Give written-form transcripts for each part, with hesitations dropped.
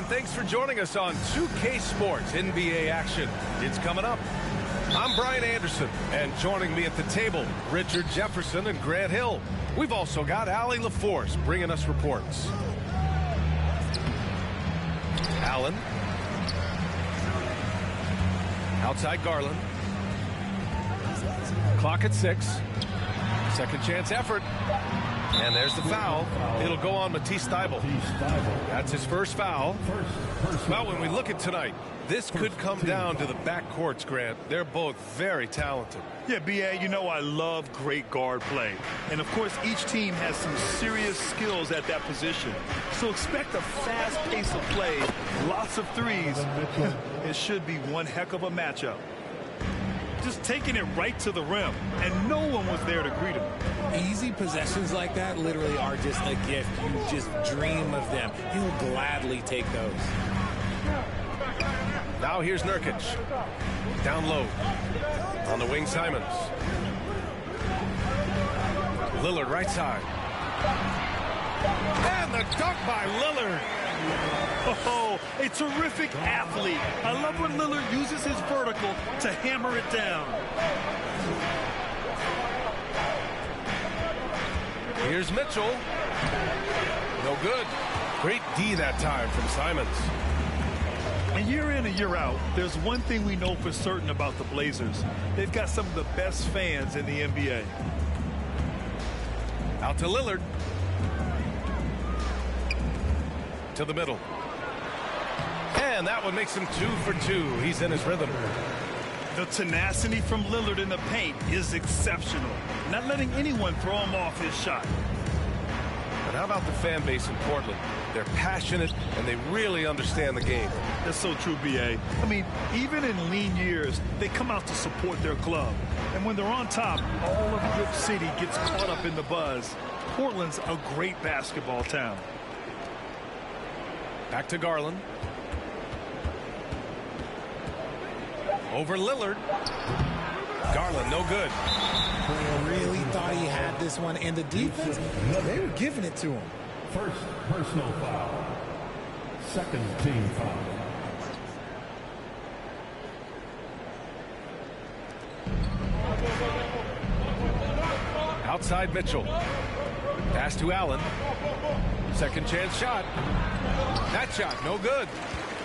and thanks for joining us on 2K Sports NBA action. It's coming up. I'm Brian Anderson, and joining me at the table, Richard Jefferson and Grant Hill. We've also got Allie LaForce bringing us reports. Allen. Outside Garland. Clock at 6. Second chance effort. And there's the foul. It'll go on Ps5. That's his first foul. Well, when we look at tonight, this could come down to the backcourts, Grant. They're both very talented. Yeah, B.A., you know I love great guard play. And, of course, each team has some serious skills at that position. So expect a fast pace of play, lots of threes. It should be one heck of a matchup. Just taking it right to the rim, and no one was there to greet him. Easy possessions like that literally are just a gift. You just dream of them. He'll gladly take those. Now here's Nurkic. Down low. On the wing, Simons. Lillard right side. And the dunk by Lillard. Oh, a terrific athlete. I love when Lillard uses his vertical to hammer it down. Here's Mitchell. No good. Great D that time from Simons. And year in and year out, there's one thing we know for certain about the Blazers. They've got some of the best fans in the NBA. Out to Lillard. To the middle. And that one makes him 2 for 2. He's in his rhythm. The tenacity from Lillard in the paint is exceptional. Not letting anyone throw him off his shot. But how about the fan base in Portland? They're passionate, and they really understand the game. That's so true, B.A. I mean, even in lean years, they come out to support their club. And when they're on top, all of Rip City gets caught up in the buzz. Portland's a great basketball town. Back to Garland. Over Lillard. Garland, no good. Really thought he had this one, and the defense, they were giving it to him. First personal foul. Second team foul. Outside Mitchell. Pass to Allen. Second chance shot. That shot, no good.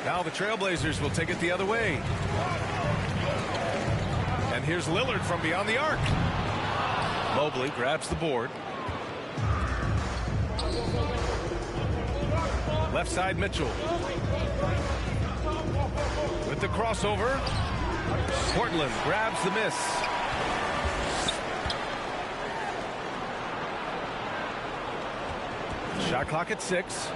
Now the Trailblazers will take it the other way. And here's Lillard from beyond the arc. Mobley grabs the board. Left side Mitchell. With the crossover. Portland grabs the miss. Shot clock at 6.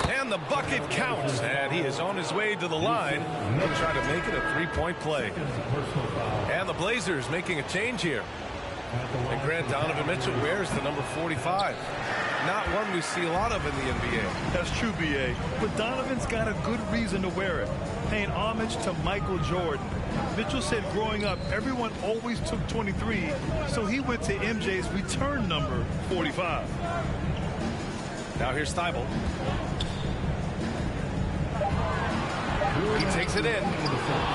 And the bucket counts. And he is on his way to the line. He'll try to make it a three-point play. And the Blazers making a change here. And Grant, Donovan Mitchell wears the number 45. Not one we see a lot of in the NBA. That's true, B.A. But Donovan's got a good reason to wear it. Paying homage to Michael Jordan. Mitchell said growing up, everyone always took 23, so he went to MJ's return number 45. Now here's Thibault. He takes it in.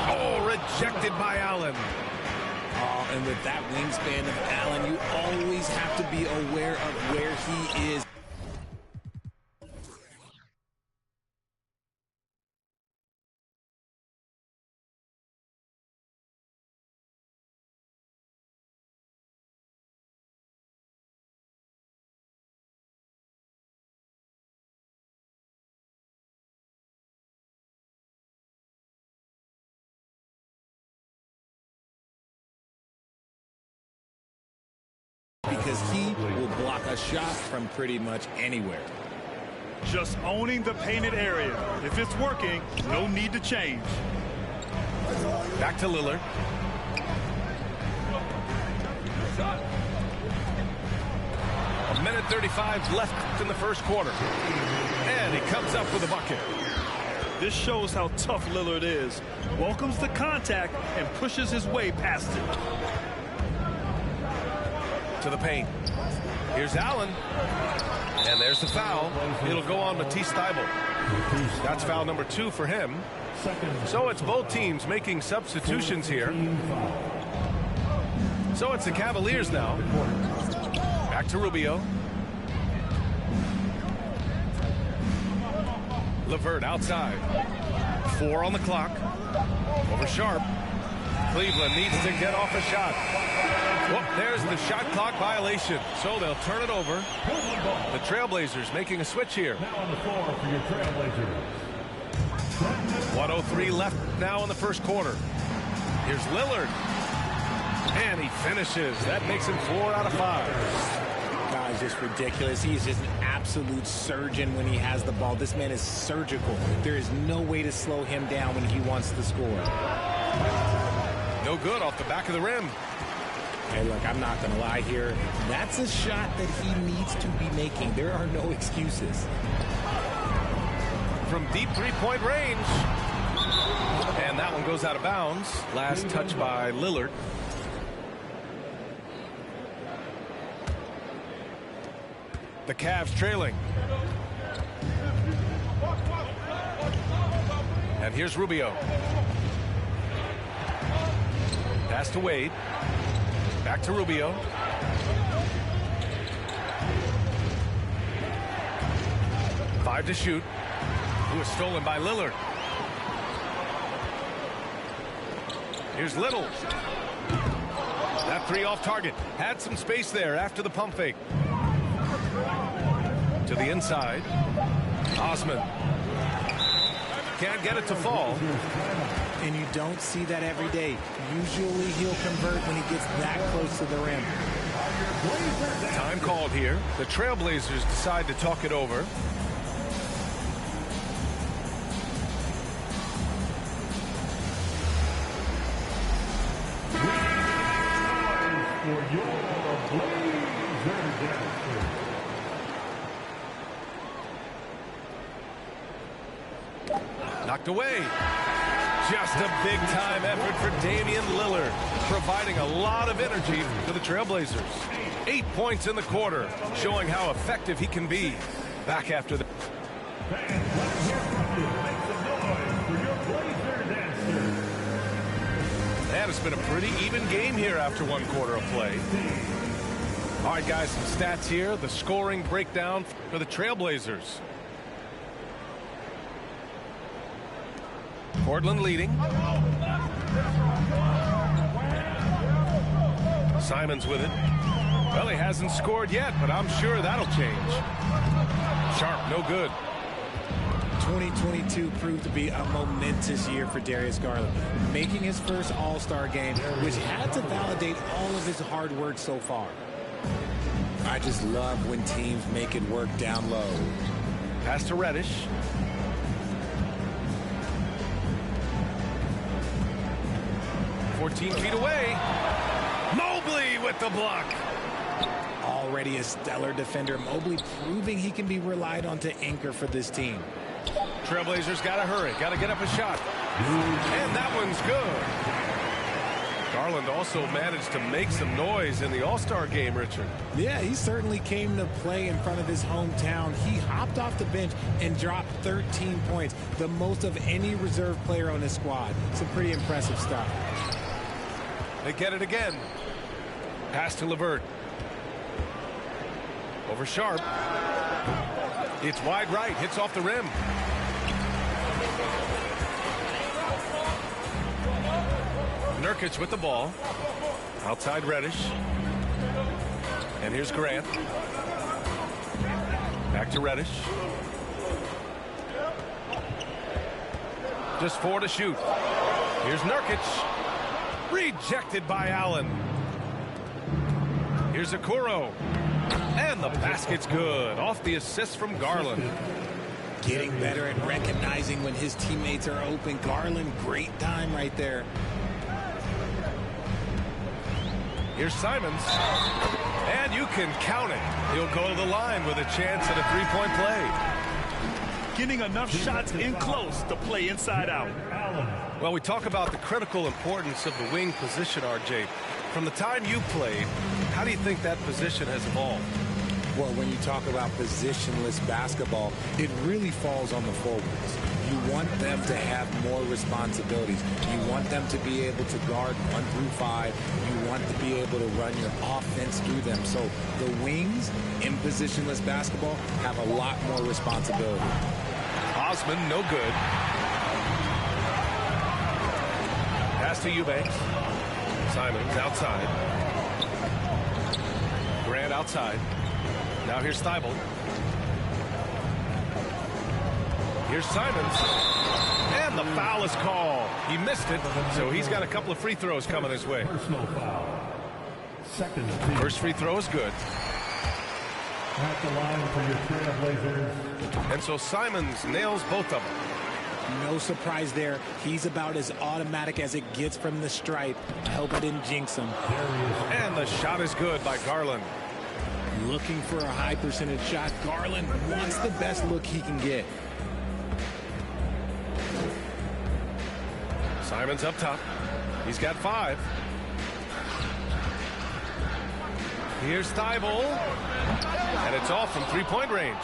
Oh, rejected by Allen. And with that wingspan of Allen, you always have to be aware of where he is. Because he will block a shot from pretty much anywhere. Just owning the painted area. If it's working, no need to change. Back to Lillard. A minute 35 left in the first quarter. And he comes up with a bucket. This shows how tough Lillard is. Welcomes the contact and pushes his way past it. To the paint. Here's Allen. And there's the foul. It'll go on Matisse Thybulle. That's foul number 2 for him. So it's both teams making substitutions here. So it's the Cavaliers now. Back to Rubio. LeVert outside. 4 on the clock. Over Sharp. Cleveland needs to get off a shot. Whoop, there's the shot clock violation. So they'll turn it over. The Trailblazers making a switch here. Now on the floor for your Trailblazers. 1:03 left now in the first quarter. Here's Lillard. And he finishes. That makes him 4 out of 5. Guy's just ridiculous. He's just an absolute surgeon when he has the ball. This man is surgical. There is no way to slow him down when he wants to score. No good off the back of the rim. Hey, look, I'm not going to lie here. That's a shot that he needs to be making. There are no excuses. From deep three-point range. And that one goes out of bounds. Last touch by Lillard. The Cavs trailing. And here's Rubio. Pass to Wade. Back to Rubio. Five to shoot. It was stolen by Lillard. Here's Little. That 3 off target. Had some space there after the pump fake. To the inside. Osman. Can't get it to fall. And you don't see that every day. Usually he'll convert when he gets that close to the rim. Time called here. The Trailblazers decide to talk it over. Knocked away. Just a big-time effort for Damian Lillard, providing a lot of energy to the Trailblazers. 8 points in the quarter, showing how effective he can be. Back after the... And it's been a pretty even game here after 1 quarter of play. All right, guys, some stats here. The scoring breakdown for the Trailblazers. Portland leading. Simons with it. Well, he hasn't scored yet, but I'm sure that'll change. Sharp, no good. 2022 proved to be a momentous year for Darius Garland, making his first All-Star game, which had to validate all of his hard work so far. I just love when teams make it work down low. Pass to Reddish. "14 feet away. Mobley with the block." Already a stellar defender, Mobley proving he can be relied on to anchor for this team. Trailblazers got to hurry. Got to get up a shot. And that one's good. Garland also managed to make some noise in the All-Star game, Richard. Yeah, he certainly came to play in front of his hometown. He hopped off the bench and dropped 13 points, the most of any reserve player on his squad. Some pretty impressive stuff. They get it again. Pass to LeVert. Over Sharp. It's wide right. Hits off the rim. Nurkic with the ball. Outside Reddish. And here's Grant. Back to Reddish. Just 4 to shoot. Here's Nurkic. Rejected by Allen. Here's Okoro. And the basket's good. Off the assist from Garland. Getting better at recognizing when his teammates are open. Garland, great time right there. Here's Simons. And you can count it. He'll go to the line with a chance at a three-point play. Getting enough shots in close to play inside out. Well, we talk about the critical importance of the wing position, RJ. From the time you played, How do you think that position has evolved? Well, when you talk about positionless basketball, it really falls on the forwards. You want them to have more responsibilities. You want them to be able to guard 1 through 5. You want to be able to run your offense through them. So the wings in positionless basketball have a lot more responsibility. Osman, no good. Pass to Eubanks. Simons outside. Grant outside. Now here's Thibault. Here's Simons. And the foul is called. He missed it, so he's got a couple of free throws coming his way. Personal foul. Second. First free throw is good. At the line for your Trailblazers. And so Simons nails both of them. No surprise there. He's about as automatic as it gets from the stripe. I hope I didn't jinx him. And the shot is good by Garland. Looking for a high percentage shot. Garland wants the best look he can get. Simons up top. He's got 5. Here's Thibault. And it's off from three-point range.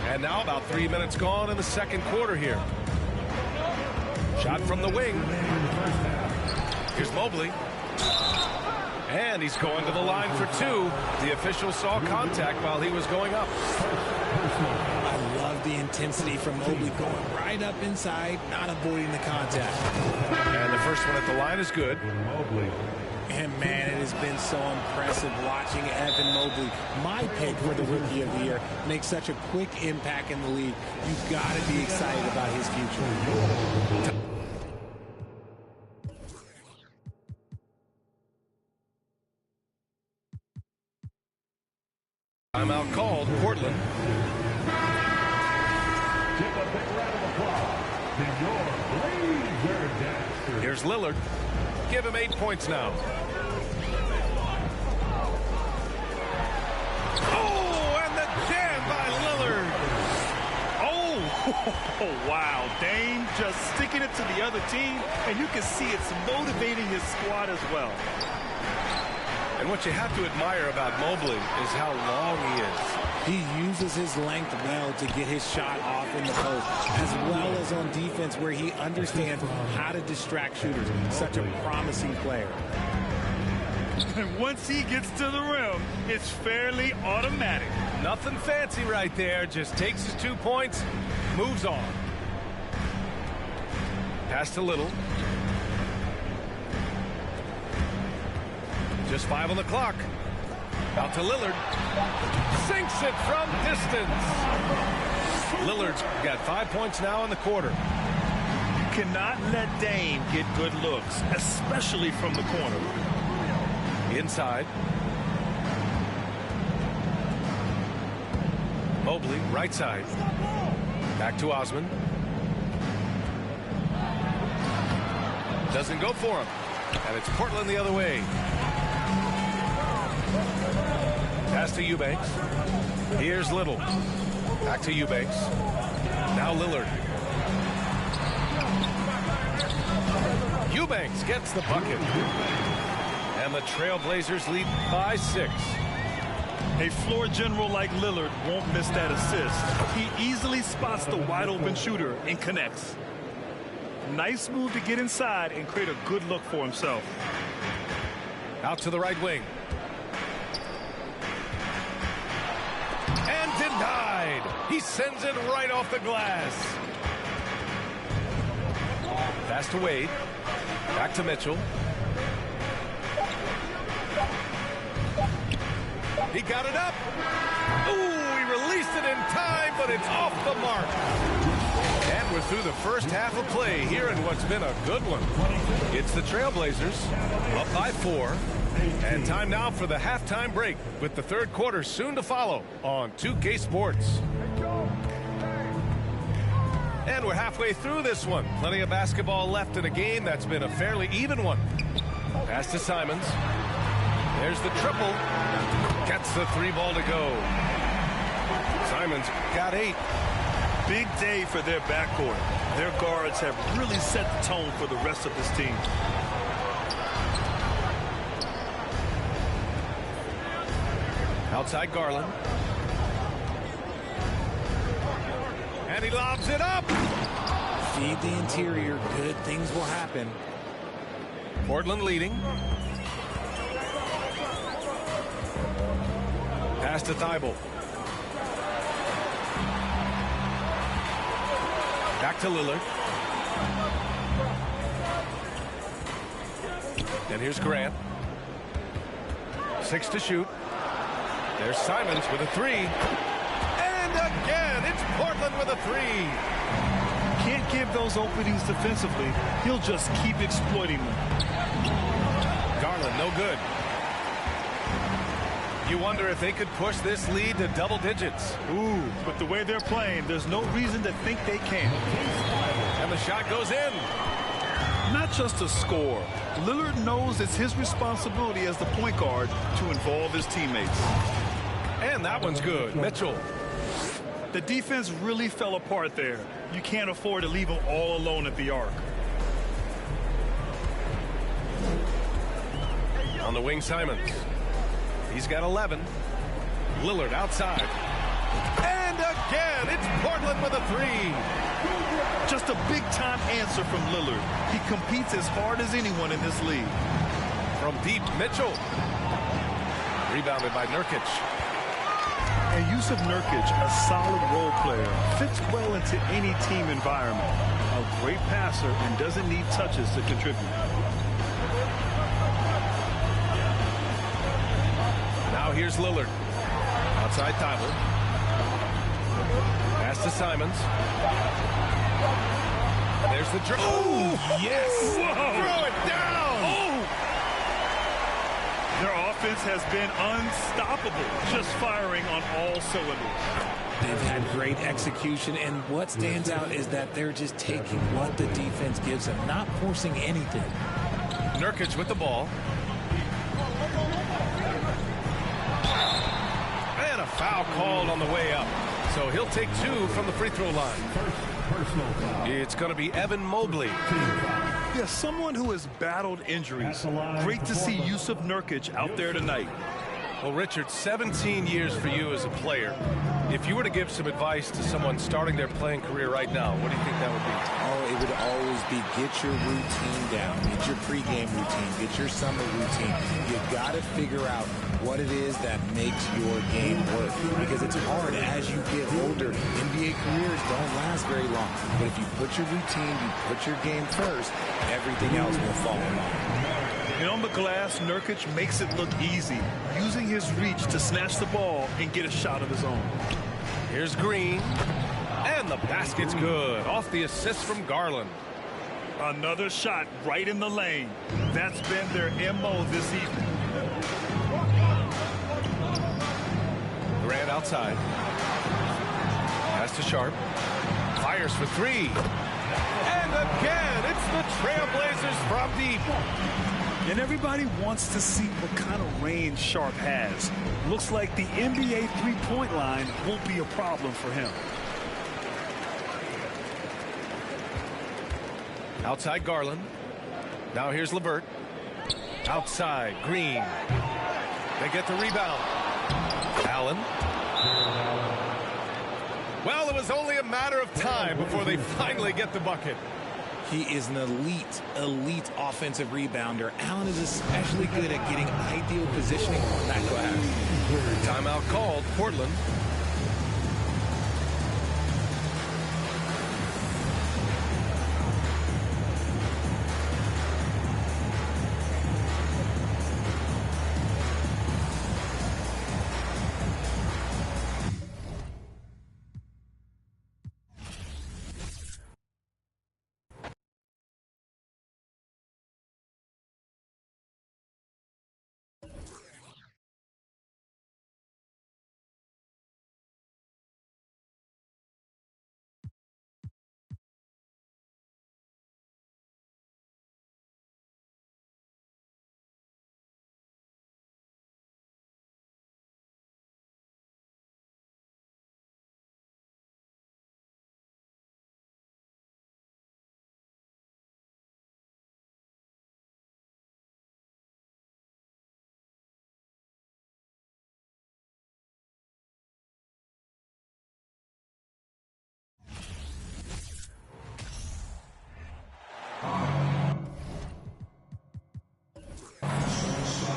And now about 3 minutes gone in the second quarter here. Shot from the wing. Here's Mobley. And he's going to the line for 2. The official saw contact while he was going up. I love the intensity from Mobley going right up inside, not avoiding the contact. And the first one at the line is good. And man, it has been so impressive watching Evan Mobley, my pick for the Rookie of the Year, make such a quick impact in the league. You've got to be excited about his future. Timeout called, Portland. Give a big round of applause to your Blazer Dancers. Here's Lillard. Give him 8 points now. Oh, and the jam by Lillard. Oh, wow. Dame just sticking it to the other team, and you can see it's motivating his squad as well. And what you have to admire about Mobley is how long he is. He uses his length well to get his shot off in the post, as well as on defense where he understands how to distract shooters. Such a promising player. And once he gets to the rim, it's fairly automatic. Nothing fancy right there. Just takes his 2 points, moves on. Pass to Little. Just 5 on the clock. Out to Lillard. Sinks it from distance. Lillard's got 5 points now in the quarter. You cannot let Dame get good looks, especially from the corner. Inside. Mobley, right side. Back to Osman. Doesn't go for him. And it's Portland the other way. Pass to Eubanks. Here's Little. Back to Eubanks. Now Lillard. Eubanks gets the bucket. And the Trailblazers lead by 6. A floor general like Lillard won't miss that assist. He easily spots the wide open shooter and connects. Nice move to get inside and create a good look for himself. Out to the right wing. And denied. He sends it right off the glass. Pass to Wade. Back to Mitchell. He got it up. Ooh, he released it in time, but it's off the mark. And we're through the first half of play here in what's been a good one. It's the Trailblazers up by 4. And time now for the halftime break with the third quarter soon to follow on 2K Sports. And we're halfway through this one. Plenty of basketball left in a game that's been a fairly even one. Pass to Simons. There's the triple. Gets the 3 ball to go. Simons got 8. Big day for their backcourt. Their guards have really set the tone for the rest of this team. Outside Garland. And he lobs it up. Feed the interior. Good things will happen. Portland leading. Pass to Thibault. Back to Lillard. And here's Grant. 6 to shoot. There's Simons with a 3. And again, it's Portland with a 3. Can't give those openings defensively. He'll just keep exploiting them. Garland, no good. You wonder if they could push this lead to double digits. Ooh, but the way they're playing, there's no reason to think they can't. And the shot goes in. Not just a score. Lillard knows it's his responsibility as the point guard to involve his teammates. And that one's good. Mitchell. The defense really fell apart there. You can't afford to leave them all alone at the arc. On the wing, Simons. He's got 11. Lillard outside. And again, it's Portland with a 3. Just a big-time answer from Lillard. He competes as hard as anyone in this league. From deep, Mitchell. Rebounded by Nurkic. And Yusuf Nurkic, a solid role player, fits well into any team environment. A great passer and doesn't need touches to contribute. Now here's Lillard. Outside Tyler. Pass to Simons. There's the draw. Oh, yes. Whoa. Throw it down. Oh. Their offense has been unstoppable, just firing on all cylinders. They've had great execution, and what stands out is that they're just taking what the defense gives them, not forcing anything. Nurkic with the ball. And a foul called on the way up. So he'll take 2 from the free throw line. It's going to be Evan Mobley. Yeah, someone who has battled injuries. Great to see Yusuf Nurkic out there tonight. Well, Richard, 17 years for you as a player. If you were to give some advice to someone starting their playing career right now, what do you think that would be? Oh, it would always be get your routine down. Get your pregame routine. Get your summer routine. You've got to figure out what it is that makes your game work. Because it's hard as you get older. NBA careers don't last very long. But if you put your routine, you put your game first, everything else will fall in line. And on the glass, Nurkic makes it look easy, using his reach to snatch the ball and get a shot of his own. Here's Green. And the basket's good. Off the assist from Garland. Another shot right in the lane. That's been their MO this evening. Grant outside. Pass to Sharp. Fires for 3. And again, it's the Trailblazers from deep. And everybody wants to see what kind of range Sharp has. Looks like the NBA three-point line won't be a problem for him. Outside Garland. Now here's LeVert. Outside Green. They get the rebound. Allen. Well, it was only a matter of time before they finally get the bucket. He is an elite offensive rebounder. Allen is especially good at getting ideal positioning on that glass. Timeout called. Portland.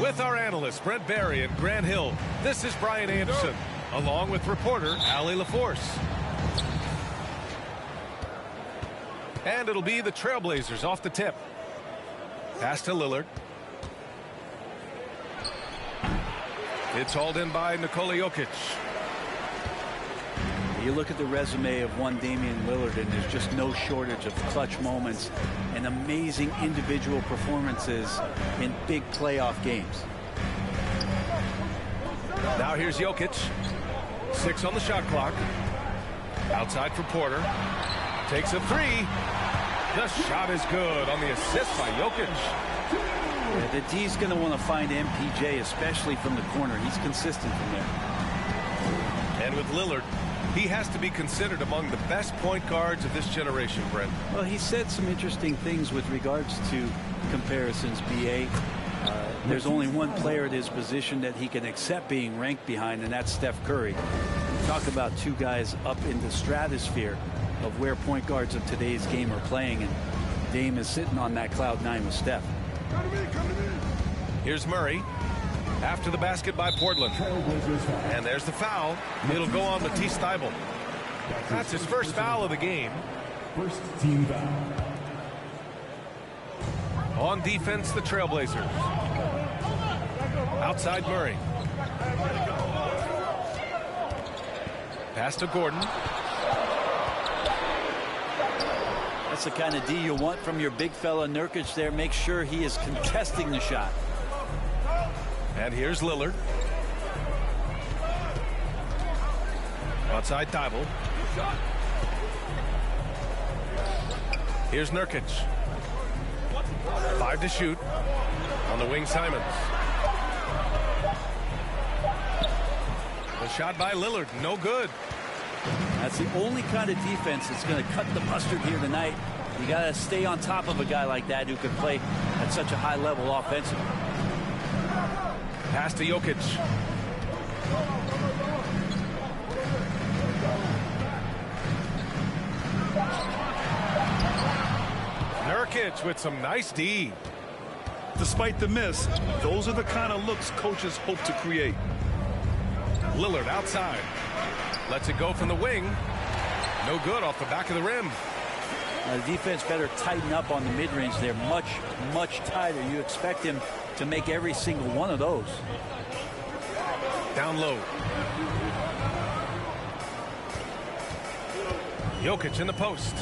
With our analysts, Brent Barry and Grant Hill, this is Brian Anderson, along with reporter Allie LaForce. And it'll be the Trailblazers off the tip. Pass to Lillard. It's hauled in by Nikola Jokic. You look at the resume of one Damian Lillard, and there's just no shortage of clutch moments and amazing individual performances in big playoff games. Now here's Jokic. 6 on the shot clock. Outside for Porter. Takes a 3. The shot is good on the assist by Jokic. Yeah, the D's going to want to find MPJ, especially from the corner. He's consistent from there. And with Lillard, he has to be considered among the best point guards of this generation, Brent. Well, he said some interesting things with regards to comparisons, BA. There's only one player at his position that he can accept being ranked behind, and that's Steph Curry. You talk about two guys up in the stratosphere of where point guards of today's game are playing, and Dame is sitting on that cloud 9 with Steph. Here's Murray. After the basket by Portland. And there's the foul. It'll go on Matisse Thybulle. That's his first foul of the game. First team foul. On defense, the Trailblazers. Outside Murray. Pass to Gordon. That's the kind of D you want from your big fella Nurkic there. Make sure he is contesting the shot. And here's Lillard. Outside Thybulle. Here's Nurkic. 5 to shoot. On the wing, Simons. The shot by Lillard, no good. That's the only kind of defense that's going to cut the mustard here tonight. You got to stay on top of a guy like that who can play at such a high level offensively. Pass to Jokic. Nurkic with some nice D. Despite the miss, those are the kind of looks coaches hope to create. Lillard outside. Lets it go from the wing. No good off the back of the rim. The defense better tighten up on the mid-range. They're much, much tighter. You expect him to make every single one of those. Down low. Jokic in the post.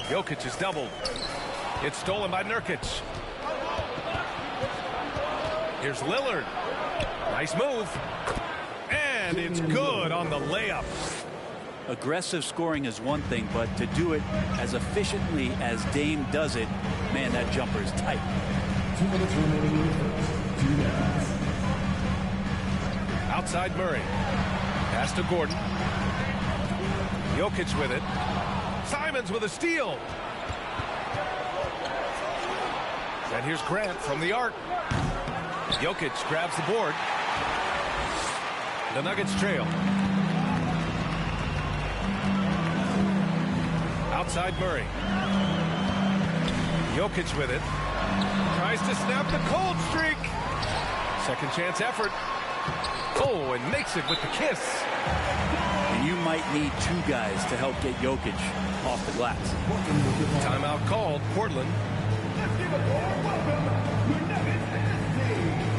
Jokic is doubled. It's stolen by Nurkic. Here's Lillard. Nice move. And it's good on the layup. Aggressive scoring is one thing, but to do it as efficiently as Dame does it, man, that jumper is tight. 2 minutes remaining in the first. 2 minutes. Outside Murray. Pass to Gordon. Jokic with it. Simons with a steal. And here's Grant from the arc. Jokic grabs the board. The Nuggets trail. Outside Murray. Jokic with it. Tries to snap the cold streak. Second chance effort. Oh, and makes it with the kiss. And you might need two guys to help get Jokic off the glass. Timeout called, Portland. Let's give a warm welcome to Nuggets Tennessee.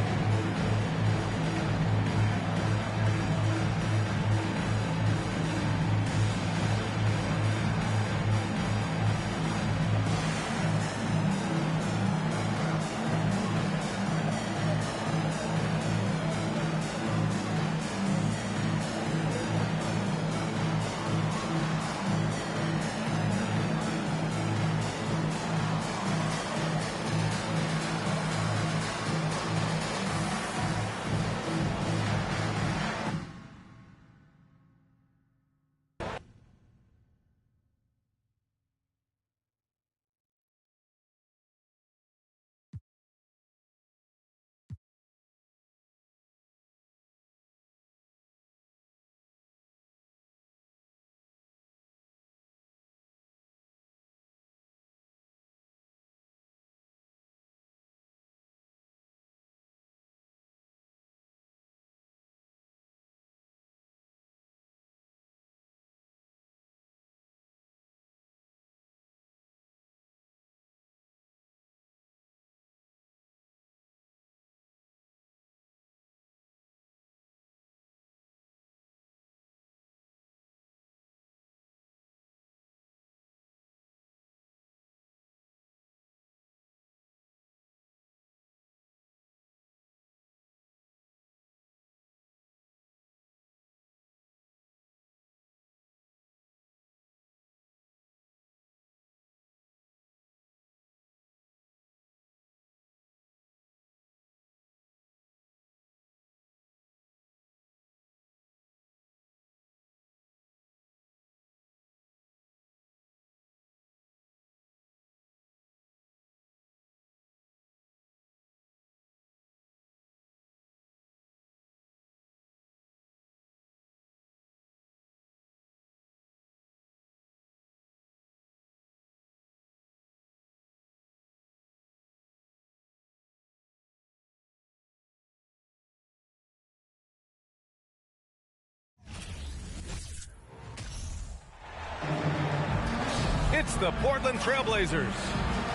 It's the Portland Trailblazers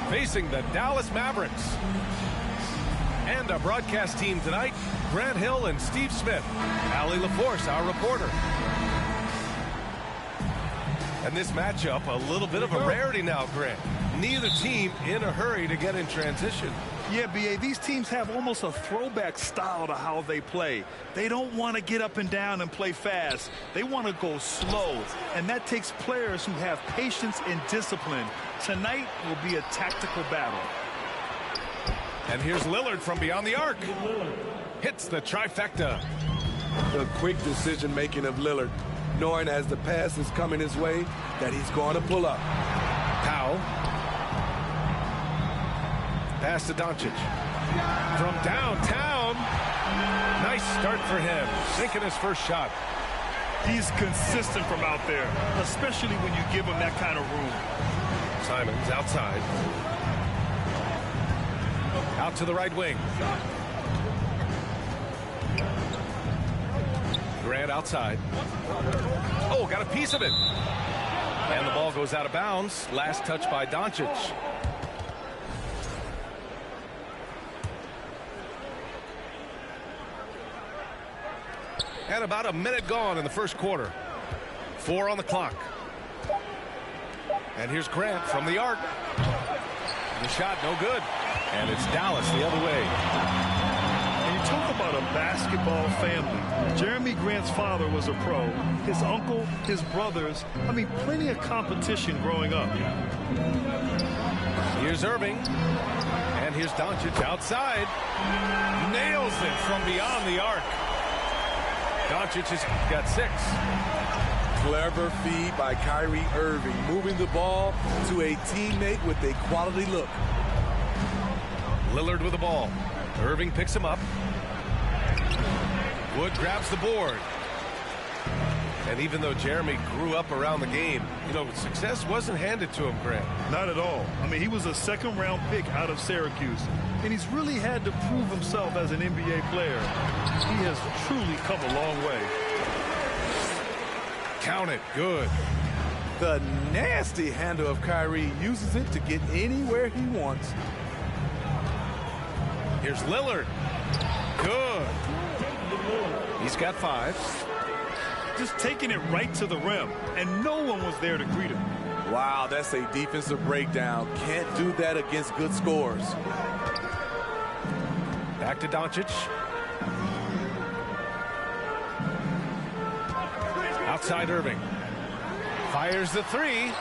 facing the Dallas Mavericks. And our broadcast team tonight, Grant Hill and Steve Smith. Allie LaForce, our reporter. And this matchup, a little bit of a rarity now, Grant. Neither team in a hurry to get in transition. Yeah, B.A., these teams have almost a throwback style to how they play. They don't want to get up and down and play fast. They want to go slow, and that takes players who have patience and discipline. Tonight will be a tactical battle. And here's Lillard from beyond the arc. Hits the trifecta. The quick decision-making of Lillard, knowing as the pass is coming his way that he's going to pull up. Powell. Pass to Doncic. From downtown. Nice start for him. Sinking his first shot. He's consistent from out there, especially when you give him that kind of room. Simons outside. Out to the right wing. Grant outside. Oh, got a piece of it. And the ball goes out of bounds. Last touch by Doncic. And about a minute gone in the first quarter. 4 on the clock. And here's Grant from the arc. The shot no good. And it's Dallas the other way. And you talk about a basketball family. Jeremy Grant's father was a pro. His uncle, his brothers. I mean, plenty of competition growing up. Here's Irving. And here's Doncic outside. Nails it from beyond the arc. Doncic has got 6. Clever feed by Kyrie Irving, moving the ball to a teammate with a quality look. Lillard with the ball. Irving picks him up. Wood grabs the board. And even though Jeremy grew up around the game, you know, success wasn't handed to him, Grant. Not at all. I mean, he was a second-round pick out of Syracuse, and he's really had to prove himself as an NBA player. He has truly come a long way. Count it. Good. The nasty handle of Kyrie, uses it to get anywhere he wants. Here's Lillard. Good. He's got 5. Just taking it right to the rim, and no one was there to greet him. Wow, that's a defensive breakdown. Can't do that against good scores. Back to Doncic. Outside Irving. Fires the 3.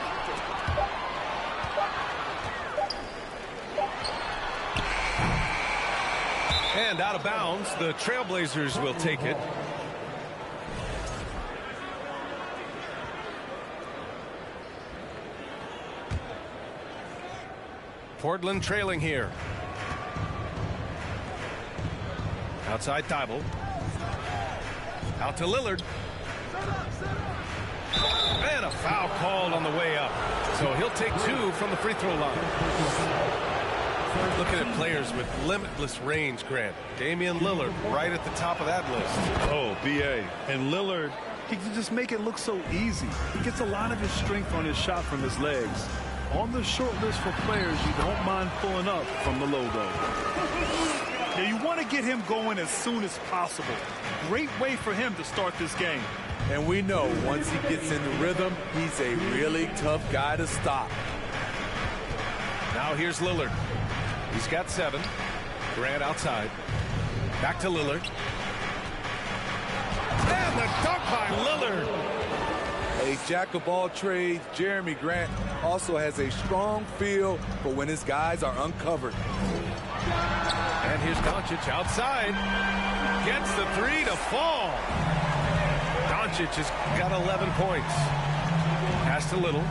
And out of bounds, the Trailblazers will take it. Portland trailing here. Outside Thibault. Out to Lillard. And a foul called on the way up. So he'll take 2 from the free throw line. Looking at players with limitless range, Grant. Damian Lillard right at the top of that list. Oh, B.A. And Lillard, he can just make it look so easy. He gets a lot of his strength on his shot from his legs. On the short list for players you don't mind pulling up from the logo. Now, you want to get him going as soon as possible. Great way for him to start this game. And we know once he gets in the rhythm, he's a really tough guy to stop. Now here's Lillard. He's got 7. Grant outside. Back to Lillard. And the dunk by Lillard. A jack of all trades, Jeremy Grant also has a strong feel for when his guys are uncovered. And here's Doncic outside. Gets the 3 to fall. Doncic has got 11 points. Pass to Little.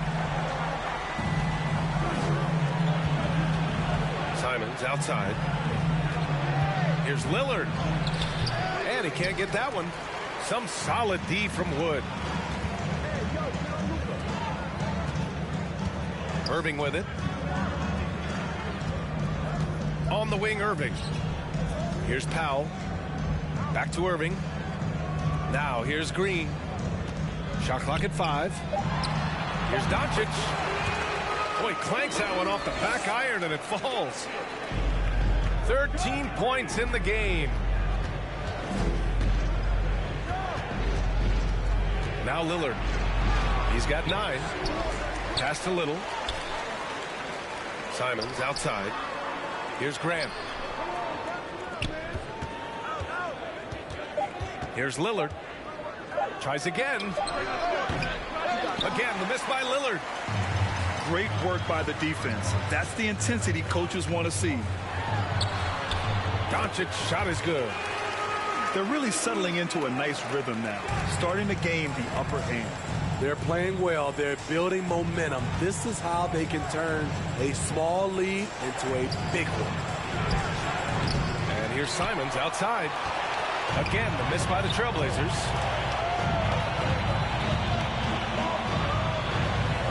Simons outside. Here's Lillard. And he can't get that one. Some solid D from Wood. Irving with it. On the wing, Irving. Here's Powell. Back to Irving. Now here's Green. Shot clock at 5. Here's Doncic. Oh, he clanks that one off the back iron and it falls. 13 points in the game. Now Lillard. He's got 9. Passed a little. Simons outside. Here's Grant. Here's Lillard. Tries again. Again, the miss by Lillard. Great work by the defense. That's the intensity coaches want to see. Doncic's shot is good. They're really settling into a nice rhythm now, starting to gain the upper hand. They're playing well. They're building momentum. This is how they can turn a small lead into a big one. And here's Simons outside. Again, the miss by the Trailblazers.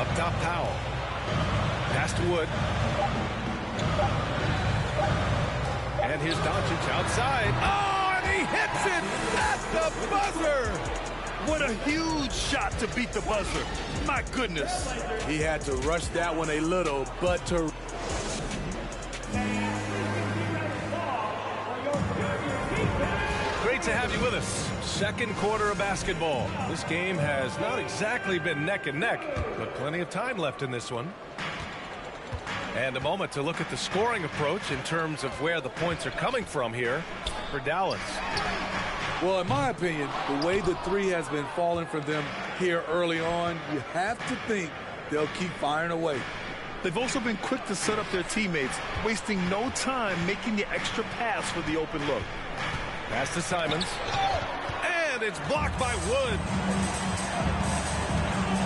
Up top, Powell. Pass to Wood. And here's Doncic outside. Oh, and he hits it! That's the buzzer! What a huge shot to beat the buzzer. My goodness. He had to rush that one a little, but to... Great to have you with us. Second quarter of basketball. This game has not exactly been neck and neck, but plenty of time left in this one. And a moment to look at the scoring approach in terms of where the points are coming from here for Dallas. Well, in my opinion, the way the three has been falling for them here early on, you have to think they'll keep firing away. They've also been quick to set up their teammates, wasting no time making the extra pass for the open look. Pass to Simons. And it's blocked by Wood.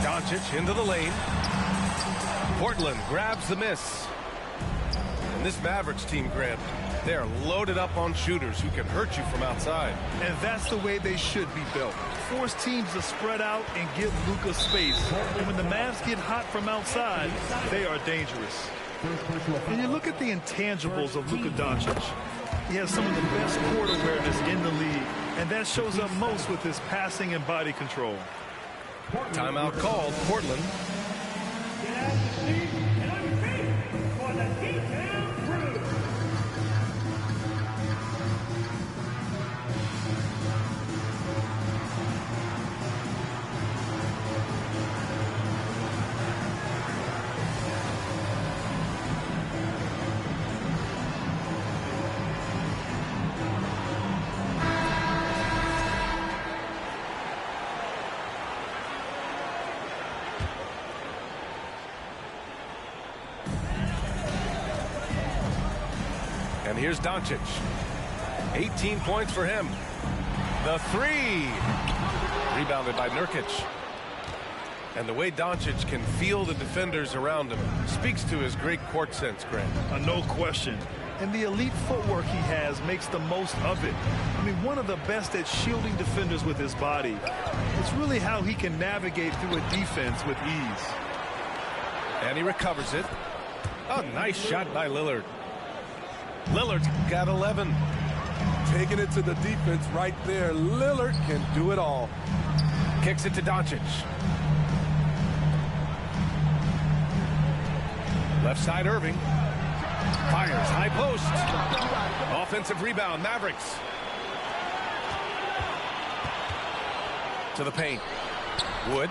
Doncic into the lane. Portland grabs the miss. And this Mavericks team, Grant, they're loaded up on shooters who can hurt you from outside. And that's the way they should be built. Force teams to spread out and give Luka space. And when the Mavs get hot from outside, they are dangerous. And you look at the intangibles of Luka Doncic. He has some of the best court awareness in the league, and that shows up most with his passing and body control. Timeout called, Portland. And here's Doncic. 18 points for him. The three. Rebounded by Nurkic. And the way Doncic can feel the defenders around him speaks to his great court sense, Grant. No question. And the elite footwork he has makes the most of it. I mean, one of the best at shielding defenders with his body. It's really how he can navigate through a defense with ease. And he recovers it. A nice shot by Lillard. Lillard's got 11. Taking it to the defense right there. Lillard can do it all. Kicks it to Doncic. Left side Irving. Fires high post. Offensive rebound Mavericks. To the paint. Wood.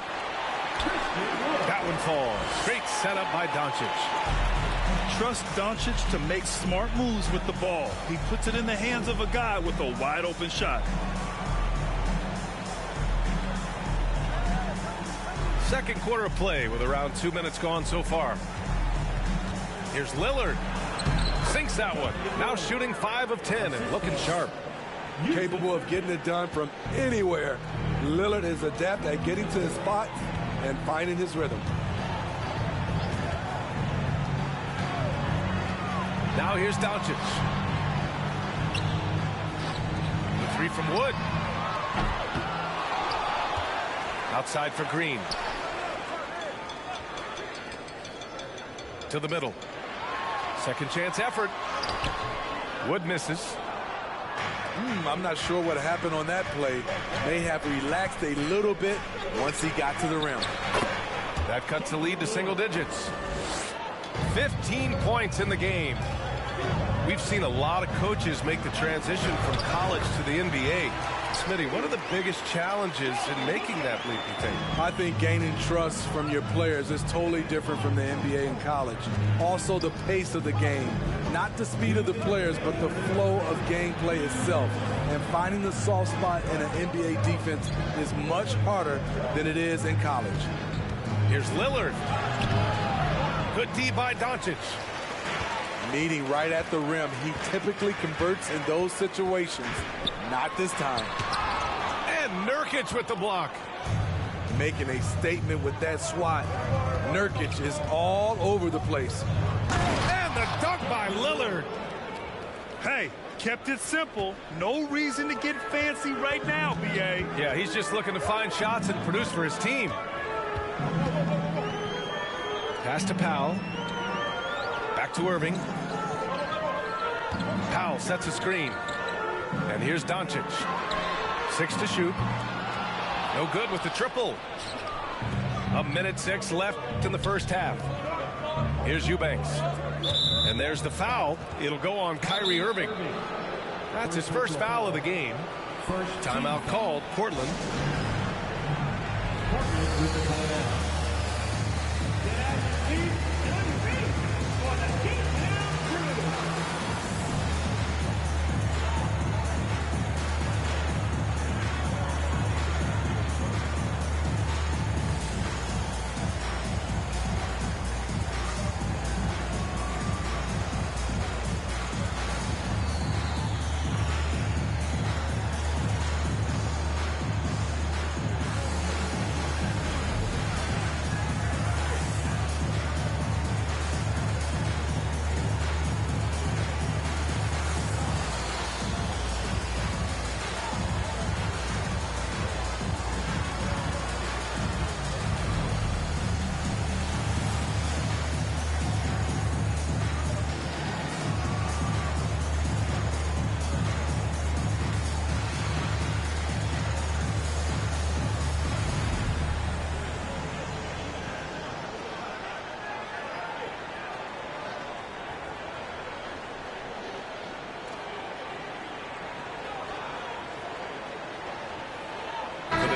That one falls. Great setup by Doncic. Trust Doncic to make smart moves with the ball. He puts it in the hands of a guy with a wide open shot. Second quarter of play with around 2 minutes gone so far. Here's Lillard. Sinks that one. Now shooting 5 of 10 and looking sharp. Capable of getting it done from anywhere. Lillard is adept at getting to his spots and finding his rhythm. Now here's Doncic. The three from Wood. Outside for Green. To the middle. Second chance effort. Wood misses. I'm not sure what happened on that play. May have relaxed a little bit once he got to the rim. That cuts the lead to single digits. 15 points in the game. We've seen a lot of coaches make the transition from college to the NBA. Smitty, what are the biggest challenges in making that leap, you think? I think gaining trust from your players is totally different from the NBA and college. Also, the pace of the game. Not the speed of the players, but the flow of gameplay itself. And finding the soft spot in an NBA defense is much harder than it is in college. Here's Lillard. Good D by Doncic. Meeting right at the rim. He typically converts in those situations. Not this time. And Nurkic with the block. Making a statement with that swat. Nurkic is all over the place. And the dunk by Lillard. Hey, kept it simple. No reason to get fancy right now, BA. Yeah, he's just looking to find shots and produce for his team. Pass to Powell. Back to Irving. Powell sets a screen. And here's Doncic. 6 to shoot. No good with the triple. 1:06 left in the first half. Here's Eubanks. And there's the foul. It'll go on Kyrie Irving. That's his first foul of the game. Timeout called. Portland.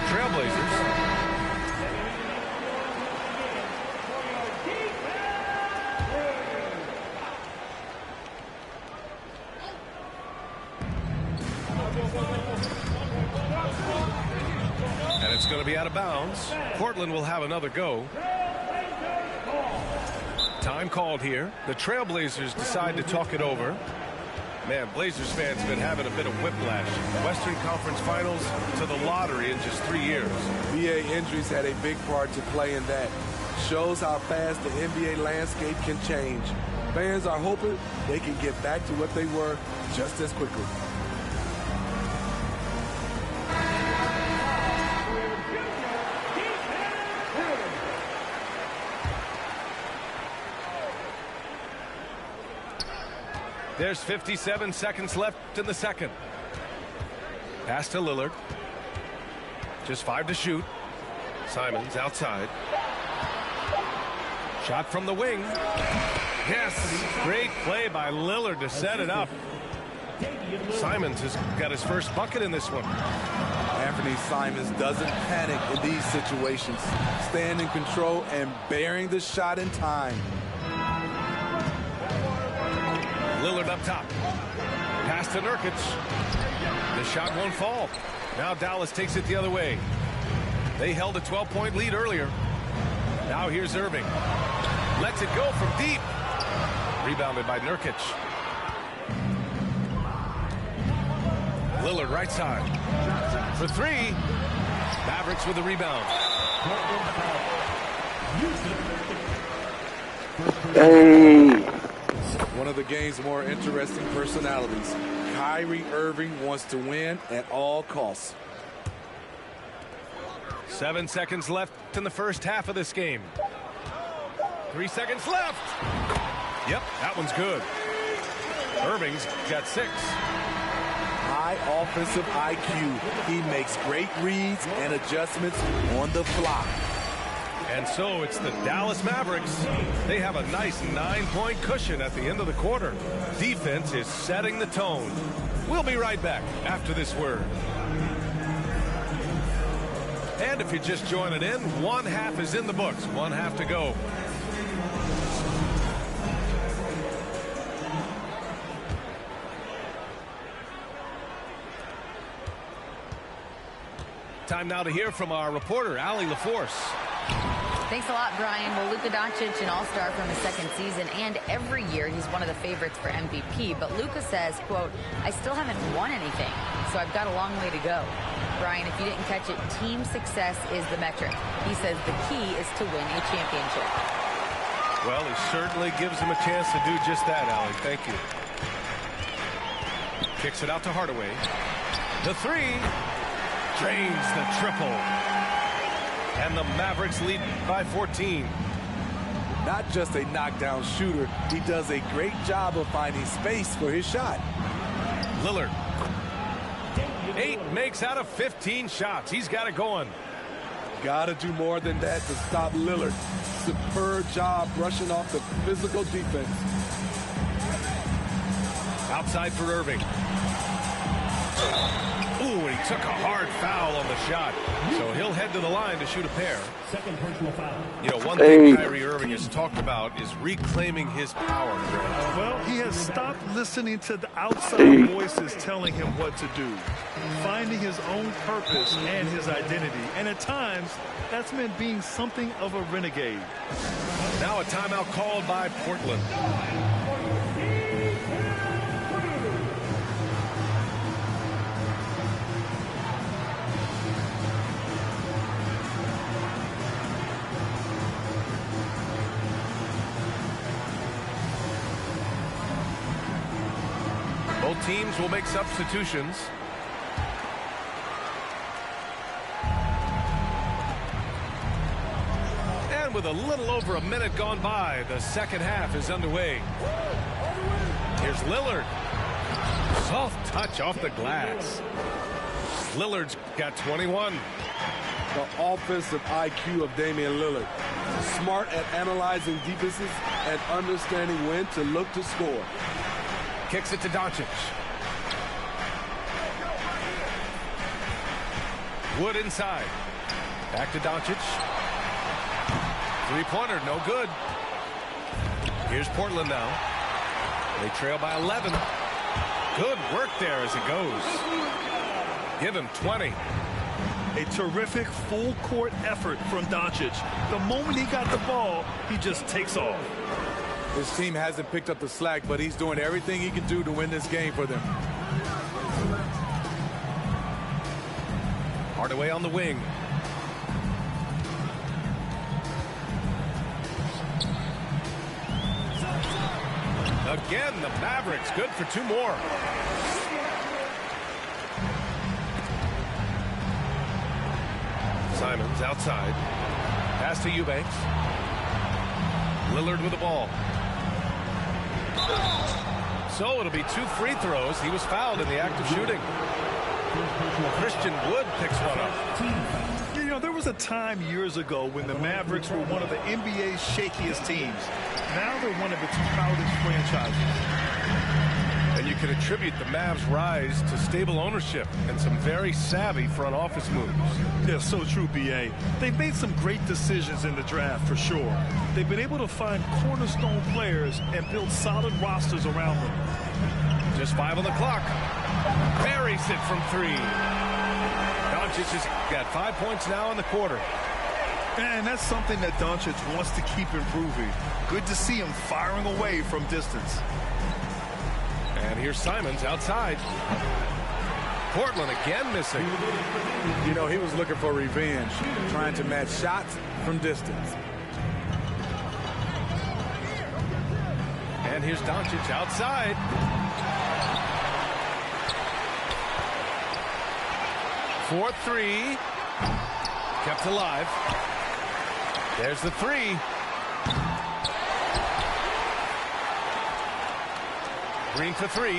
Trailblazers. And it's going to be out of bounds. Portland will have another go. Time called here. The Trailblazers decide to talk it over. Man, Blazers fans have been having a bit of whiplash. Western Conference Finals to the lottery in just 3 years. NBA injuries had a big part to play in that. Shows how fast the NBA landscape can change. Fans are hoping they can get back to what they were just as quickly. There's 57 seconds left in the second. Pass to Lillard. Just 5 to shoot. Simons outside. Shot from the wing. Yes, great play by Lillard to set it up. Simons has got his first bucket in this one. Anthony Simons doesn't panic in these situations. Staying in control and bearing the shot in time. Lillard up top. Pass to Nurkic. The shot won't fall. Now Dallas takes it the other way. They held a 12-point lead earlier. Now here's Irving. Lets it go from deep. Rebounded by Nurkic. Lillard right side. For 3. Mavericks with the rebound. One of the game's more interesting personalities. Kyrie Irving wants to win at all costs. 7 seconds left in the first half of this game. 3 seconds left. Yep, that one's good. Irving's got 6. High offensive IQ. He makes great reads and adjustments on the fly. And so it's the Dallas Mavericks. They have a nice 9-point cushion at the end of the quarter. Defense is setting the tone. We'll be right back after this word. And if you're just joining in, one half is in the books. One half to go. Time now to hear from our reporter, Allie LaForce. Thanks a lot, Brian. Well, Luka Doncic, an all-star from his second season, and every year he's one of the favorites for MVP. But Luka says, quote, I still haven't won anything, so I've got a long way to go. Brian, if you didn't catch it, team success is the metric. He says the key is to win a championship. Well, he certainly gives him a chance to do just that, Allie. Thank you. Kicks it out to Hardaway. The three. Drains the triple. And the Mavericks lead by 14. Not just a knockdown shooter, he does a great job of finding space for his shot. Lillard. 8 makes out of 15 shots. He's got it going. Got to do more than that to stop Lillard. Superb job brushing off the physical defense. Outside for Irving. Ooh, and he took a hard foul on the shot. So he'll head to the line to shoot a pair. Second personal foul. You know, one thing Kyrie Irving has talked about is reclaiming his power. Well, he has stopped listening to the outside voices telling him what to do. Finding his own purpose and his identity. And at times, that's meant being something of a renegade. Now a timeout called by Portland. Both teams will make substitutions. And with a little over a minute gone by, the second half is underway. Here's Lillard. Soft touch off the glass. Lillard's got 21. The offensive IQ of Damian Lillard. Smart at analyzing defenses and understanding when to look to score. Kicks it to Doncic. Wood inside. Back to Doncic. Three-pointer, no good. Here's Portland now. They trail by 11. Good work there as it goes. Give him 20. A terrific full-court effort from Doncic. The moment he got the ball, he just takes off. His team hasn't picked up the slack, but he's doing everything he can do to win this game for them. Hardaway on the wing. Again, the Mavericks good for 2 more. Simons outside. Pass to Eubanks. Lillard with the ball. So it'll be 2 free throws. He was fouled in the act of shooting. Christian Wood picks one up. You know, there was a time years ago when the Mavericks were one of the NBA's shakiest teams. Now they're one of its proudest franchises. And you can attribute the Mavs' rise to stable ownership and some very savvy front office moves. Yeah, so true, B.A. They've made some great decisions in the draft, for sure. They've been able to find cornerstone players and build solid rosters around them. Just 5 on the clock. Buries it from 3. Doncic has got 5 points now in the quarter. And that's something that Doncic wants to keep improving. Good to see him firing away from distance. And here's Simons outside. Portland again missing. You know, he was looking for revenge, trying to match shots from distance. And here's Doncic outside. For 3. Kept alive. There's the 3. Green for 3.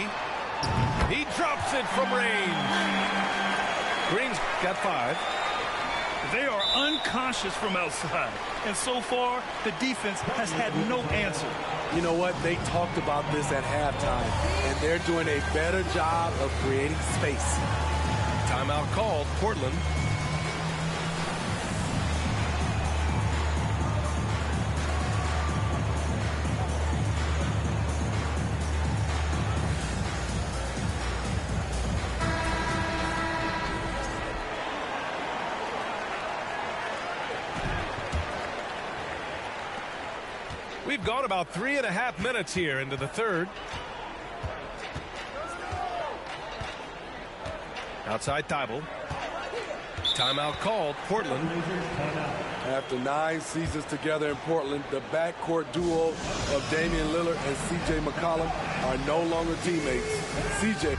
He drops it from range. Green's got 5. They are unconscious from outside. And so far, the defense has had no answer. You know what? They talked about this at halftime, and they're doing a better job of creating space. Timeout called, Portland. We've gone about 3.5 minutes here into the third. Outside Thibault. Timeout called, Portland. After 9 seasons together in Portland, the backcourt duo of Damian Lillard and C.J. McCollum are no longer teammates. C.J.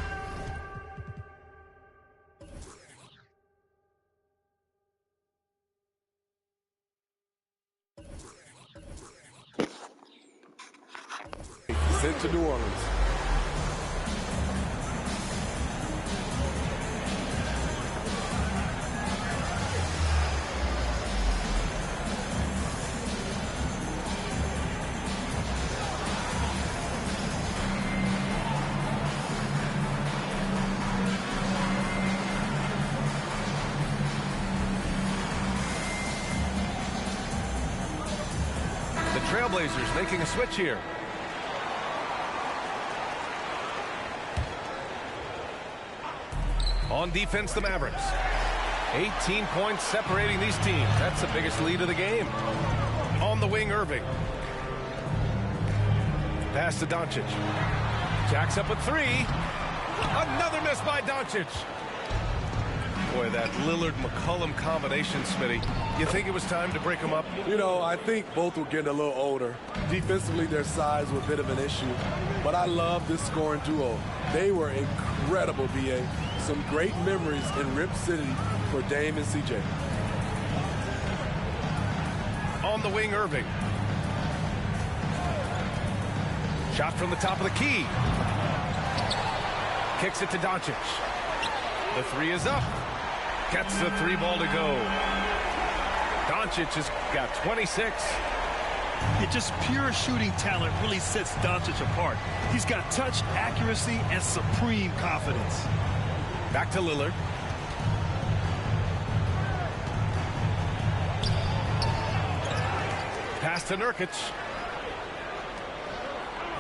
sent to New Orleans. The Trailblazers making a switch here. On defense, the Mavericks. 18 points separating these teams. That's the biggest lead of the game. On the wing, Irving. Pass to Doncic. Jacks up with 3. Another miss by Doncic. Boy, that Lillard-McCollum combination, Smitty. You think it was time to break them up? You know, I think both were getting a little older. Defensively, their size was a bit of an issue. But I love this scoring duo. They were incredible, BA. Some great memories in Rip City for Dame and CJ. On the wing, Irving. Shot from the top of the key. Kicks it to Doncic. The 3 is up. Gets the 3 ball to go. Doncic has got 26. Just pure shooting talent really sets Doncic apart. He's got touch, accuracy, and supreme confidence. Back to Lillard. Pass to Nurkic.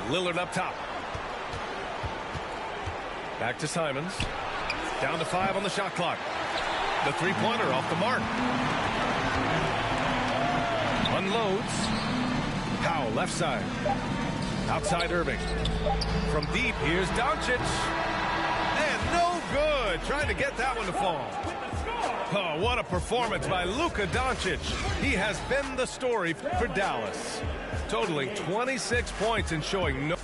Lillard up top. Back to Simons. Down to 5 on the shot clock. The three-pointer off the mark. Unloads. Powell left side. Outside Irving. From deep, here's Doncic. And no good. Trying to get that one to fall. Oh, what a performance by Luka Doncic. He has been the story for Dallas. Totaling 26 points and showing no...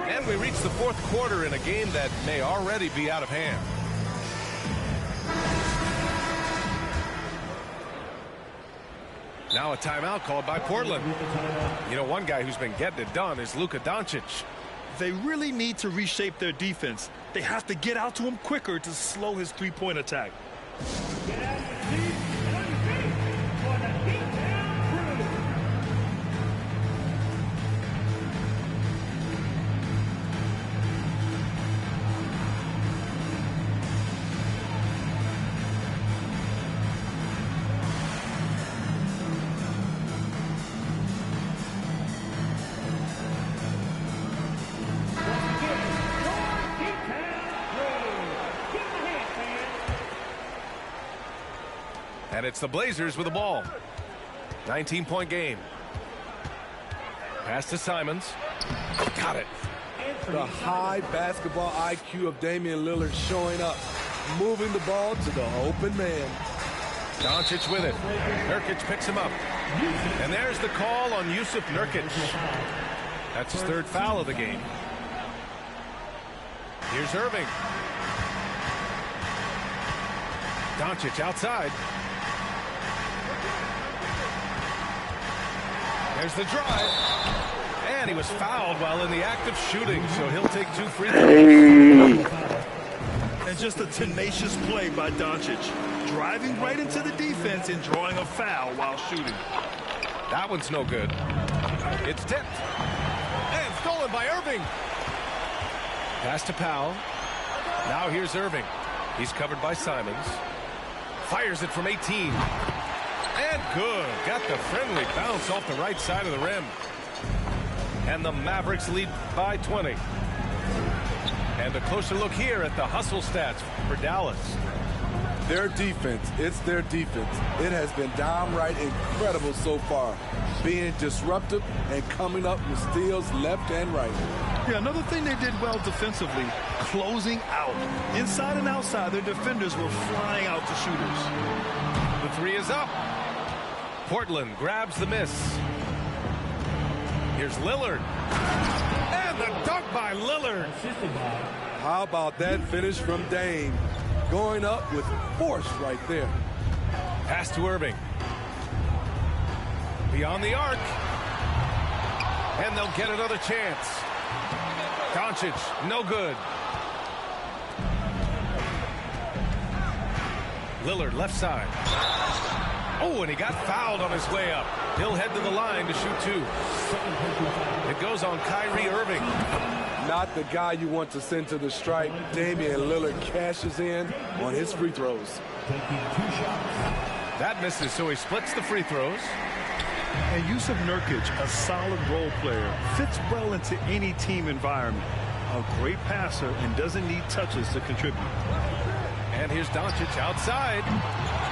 And we reach the fourth quarter in a game that may already be out of hand. Now a timeout called by Portland. You know, one guy who's been getting it done is Luka Doncic. They really need to reshape their defense. They have to get out to him quicker to slow his three-point attack. And it's the Blazers with the ball. 19-point game. Pass to Simons. Got it. The high basketball IQ of Damian Lillard showing up, moving the ball to the open man. Doncic with it. Nurkic picks him up. And there's the call on Yusuf Nurkic. That's his 3rd foul of the game. Here's Irving. Doncic outside. There's the drive. And he was fouled while in the act of shooting, so he'll take 2 free throws. And just a tenacious play by Doncic. Driving right into the defense and drawing a foul while shooting. That one's no good. It's tipped. And stolen by Irving. Pass to Powell. Now here's Irving. He's covered by Simons. Fires it from 18. And good. Got the friendly bounce off the right side of the rim. And the Mavericks lead by 20. And a closer look here at the hustle stats for Dallas. Their defense, it's their defense. It has been downright incredible so far. Being disruptive and coming up with steals left and right. Yeah, another thing they did well defensively, closing out. Inside and outside, their defenders were flying out to shooters. The three is up. Portland grabs the miss. Here's Lillard. And the dunk by Lillard. How about that finish from Dame? Going up with force right there. Pass to Irving. Beyond the arc. And they'll get another chance. Doncic, no good. Lillard, left side. Oh, and he got fouled on his way up. He'll head to the line to shoot two. It goes on Kyrie Irving. Not the guy you want to send to the stripe. Damian Lillard cashes in on his free throws. That misses, so he splits the free throws. And Yusuf Nurkic, a solid role player, fits well into any team environment. A great passer and doesn't need touches to contribute. And here's Doncic outside.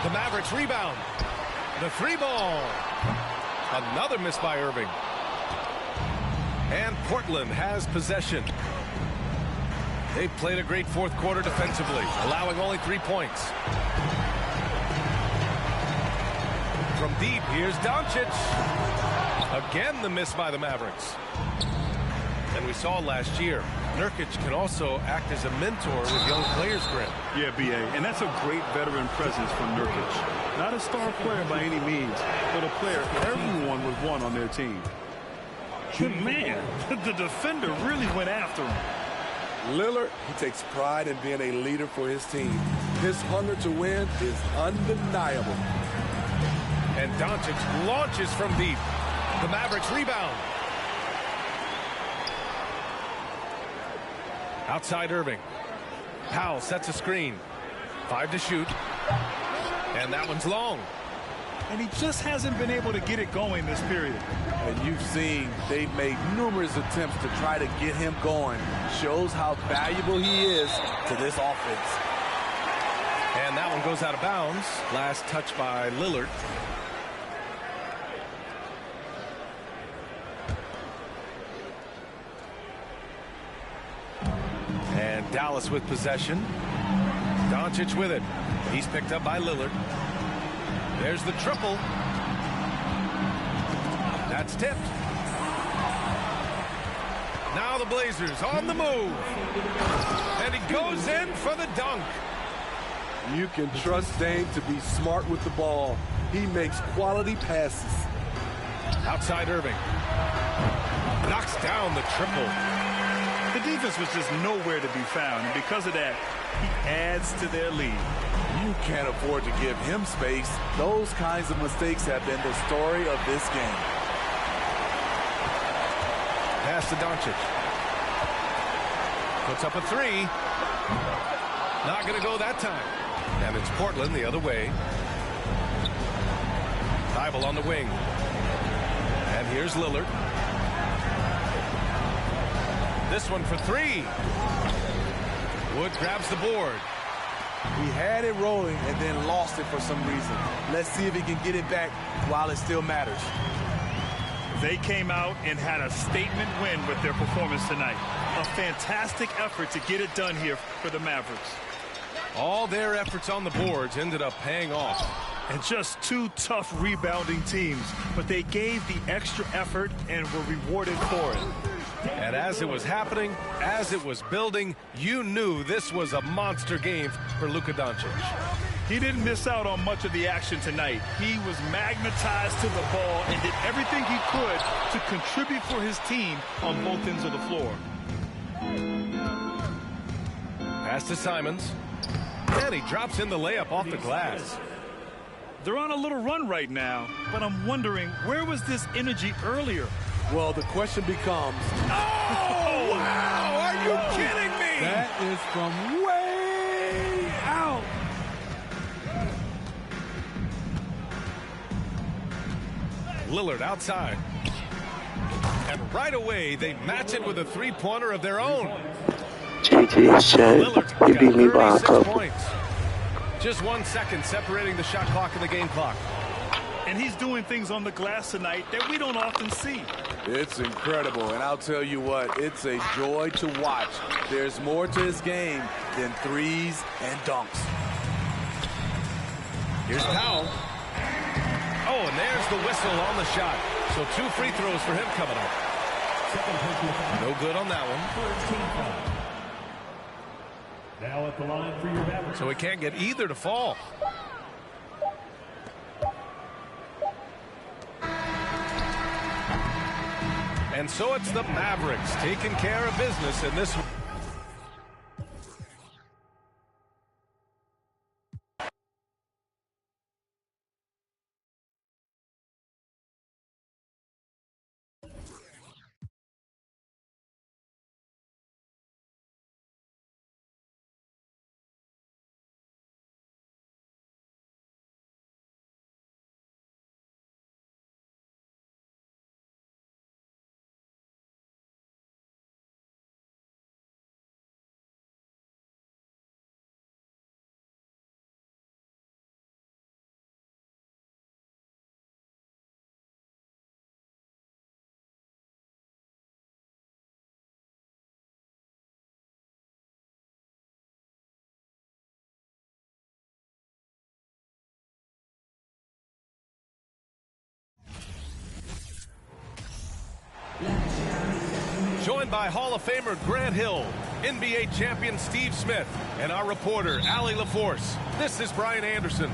The Mavericks rebound. The three ball. Another miss by Irving. And Portland has possession. They've played a great fourth quarter defensively, allowing only 3 points. From deep, here's Doncic. Again, the miss by the Mavericks. And we saw last year, Nurkic can also act as a mentor with young players, Grant. Yeah, B.A., and that's a great veteran presence from Nurkic. Not a star player by any means, but a player everyone would want on their team. Man, the defender really went after him. Lillard, he takes pride in being a leader for his team. His hunger to win is undeniable. And Doncic launches from deep. The Mavericks rebound. Outside Irving. Powell sets a screen. 5 to shoot. And that one's long. And he just hasn't been able to get it going this period. And you've seen they've made numerous attempts to try to get him going. Shows how valuable he is to this offense. And that one goes out of bounds. Last touch by Lillard. And Dallas with possession. Doncic with it. He's picked up by Lillard. There's the triple. That's tipped. Now the Blazers on the move. And he goes in for the dunk. You can trust Dame to be smart with the ball. He makes quality passes. Outside Irving. Knocks down the triple. The defense was just nowhere to be found, and because of that, he adds to their lead. You can't afford to give him space. Those kinds of mistakes have been the story of this game. Pass to Doncic. Puts up a three. Not going to go that time. And it's Portland the other way. Thibault on the wing. And here's Lillard. This one for three. Wood grabs the board. He had it rolling and then lost it for some reason. Let's see if he can get it back while it still matters. They came out and had a statement win with their performance tonight. A fantastic effort to get it done here for the Mavericks. All their efforts on the boards ended up paying off. And just two tough rebounding teams, but they gave the extra effort and were rewarded for it. And as it was happening, as it was building, you knew this was a monster game for Luka Doncic. He didn't miss out on much of the action tonight. He was magnetized to the ball and did everything he could to contribute for his team on both ends of the floor. Pass to Simons. And he drops in the layup off the glass. They're on a little run right now, but I'm wondering, where was this energy earlier? Well, the question becomes, Oh, wow! Are you kidding me? that is from way out. Lillard outside. And right away, they match it with a three-pointer of their own. JJ said, Lillard you beat me by a 36 couple. points. Just 1 second separating the shot clock and the game clock. And he's doing things on the glass tonight that we don't often see. It's incredible, and I'll tell you what, it's a joy to watch. There's more to his game than threes and dunks. Here's Powell. Oh, and there's the whistle on the shot. So 2 free throws for him coming up. No good on that one. Now at the line for your Mavericks. So he can't get either to fall. And so it's the Mavericks taking care of business in this one. Joined by Hall of Famer Grant Hill, NBA champion Steve Smith, and our reporter Allie LaForce. This is Brian Anderson.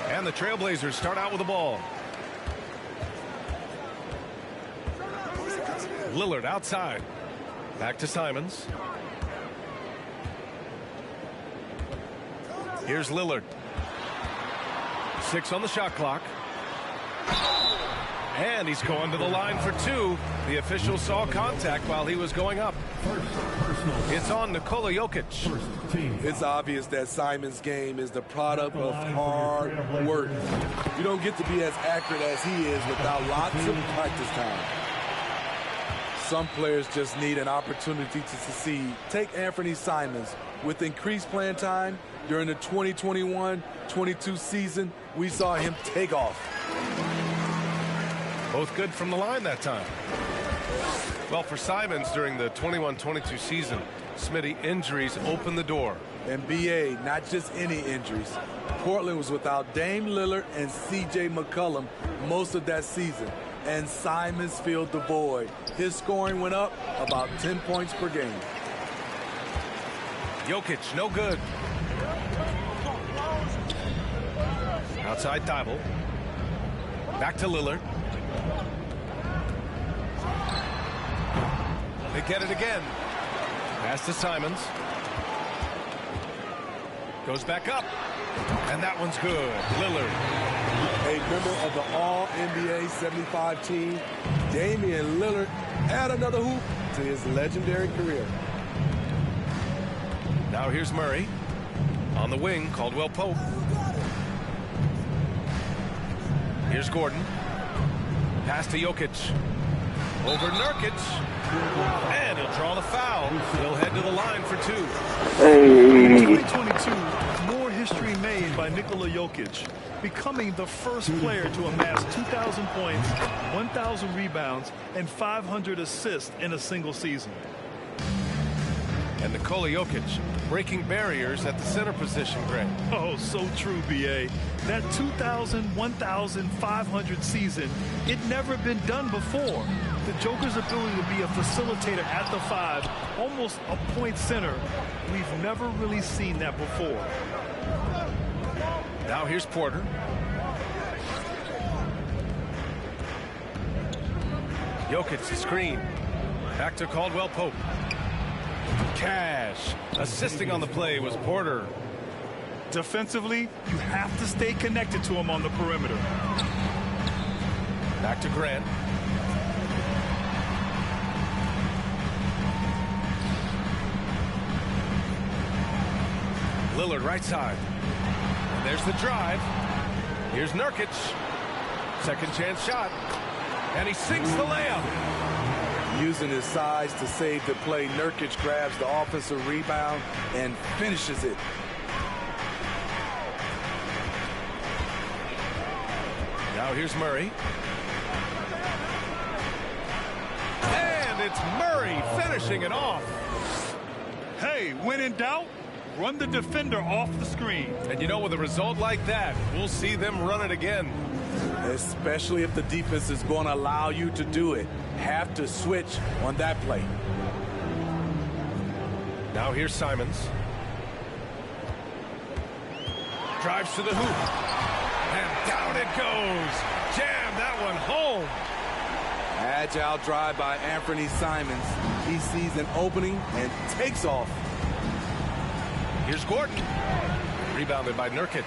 And the Trailblazers start out with the ball. Lillard outside. Back to Simons. Here's Lillard. 6 on the shot clock. And he's going to the line for 2. The official saw contact while he was going up. It's on Nikola Jokic. It's obvious that Simon's game is the product of hard work. You don't get to be as accurate as he is without lots of practice time. Some players just need an opportunity to succeed. Take Anthony Simons. With increased playing time during the 2021-22 season, we saw him take off. Both good from the line that time. Well, for Simons during the 21-22 season, Smitty, injuries opened the door. And BA, not just any injuries. Portland was without Dame Lillard and CJ McCollum most of that season. And Simons filled the void. His scoring went up about 10 points per game. Jokic, no good. Outside Thibault. Back to Lillard. They get it again. Pass to Simons. Goes back up. And that one's good. Lillard. A member of the All-NBA 75 team, Damian Lillard add another hoop to his legendary career. Now here's Murray. On the wing, Caldwell Pope. Here's Gordon. Pass to Jokic. Over Nurkic. And he'll draw the foul. He'll head to the line for 2. Hey. 2022, more history made by Nikola Jokic, becoming the first player to amass 2,000 points, 1,000 rebounds, and 500 assists in a single season. And Nikola Jokic breaking barriers at the center position, Greg. Oh, so true, BA. That 2,000, 1,500 season, it never been done before. The Joker's ability to be a facilitator at the 5, almost a point center, we've never really seen that before. Now here's Porter. Jokic, the screen. Back to Caldwell Pope. Cash. Assisting on the play was Porter. Defensively, you have to stay connected to him on the perimeter. Back to Grant. Lillard right side. And there's the drive. Here's Nurkic. Second chance shot. And he sinks the layup. Using his size to save the play, Nurkic grabs the offensive rebound and finishes it. Now here's Murray. And it's Murray finishing it off. Hey, when in doubt, run the defender off the screen. And you know, with a result like that, we'll see them run it again. Especially if the defense is going to allow you to do it. Have to switch on that play. Now here's Simons. Drives to the hoop. And down it goes. Jam that one home. Agile drive by Anthony Simons. He sees an opening and takes off. Here's Gordon. Rebounded by Nurkic.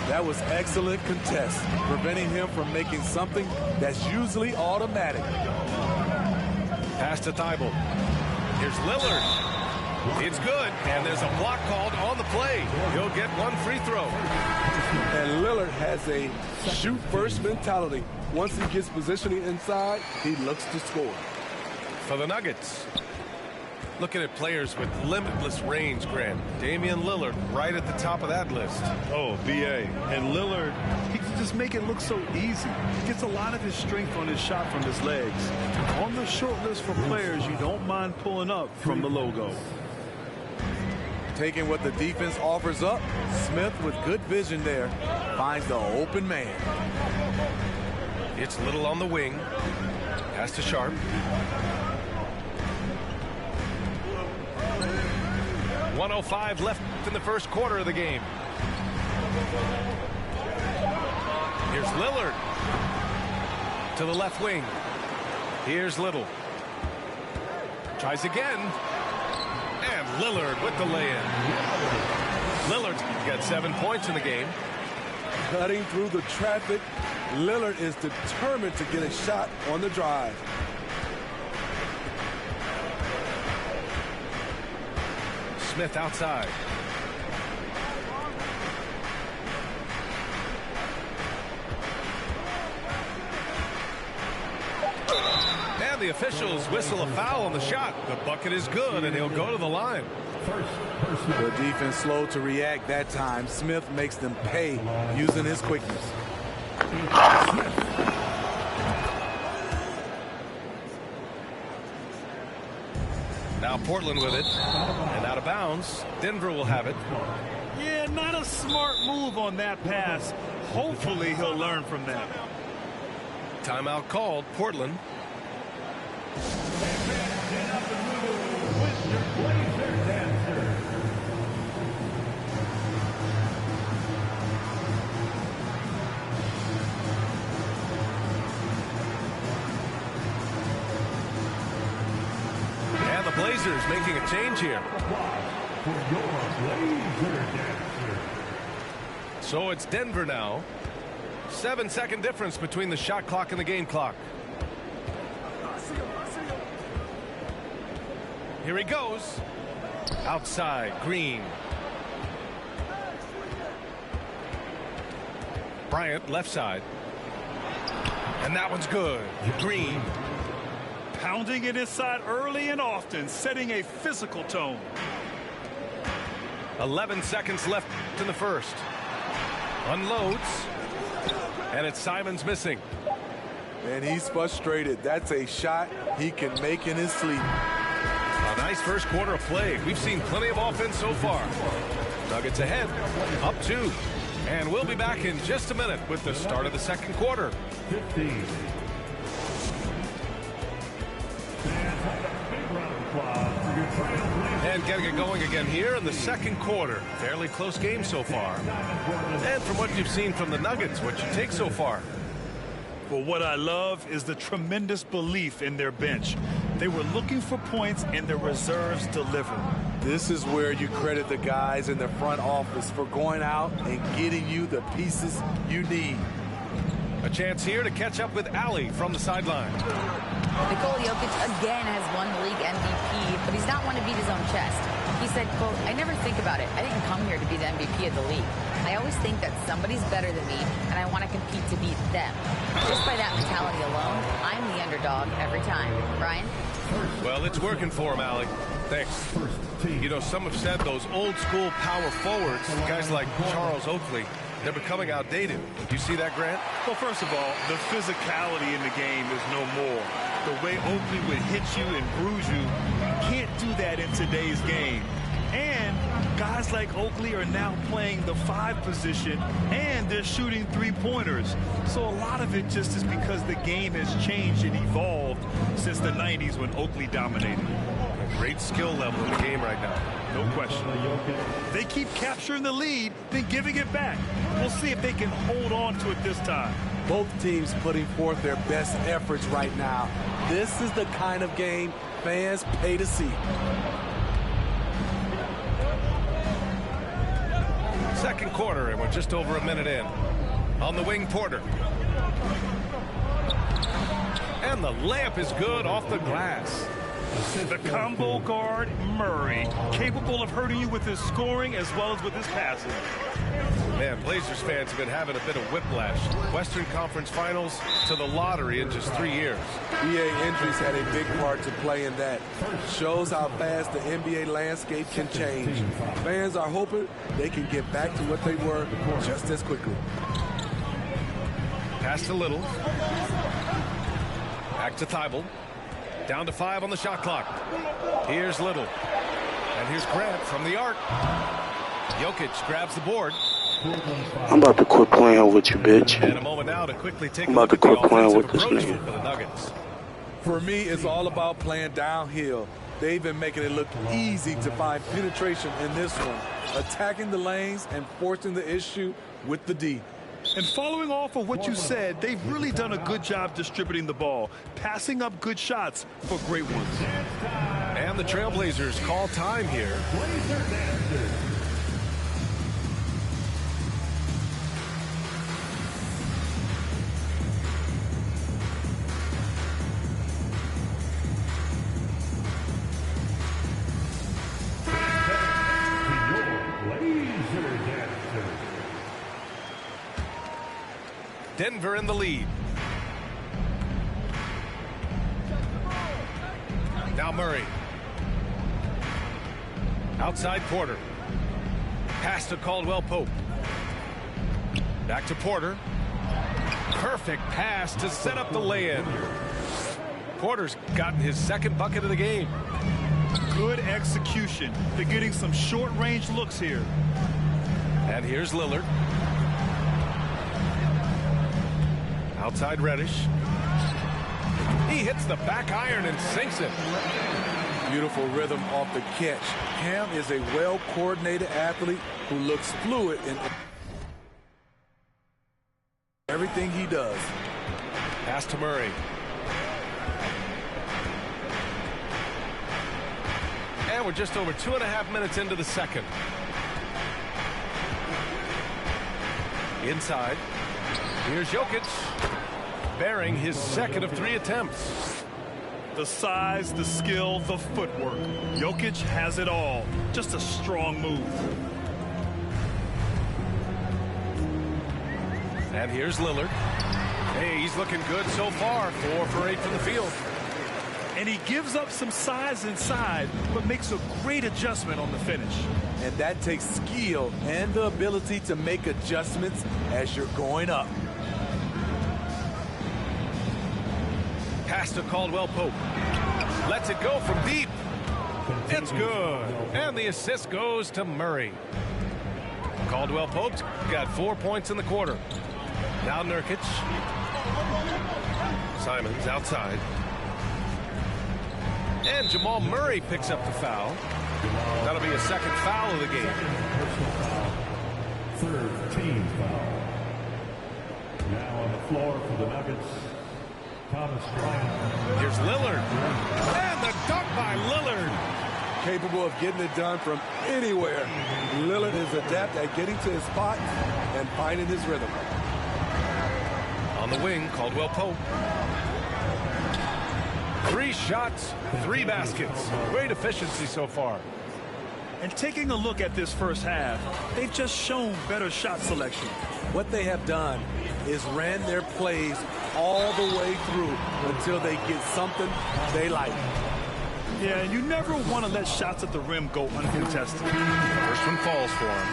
That was excellent contest, preventing him from making something that's usually automatic. Pass to Thibault. Here's Lillard. It's good, and there's a block called on the play. He'll get one free throw. And Lillard has a shoot-first mentality. Once he gets positioning inside, he looks to score. For the Nuggets, looking at players with limitless range, Grant. Damian Lillard right at the top of that list. Oh, BA. And Lillard, he can just make it look so easy. He gets a lot of his strength on his shot from his legs. On the short list for players you don't mind pulling up from the logo. Taking what the defense offers up, Smith with good vision there finds the open man. It's Little on the wing. Pass to Sharp. 1:05 left in the first quarter of the game. Here's Lillard to the left wing. Here's Little. Tries again. And Lillard with the lay-in. Lillard's got 7 points in the game. Cutting through the traffic, Lillard is determined to get a shot on the drive. Smith outside. And the officials whistle a foul on the shot. The bucket is good, and he'll go to the line. The defense slow to react that time. Smith makes them pay using his quickness. Now Portland with it. And out of bounds. Denver will have it. Yeah, not a smart move on that pass. Hopefully he'll learn from that. Timeout called. Portland. And the Blazers making a change here. So it's Denver now. 7-second difference between the shot clock and the game clock. Here he goes. Outside, Green. Bryant, left side. And that one's good. Green. Pounding it inside early and often, setting a physical tone. 11 seconds left in the first. Unloads. And it's Simons missing. And he's frustrated. That's a shot he can make in his sleep. A nice first quarter of play. We've seen plenty of offense so far. Nuggets ahead, up 2. And we'll be back in just a minute with the start of the second quarter. 15. And getting it going again here in the second quarter. Fairly close game so far. And from what you've seen from the Nuggets, what you take so far? Well, what I love is the tremendous belief in their bench. They were looking for points, and the reserves delivered. This is where you credit the guys in the front office for going out and getting you the pieces you need. A chance here to catch up with Ali from the sideline. Nikola Jokic again has won the league MVP, but he's not one to beat his own chest. He said, quote, "I never think about it. I didn't come here to be the MVP of the league. I always think that somebody's better than me, and I want to compete to beat them. Just by that mentality alone, I'm the underdog every time." Brian? Well, it's working for him, Ali. Thanks. You know, some have said those old school power forwards, guys like Charles Oakley, they're becoming outdated. You see that, Grant? Well, first of all, the physicality in the game is no more. The way Oakley would hit you and bruise you, you can't do that in today's game. And guys like Oakley are now playing the 5 position, and they're shooting 3-pointers. So a lot of it just is because the game has changed and evolved since the 90s when Oakley dominated. A great skill level in the game right now. No question. They keep capturing the lead, then giving it back. We'll see if they can hold on to it this time. Both teams putting forth their best efforts right now. This is the kind of game fans pay to see. Second quarter, and we're just over a minute in. On the wing, Porter. And the layup is good off the glass. The combo guard, Murray, capable of hurting you with his scoring as well as with his passing. Man, Blazers fans have been having a bit of whiplash. Western Conference Finals to the lottery in just 3 years. EA injuries had a big part to play in that. Shows how fast the NBA landscape can change. Fans are hoping they can get back to what they were just as quickly. Pass to Little. Back to Thibault. Down to 5 on the shot clock. Here's Little. And here's Grant from the arc. Jokic grabs the board. I'm about to quit playing with you, bitch. And a moment now to quickly take I'm a about look to at quit the playing offensive with this approach nigga. for the Nuggets. For me, it's all about playing downhill. They've been making it look easy to find penetration in this one, attacking the lanes and forcing the issue with the D. And following off of what you said, they've really done a good job distributing the ball, passing up good shots for great ones. And the Trailblazers call time here. Denver in the lead. Now Murray. Outside Porter. Pass to Caldwell Pope. Back to Porter. Perfect pass to set up the lay-in. Porter's gotten his second bucket of the game. Good execution. They're getting some short-range looks here. And here's Lillard. Outside Reddish. He hits the back iron and sinks it. Beautiful rhythm off the catch. Cam is a well-coordinated athlete who looks fluid in everything he does. Pass to Murray. And we're just over 2.5 minutes into the second. Inside. Here's Jokic, bearing his second of 3 attempts. The size, the skill, the footwork. Jokic has it all. Just a strong move. And here's Lillard. Hey, he's looking good so far. 4 for 8 from the field. And he gives up some size inside, but makes a great adjustment on the finish. And that takes skill and the ability to make adjustments as you're going up. Pass to Caldwell Pope. Lets it go from deep. It's good. And the assist goes to Murray. Caldwell Pope's got 4 points in the quarter. Now Nurkic. Simons outside. And Jamal Murray picks up the foul. That'll be a second foul of the game. Third team foul. Now on the floor for the Nuggets, Here's Lillard. And the dunk by Lillard. Capable of getting it done from anywhere. Lillard is adept at getting to his spot and finding his rhythm. On the wing, Caldwell Pope. 3 shots, 3 baskets. Great efficiency so far. And taking a look at this first half, they've just shown better shot selection. What they have done is ran their plays all the way through until they get something they like. Yeah, and you never want to let shots at the rim go uncontested. First one falls for him.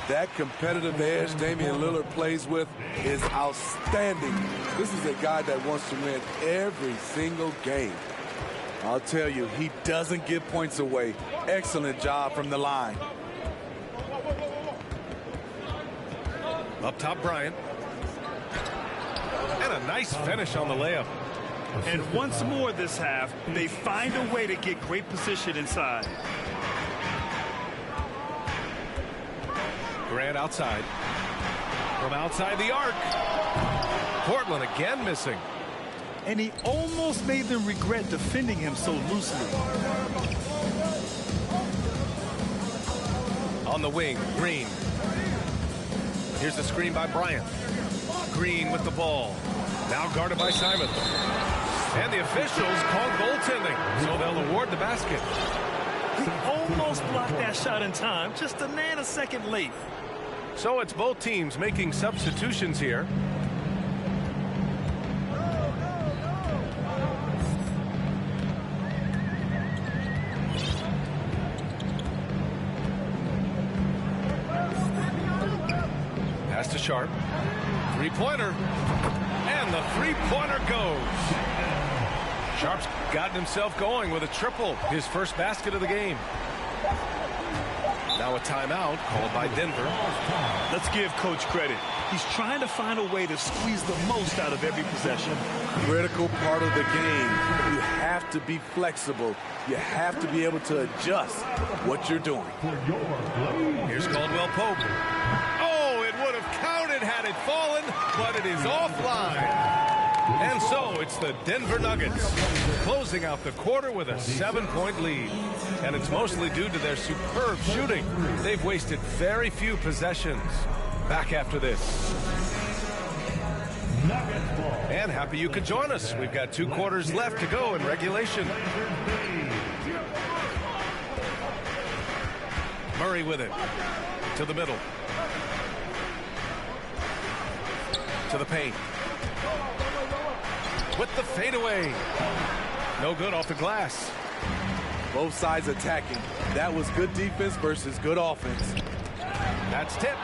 That competitive edge Damian Lillard plays with is outstanding. This is a guy that wants to win every single game. I'll tell you, he doesn't give points away. Excellent job from the line. Up top, Bryant. And a nice finish on the layup. And once more this half, they find a way to get great position inside. Grant outside. From outside the arc. Portland again missing. And he almost made them regret defending him so loosely. On the wing, Green. Here's the screen by Bryant. Green with the ball. Now guarded by Simons. And the officials call goaltending, so they'll award the basket. He almost blocked that shot in time, just a nanosecond late. So it's both teams making substitutions here. Pass to Sharp. Three-pointer. And the three-pointer goes. Sharp's gotten himself going with a triple, his first basket of the game. Now a timeout called by Denver. Let's give Coach credit. He's trying to find a way to squeeze the most out of every possession. Critical part of the game. You have to be flexible. You have to be able to adjust what you're doing. Here's Caldwell Pope. Oh, it would have counted had it fallen, but it is offline. And so it's the Denver Nuggets closing out the quarter with a 7-point lead. And it's mostly due to their superb shooting. They've wasted very few possessions. Back after this. And happy you could join us. We've got 2 quarters left to go in regulation. Murray with it. To the middle. To the paint. With the fadeaway. No good off the glass. Both sides attacking. That was good defense versus good offense. That's tipped.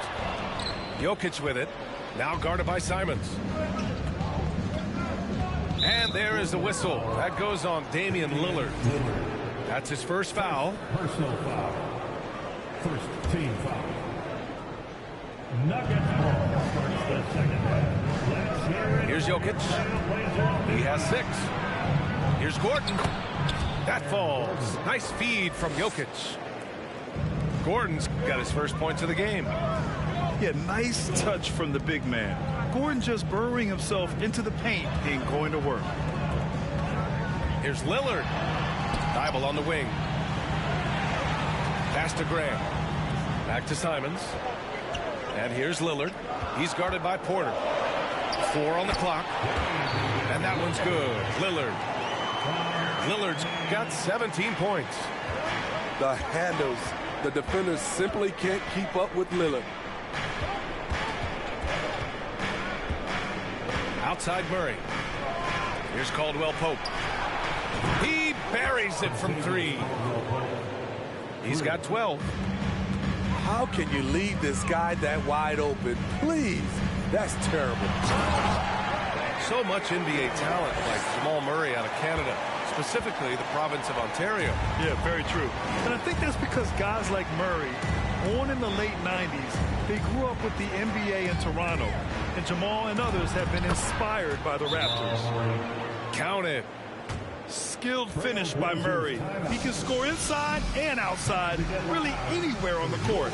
Jokic with it. Now guarded by Simons. And there is the whistle. That goes on Damian Lillard. That's his first foul. Personal foul. First team foul. Nuggets ball starts the second half. Here's Jokic. He has 6. Here's Gordon. That falls. Nice feed from Jokic. Gordon's got his first points of the game. Yeah, nice touch from the big man. Gordon just burrowing himself into the paint and going to work. Here's Lillard. Thibault on the wing. Pass to Graham. Back to Simons. And here's Lillard. He's guarded by Porter. 4 on the clock. And that one's good. Lillard's got 17 points. The handles. The defenders simply can't keep up with Lillard. Outside Murray. Here's Caldwell Pope. He buries it from 3. He's got 12. How can you leave this guy that wide open? Please. That's terrible. So much NBA talent like Jamal Murray out of Canada, specifically the province of Ontario. Yeah, very true. And I think that's because guys like Murray, born in the late 90s, they grew up with the NBA in Toronto. And Jamal and others have been inspired by the Raptors. Count it. Skilled finish by Murray. He can score inside and outside, really anywhere on the court.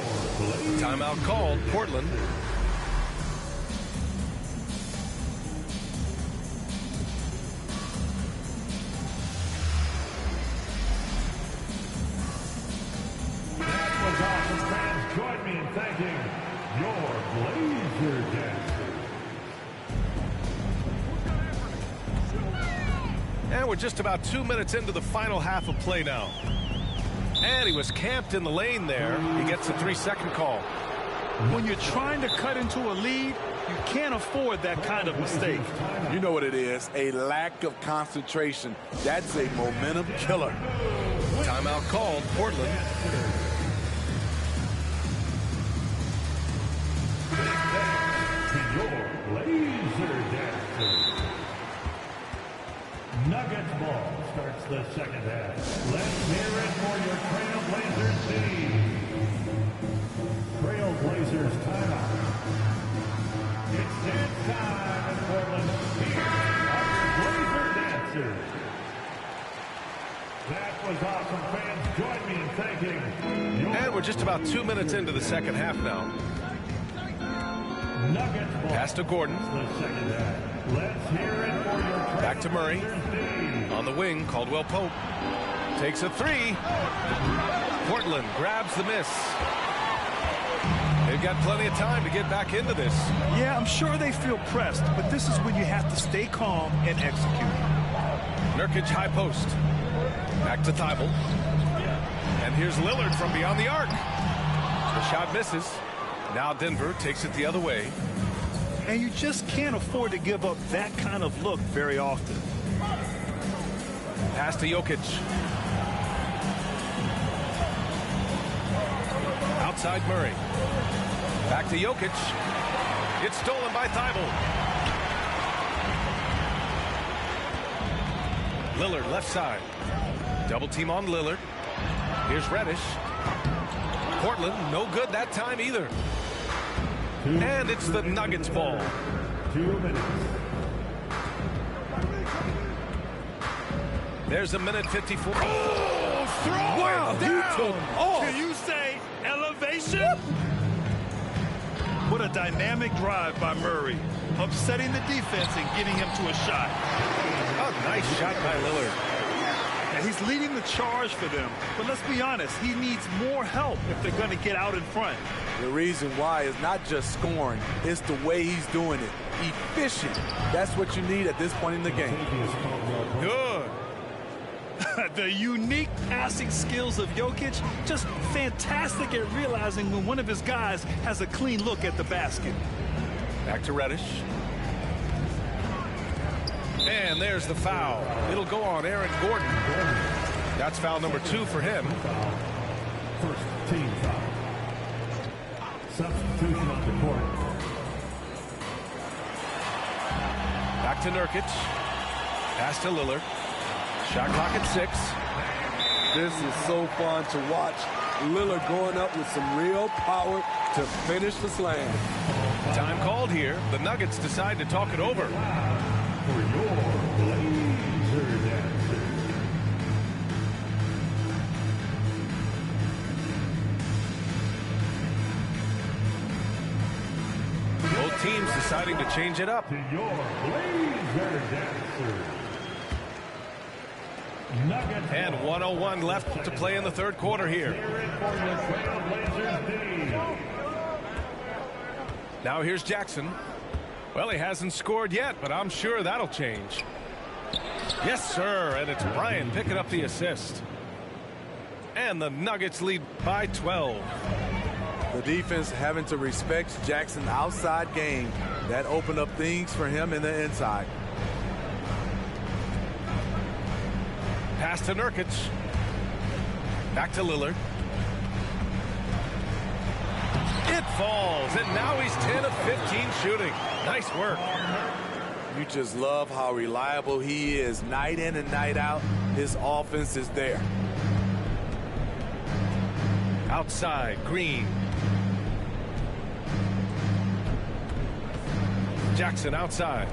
Timeout called, Portland. And we're just about 2 minutes into the final half of play now. And he was camped in the lane there. He gets a 3-second call. When you're trying to cut into a lead, you can't afford that kind of mistake. You know what it is, a lack of concentration. That's a momentum killer. Timeout called, Portland. Nuggets ball starts the second half. Let's hear it for your Trailblazers team. Trailblazers timeout. It's dance time in Portland. Here are Blazer dancers. That was awesome, fans. Join me in thanking. And we're just about 2 minutes into the second half now. Nuggets ball. Pass to Gordon. The second half. Let's hear it for your Back to Murray. On the wing, Caldwell Pope takes a 3. Portland grabs the miss. They've got plenty of time to get back into this. Yeah, I'm sure they feel pressed, but this is when you have to stay calm and execute. Nurkic high post. Back to Thibault. And here's Lillard from beyond the arc. The shot misses. Now Denver takes it the other way. And you just can't afford to give up that kind of look very often. Pass to Jokic. Outside Murray. Back to Jokic. It's stolen by Thibault. Lillard left side. Double team on Lillard. Here's Reddish. Portland no good that time either. And it's the Nuggets ball. 2 minutes. There's a minute 54. Oh, throw Wow, it he down. took off. Can you say elevation? What a dynamic drive by Murray, upsetting the defense and getting him to a shot. A nice shot by Lillard. And he's leading the charge for them. But let's be honest, he needs more help if they're going to get out in front. The reason why is not just scoring, it's the way he's doing it. Efficient. That's what you need at this point in the game. Good. The unique passing skills of Jokic, just fantastic at realizing when one of his guys has a clean look at the basket. Back to Reddish. And there's the foul. It'll go on Aaron Gordon. That's foul number 2 for him. First team foul. Substitution on the court. Back to Nurkic. Pass to Lillard. Shot clock at 6. This is so fun to watch. Lillard going up with some real power to finish the slam. Time called here. The Nuggets decide to talk it over. For your Blazer dancers. Both teams deciding to change it up. To your Blazer dancers. Nuggets And 1:01 left to play in the third quarter here. Hear it for your Trailblazers team. Now here's Jackson. Well, he hasn't scored yet, but I'm sure that'll change. Yes, sir, and it's Bryant picking up the assist. And the Nuggets lead by 12. The defense having to respect Jackson's outside game. That opened up things for him in the inside. Pass to Nurkic. Back to Lillard. It falls, and now he's 10 of 15 shooting. Nice work. You just love how reliable he is night in and night out. His offense is there. Outside, Green. Jackson outside.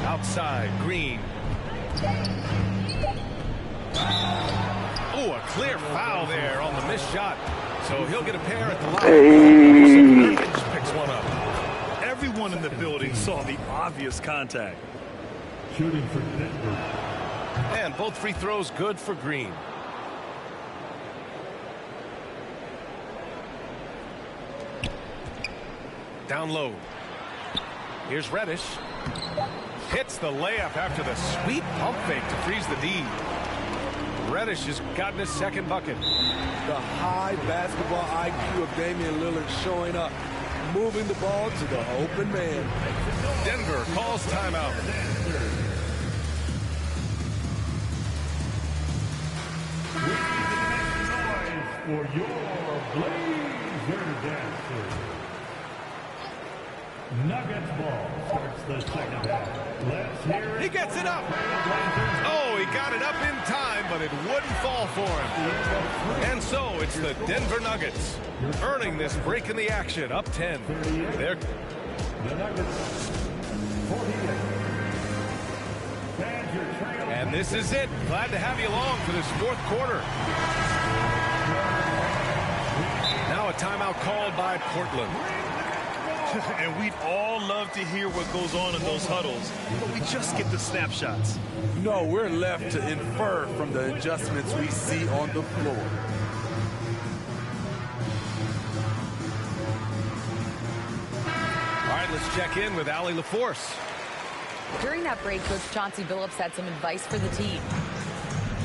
Outside, Green. Oh, a clear foul there on the missed shot. So he'll get a pair at the line. Hey. Nurkic picks one up. Everyone in the building saw the obvious contact. Shooting for Denver. And both free throws good for Green. Down low. Here's Reddish. Hits the layup after the sweet pump fake to freeze the D. Reddish has gotten his second bucket. The high basketball IQ of Damian Lillard showing up, moving the ball to the open man. Denver calls timeout. For your Blazers answer. Nuggets ball starts the second half. Let's hear it. He gets it up. Oh, he got it up in time, but it wouldn't fall for him. And so it's the Denver Nuggets earning this break in the action, up 10. They're the Nuggets 48. And this is it. Glad to have you along for this fourth quarter. Now a timeout called by Portland. And we'd all love to hear what goes on in those huddles, but we just get the snapshots. No, we're left to infer from the adjustments we see on the floor. All right, let's check in with Allie LaForce. During that break, Coach Chauncey Billups had some advice for the team.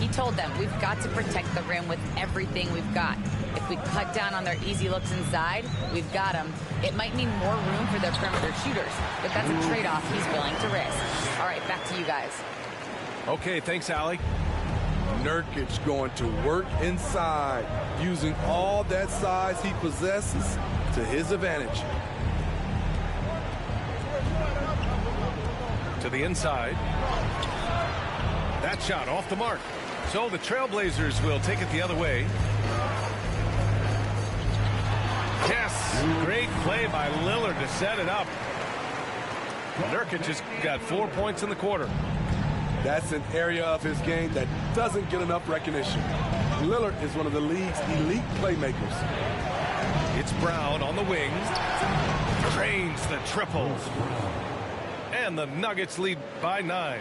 He told them, we've got to protect the rim with everything we've got. If we cut down on their easy looks inside, we've got them. It might mean more room for their perimeter shooters, but that's a trade-off he's willing to risk. All right, back to you guys. Okay, thanks, Allie. Nurkic going to work inside, using all that size he possesses to his advantage. To the inside. That shot off the mark. So the Trailblazers will take it the other way. Yes, great play by Lillard to set it up. Nurkic has got 4 points in the quarter. That's an area of his game that doesn't get enough recognition. Lillard is one of the league's elite playmakers. It's Brown on the wing. Drains the triple. And the Nuggets lead by 9.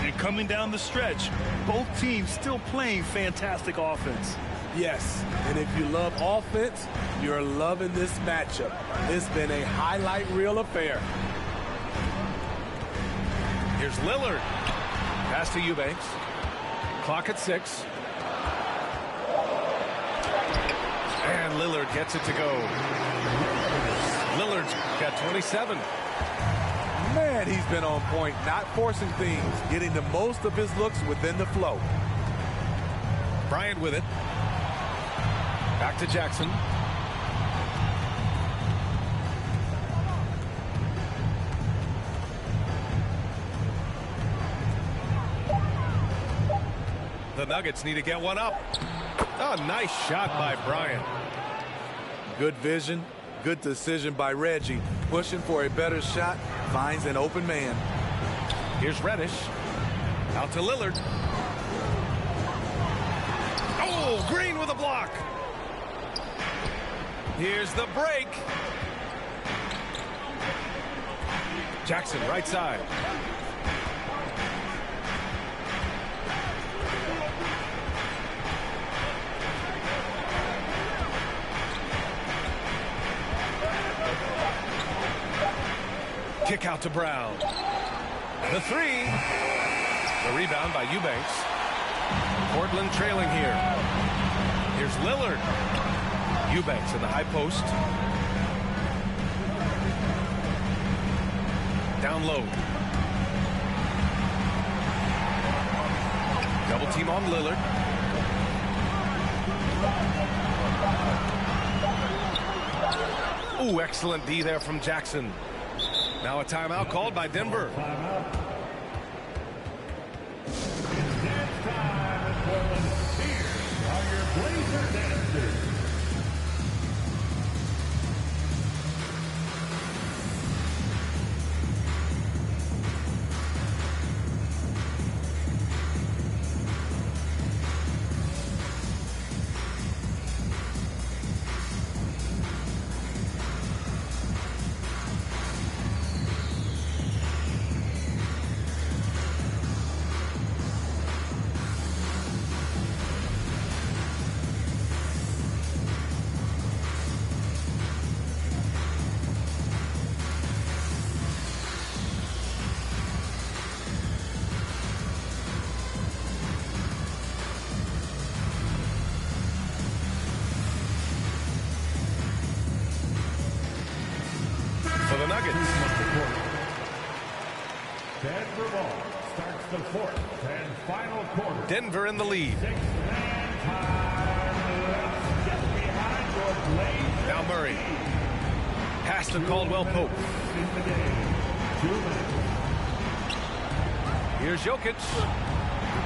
And coming down the stretch, both teams still playing fantastic offense. Yes, and if you love offense, you're loving this matchup. It's been a highlight reel affair. Here's Lillard. Pass to Eubanks. Clock at 6. And Lillard gets it to go. Lillard's got 27. Man, he's been on point, not forcing things, getting the most of his looks within the flow. Bryant with it. Back to Jackson. The Nuggets need to get one up. Oh, nice shot by Bryant. Good vision, good decision by Reggie. Pushing for a better shot, finds an open man. Here's Reddish. Out to Lillard. Oh, Green with a block. Here's the break. Jackson, right side. Kick out to Brown. The three. The rebound by Eubanks. Portland trailing here. Here's Lillard. Eubanks in the high post. Down low. Double team on Lillard. Ooh, excellent D there from Jackson. Now a timeout called by Denver. Timeout. It's dance time in Portland. Here are your Blazer dancers. Nuggets. Denver ball starts the fourth and final quarter. Denver in the lead. 6-man time. Let's get behind your Blazers. Now Murray. Pass to Caldwell Pope. In the game. 2 minutes. Here's Jokic.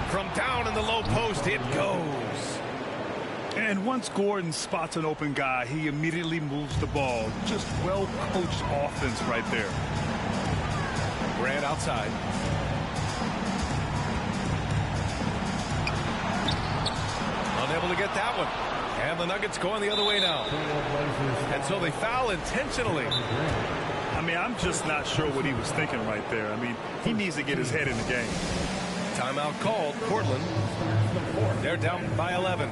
From down in the low post, it goes. And once Gordon spots an open guy, he immediately moves the ball. Just well-coached offense right there. Grant outside. Unable to get that one. And the Nuggets going the other way now. And so they foul intentionally. I mean, I'm just not sure what he was thinking right there. I mean, he needs to get his head in the game. Timeout called. Portland. They're down by 11.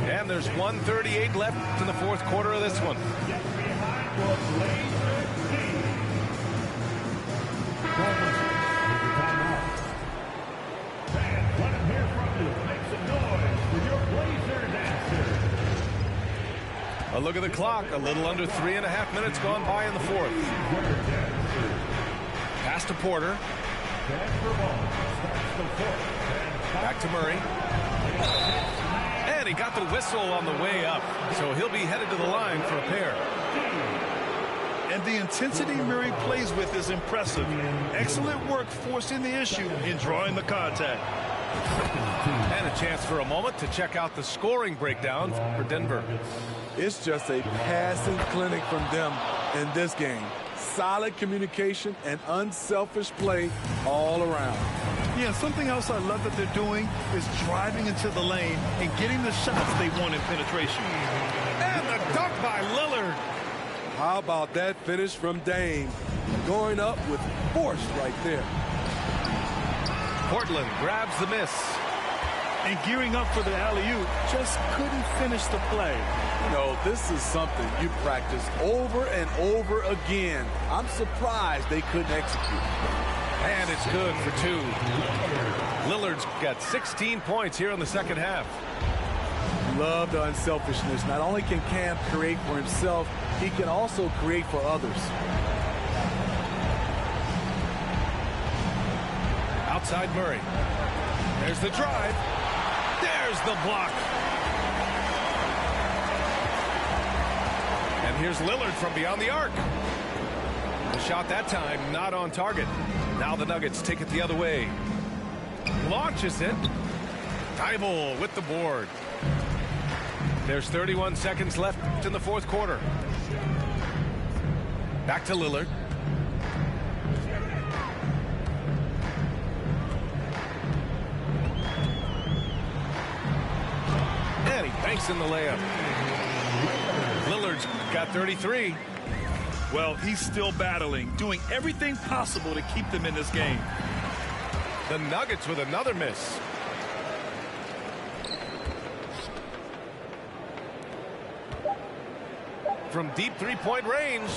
And there's 1:38 left in the fourth quarter of this one. Get behind your Blazers team. Fans, let him hear from you. Make some noise for your Blazers answer. A look at the clock. A little under 3.5 minutes gone by in the fourth. Pass to Porter. Back to Murray. And he got the whistle on the way up. So he'll be headed to the line for a pair. And the intensity Murray plays with is impressive. Excellent work forcing the issue and drawing the contact. And a chance for a moment to check out the scoring breakdown for Denver. It's just a passing clinic from them in this game. Solid communication and unselfish play all around. Yeah, something else I love that they're doing is driving into the lane and getting the shots they want in penetration. And the dunk by Lillard. How about that finish from Dame? Going up with force right there. Portland grabs the miss. And gearing up for the alley-oop, just couldn't finish the play. You know, this is something you practice over and over again. I'm surprised they couldn't execute. And it's good for two. Lillard's got 16 points here in the second half. Love the unselfishness. Not only can Cam create for himself, he can also create for others. Outside Murray. There's the drive. There's the block. And here's Lillard from beyond the arc. The shot that time not on target. Now the Nuggets take it the other way. Launches it. Thibault with the board. There's 31 seconds left in the fourth quarter. Back to Lillard. And he banks in the layup. Lillard's got 33. Well, he's still battling, doing everything possible to keep them in this game. The Nuggets with another miss. From deep three-point range.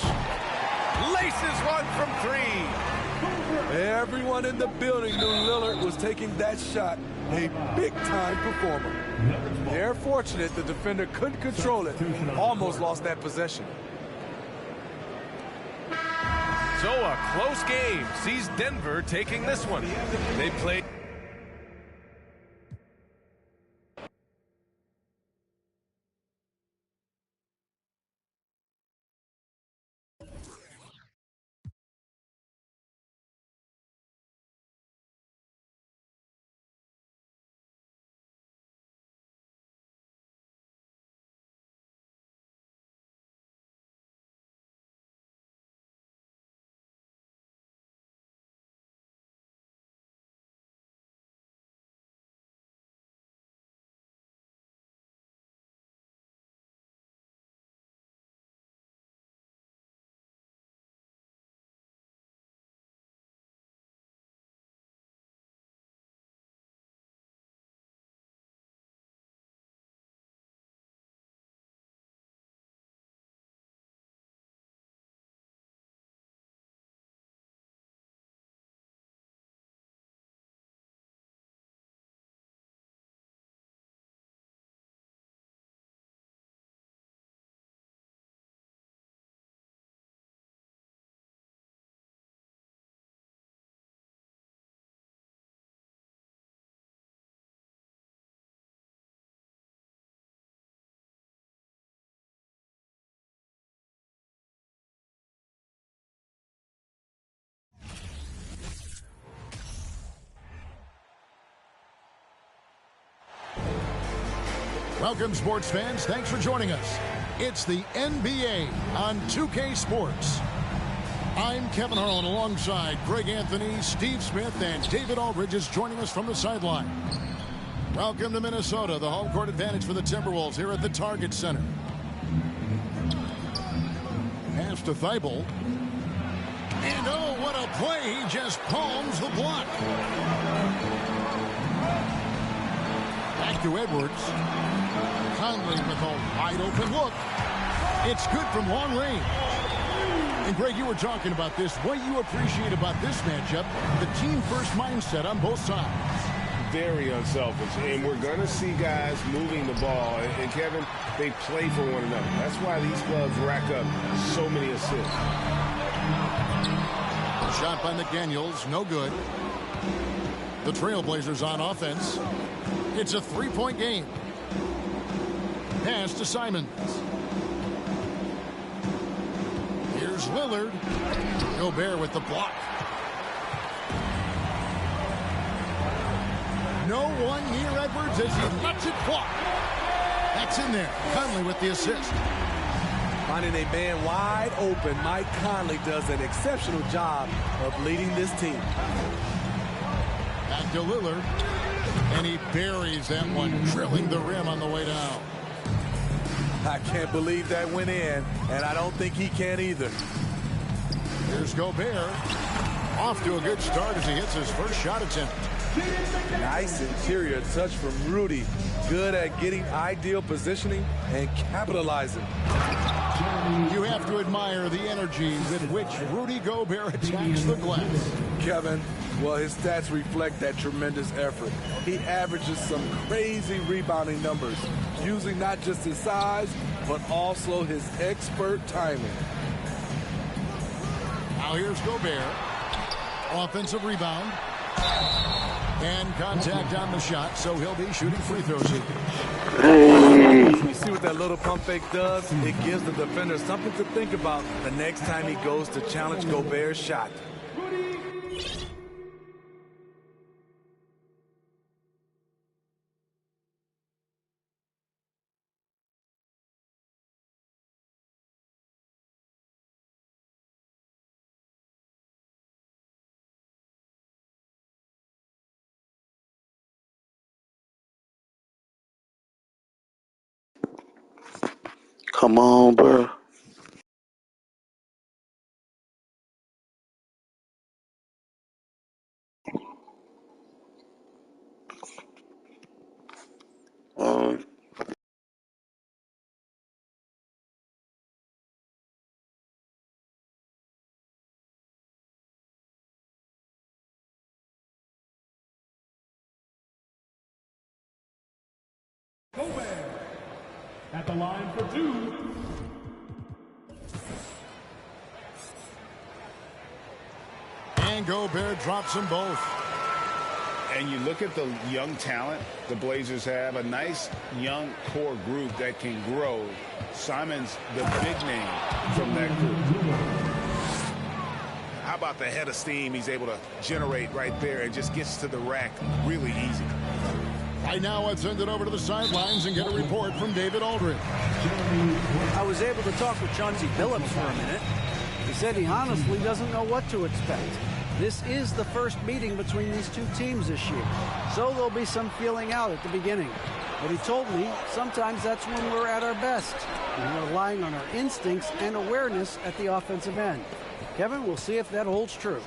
Laces one from three. Everyone in the building knew Lillard was taking that shot. A big-time performer. They're fortunate the defender couldn't control it. Almost lost that possession. So a close game sees Denver taking this one. They played Welcome, sports fans. Thanks for joining us. It's the NBA on 2K Sports. I'm Kevin Harlan alongside Greg Anthony, Steve Smith, and David Aldridge is joining us from the sideline. Welcome to Minnesota, the home court advantage for the Timberwolves here at the Target Center. Pass to Thibault. And oh, what a play. He just palms the block. Back to Edwards. Conley with a wide open look. It's good from long range. And Greg, you were talking about this. What you appreciate about this matchup, the team first mindset on both sides. Very unselfish. And we're going to see guys moving the ball. And Kevin, they play for one another. That's why these clubs rack up so many assists. Shot by McDaniels, no good. The Trailblazers on offense. It's a three-point game. Pass to Simons. Here's Lillard. Gobert with the block. No one near Edwards as he lets it fly. That's in there. Conley with the assist. Finding a man wide open, Mike Conley does an exceptional job of leading this team. Back to Lillard. And he buries that one, drilling the rim on the way down. I can't believe that went in, and I don't think he can either. Here's Gobert. Off to a good start as he hits his first shot attempt. Nice interior touch from Rudy. Good at getting ideal positioning and capitalizing. You have to admire the energy with which Rudy Gobert attacks the glass. Kevin, well, his stats reflect that tremendous effort. He averages some crazy rebounding numbers, using not just his size, but also his expert timing. Now here's Gobert. Offensive rebound. And contact on the shot, so he'll be shooting free throws here. You see what that little pump fake does? It gives the defender something to think about the next time he goes to challenge Gobert's shot. Come on, bro. At the line for two. And Gobert drops them both. And you look at the young talent the Blazers have, a nice young core group that can grow. Simon's the big name from that group. How about the head of steam he's able to generate right there and just gets to the rack really easy. Right now, let's send it over to the sidelines and get a report from David Aldridge. I was able to talk with Chauncey Billups for a minute. He said he honestly doesn't know what to expect. This is the first meeting between these two teams this year, so there'll be some feeling out at the beginning. But he told me sometimes that's when we're at our best, and we're relying on our instincts and awareness at the offensive end. Kevin, we'll see if that holds true.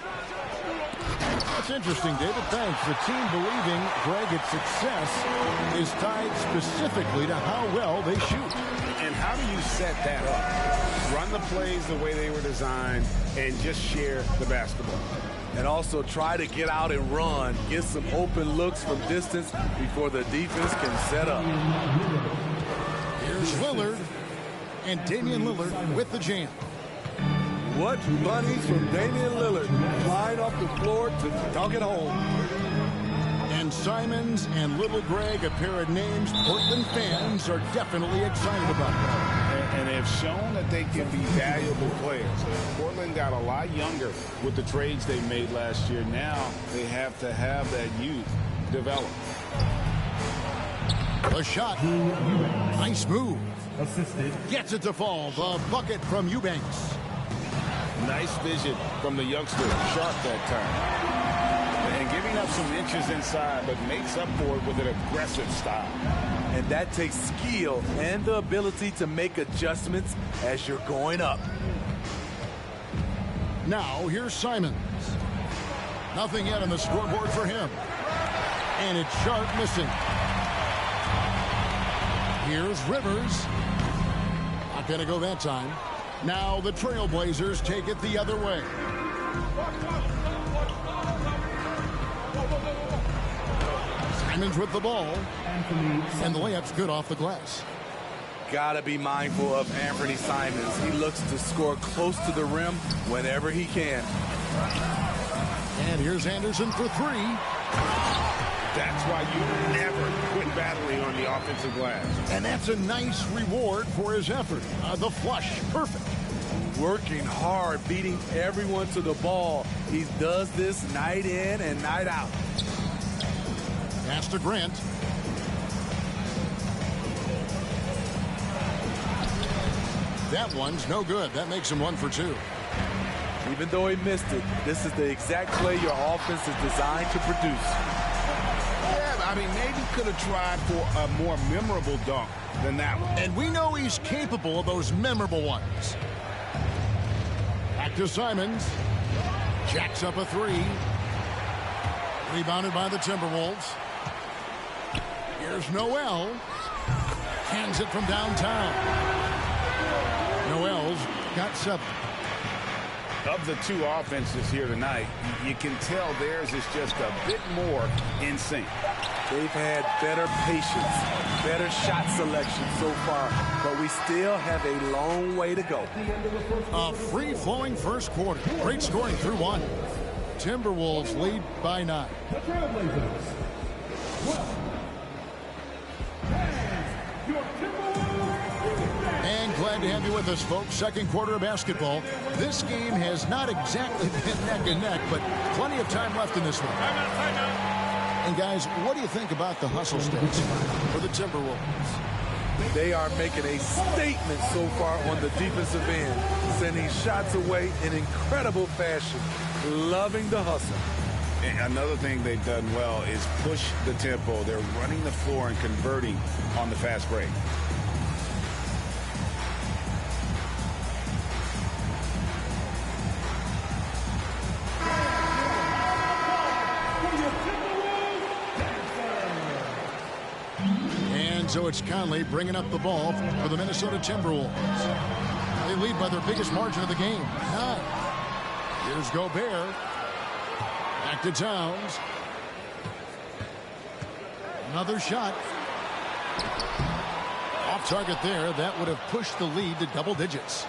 That's interesting, David. Thanks. The team believing, Greg, its success is tied specifically to how well they shoot. And how do you set that up? Run the plays the way they were designed and just share the basketball. And also try to get out and run, get some open looks from distance before the defense can set up. Here's Lillard, and Damian Lillard with the jam. What bunnies from Damian Lillard, flying off the floor to dunk it home. And Simons and Little Greg, a pair of names Portland fans are definitely excited about. And they've shown that they can be valuable players. Portland got a lot younger with the trades they made last year. Now they have to have that youth develop. The shot. Nice move. Assisted. Gets it to fall. The bucket from Eubanks. Nice vision from the youngster. Sharp that time. And giving up some inches inside, but makes up for it with an aggressive style. And that takes skill and the ability to make adjustments as you're going up. Now, here's Simons. Nothing yet on the scoreboard for him. And it's Sharp missing. Here's Rivers. Not going to go that time. Now the Trailblazers take it the other way. Simons with the ball. And the layup's good off the glass. Gotta be mindful of Anthony Simons. He looks to score close to the rim whenever he can. And here's Anderson for three. That's why you never quit battling on the offensive glass. And that's a nice reward for his effort. The flush, perfect. Working hard, beating everyone to the ball. He does this night in and night out. Pass to Grant. That one's no good. That makes him 1 for 2. Even though he missed it, this is the exact play your offense is designed to produce. Yeah, I mean, maybe could have tried for a more memorable dunk than that one. And we know he's capable of those memorable ones. Back to Simons. Jacks up a three. Rebounded by the Timberwolves. Here's Noel. Hands it from downtown. Noel's got 7. Of the two offenses here tonight, you can tell theirs is just a bit more in sync. They've had better patience, better shot selection so far, but we still have a long way to go. A free-flowing first quarter. Great scoring through 1. Timberwolves lead by 9. The Trailblazers. Your And glad to have you with us, folks. Second quarter of basketball. This game has not exactly been neck and neck, but plenty of time left in this one. And guys, what do you think about the hustle stats for the Timberwolves? They are making a statement so far on the defensive end, sending shots away in incredible fashion. Loving the hustle. And another thing they've done well is push the tempo. They're running the floor and converting on the fast break. So it's Conley bringing up the ball for the Minnesota Timberwolves. They lead by their biggest margin of the game, 9. Here's Gobert. Back to Towns. Another shot. Off target there. That would have pushed the lead to double digits.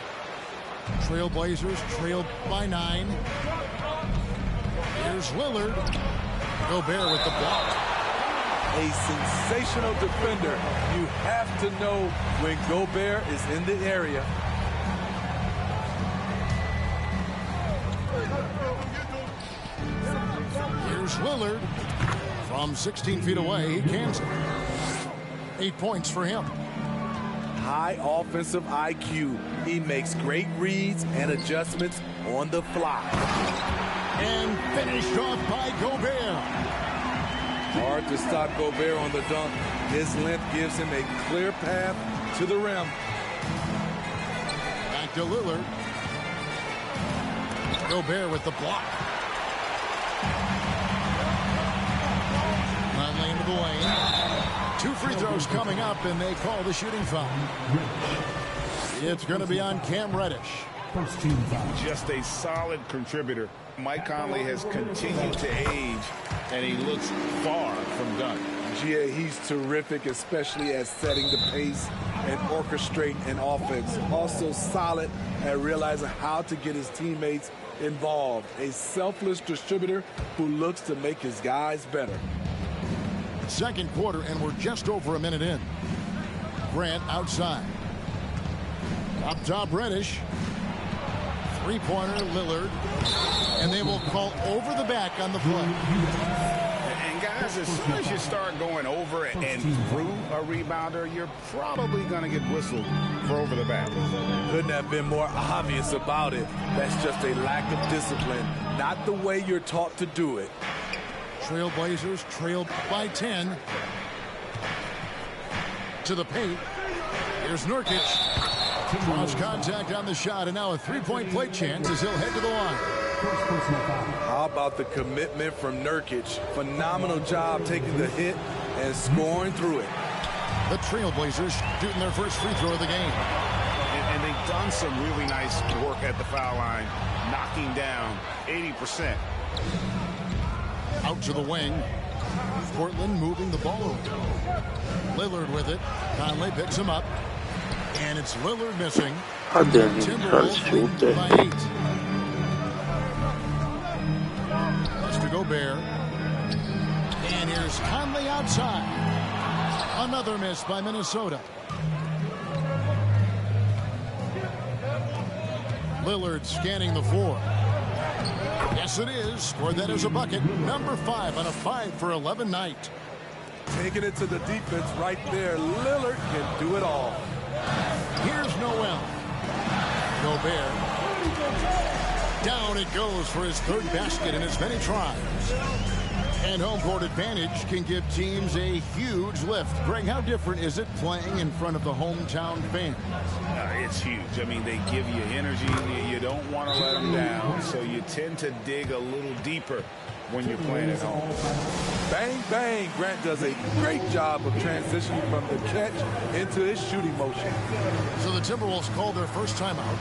Trailblazers trailed by 9. Here's Lillard. Gobert with the block. A sensational defender. You have to know when Gobert is in the area. Here's Lillard. From 16 feet away, he cans it. 8 points for him. High offensive IQ. He makes great reads and adjustments on the fly. And finished off by Gobert. Hard to stop Gobert on the dunk. His length gives him a clear path to the rim. Back to Lillard. Gobert with the block. Conley into the lane. 2 free throws coming up, and they call the shooting foul. It's going to be on Cam Reddish. First team foul. Just a solid contributor. Mike Conley has continued to age, and he looks far from done. GA, he's terrific, especially at setting the pace and orchestrating an offense. Also solid at realizing how to get his teammates involved. A selfless distributor who looks to make his guys better. Second quarter, and we're just over a minute in. Grant outside. Up top, Reddish. Three-pointer, Lillard. And they will call over the back on the play. And guys, as soon as you start going over and through a rebounder, you're probably going to get whistled for over the back. Couldn't have been more obvious about it. That's just a lack of discipline, not the way you're taught to do it. Trailblazers trailed by 10. To the paint. Here's Nurkic. Cross contact on the shot, and now a three-point play chance as he'll head to the line. How about the commitment from Nurkic? Phenomenal job taking the hit and scoring through it. The Trailblazers shooting their first free throw of the game. And they've done some really nice work at the foul line, knocking down 80%. Out to the wing. Portland moving the ball over. Lillard with it. Conley picks him up. And it's Lillard missing. I didn't even try to shoot by that. 8. Mr. Gobert. And here's Conley outside. Another miss by Minnesota. Lillard scanning the floor. Yes, it is. Scored that as a bucket. Number 5 on a 5-for-11 night. Taking it to the defense right there. Lillard can do it all. Here's Noel. Gobert. Down it goes for his third basket in as many tries. And home court advantage can give teams a huge lift. Greg, how different is it playing in front of the hometown fans? It's huge. I mean, they give you energy. You don't want to let them down, so you tend to dig a little deeper when you're playing at home. Bang, bang. Grant does a great job of transitioning from the catch into his shooting motion. So the Timberwolves call their first timeout.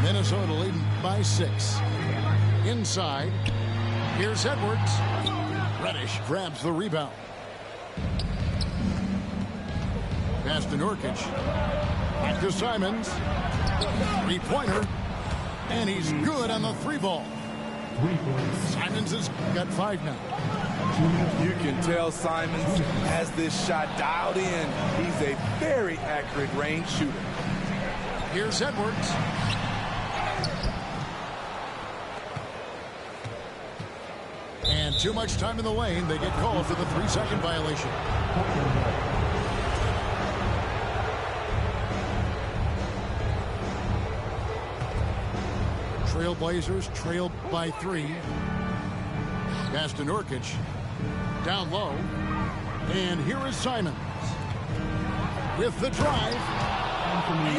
Minnesota leading by 6. Inside. Here's Edwards. Reddish grabs the rebound. Pass to Nurkic. Back to Simons. Three-pointer. And he's good on the 3-ball. Simons has got 5 now. You can tell Simons has this shot dialed in. He's a very accurate range shooter. Here's Edwards. And too much time in the lane. They get called for the 3-second violation. Trailblazers trailed by 3. Pass to Nurkic. Down low. And here is Simons. With the drive.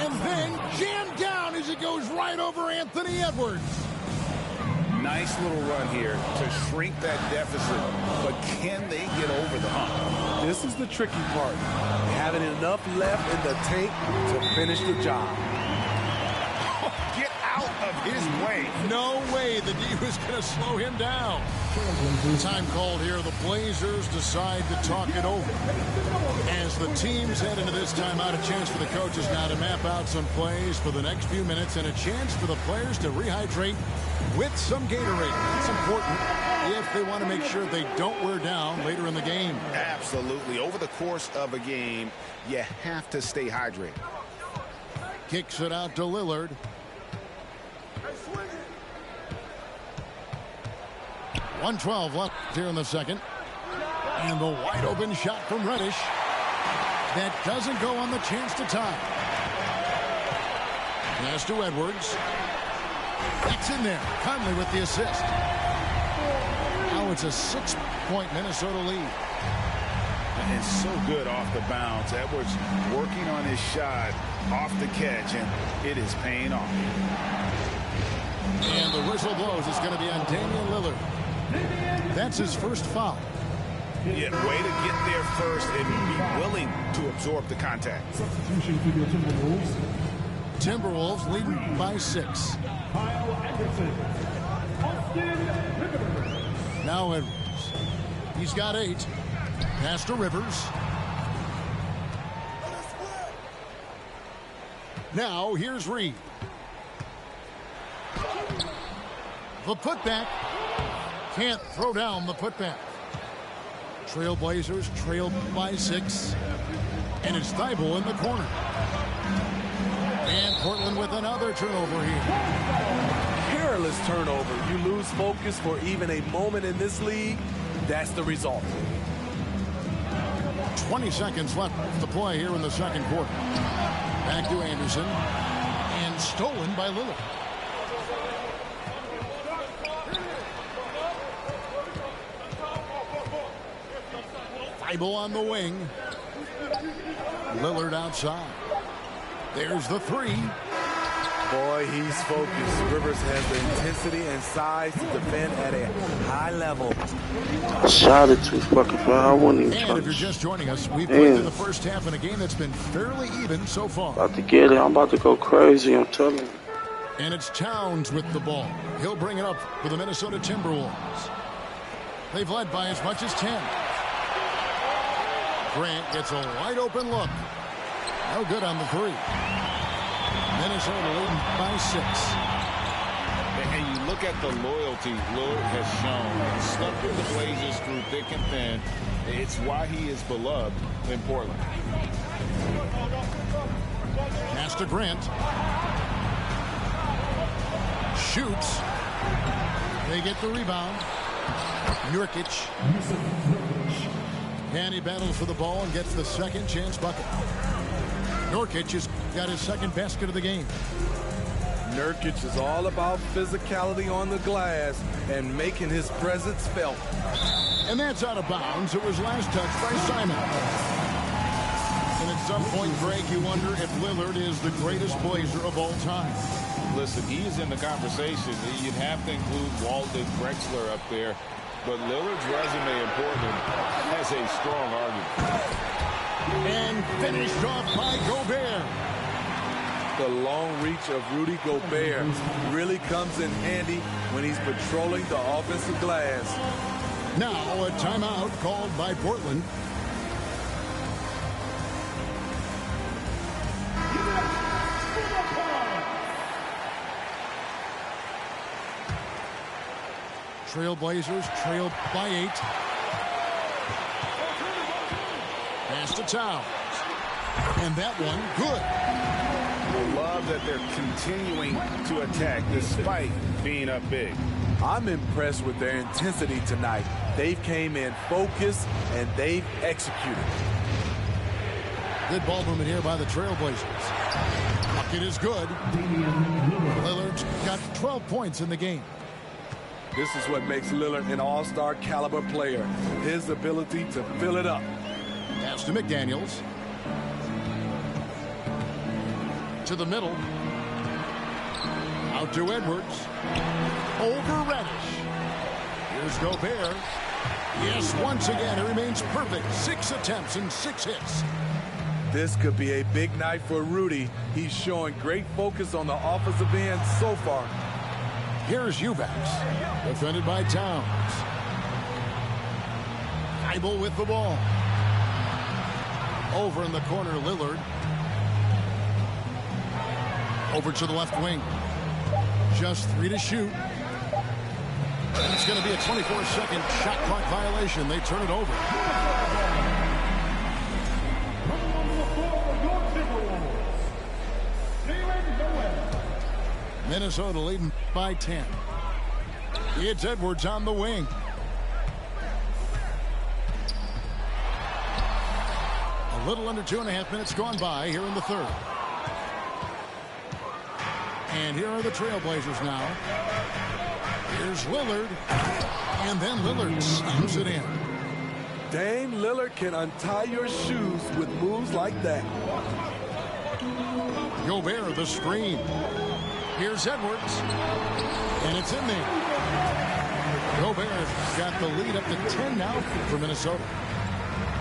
And then jammed down as it goes right over Anthony Edwards. Nice little run here to shrink that deficit, but can they get over the hump? This is the tricky part. Having enough left in the tank to finish the job. Get out of his way. No way the D was going to slow him down. Time called here. The Blazers decide to talk it over. As the teams head into this timeout, a chance for the coaches now to map out some plays for the next few minutes and a chance for the players to rehydrate with some Gatorade. It's important if they want to make sure they don't wear down later in the game. Absolutely. Over the course of a game, you have to stay hydrated. Kicks it out to Lillard. .112 left here in the second. And the wide open shot from Reddish. That doesn't go on the chance to tie. Pass to Edwards. That's in there. Conley with the assist. Now it's a 6-point Minnesota lead. And so good off the bounce. Edwards working on his shot off the catch, and it is paying off. And the whistle blows. It's going to be on Damian Lillard. That's his first foul. Yeah, way to get there first and be willing to absorb the contact. Timberwolves leading by 6. Now Edwards. He's got 8. Pass to Rivers. Now here's Reed. The putback. Can't throw down the putback. Trailblazers trail by 6. And it's Thibault in the corner. And Portland with another turnover here. Careless turnover. You lose focus for even a moment in this league. That's the result. 20 seconds left to play here in the second quarter. Back to Anderson. And stolen by Lillard. Thibault on the wing. Lillard outside. There's the 3. Boy, he's focused. Rivers has the intensity and size to defend at a high level. I shot it too fucking far. I wouldn't even And if you're just joining us, we've played through the first half in a game that's been fairly even so far. About to get it. I'm about to go crazy, I'm telling you. And it's Towns with the ball. He'll bring it up for the Minnesota Timberwolves. They've led by as much as 10. Grant gets a wide open look. No good on the 3. Minnesota leading by 6. And you look at the loyalty Lillard has shown. He's stuck with the Blazers through thick and thin. It's why he is beloved in Portland. Pass to Grant. Shoots. They get the rebound. Nurkic. And he battles for the ball and gets the second chance bucket. Nurkic has got his second basket of the game. Nurkic is all about physicality on the glass and making his presence felt. And that's out of bounds. It was last touched by Simon. And at some point, Greg, you wonder if Lillard is the greatest Blazer of all time. Listen, he is in the conversation. You'd have to include Walden, Drexler up there. But Lillard's resume in Portland has a strong argument. And finished off by Gobert. The long reach of Rudy Gobert really comes in handy when he's patrolling the offensive glass. Now a timeout called by Portland. Trailblazers trail by 8. Pass to Towns. And that one, good. I love that they're continuing to attack despite being up big. I'm impressed with their intensity tonight. They've came in focused and they've executed. Good ball movement here by the Trailblazers. Bucket is good. Lillard's got 12 points in the game. This is what makes Lillard an all-star caliber player. His ability to fill it up. Pass to McDaniels. To the middle. Out to Edwards. Over Reddish. Here's Gobert. Yes, once again, it remains perfect. 6 attempts and 6 hits. This could be a big night for Rudy. He's showing great focus on the offensive end so far. Here's Eubanks. Defended by Towns. Thibault with the ball. Over in the corner, Lillard. Over to the left wing. Just 3 to shoot. And it's going to be a 24-second shot clock violation. They turn it over. Minnesota leading by 10. It's Edwards on the wing. A little under 2.5 minutes gone by here in the third. And here are the Trailblazers now. Here's Lillard. And then Lillard slams it in. Dame Lillard can untie your shoes with moves like that. Gobert the screen. Here's Edwards. And it's in there. Gobert's got the lead up to 10 now for Minnesota.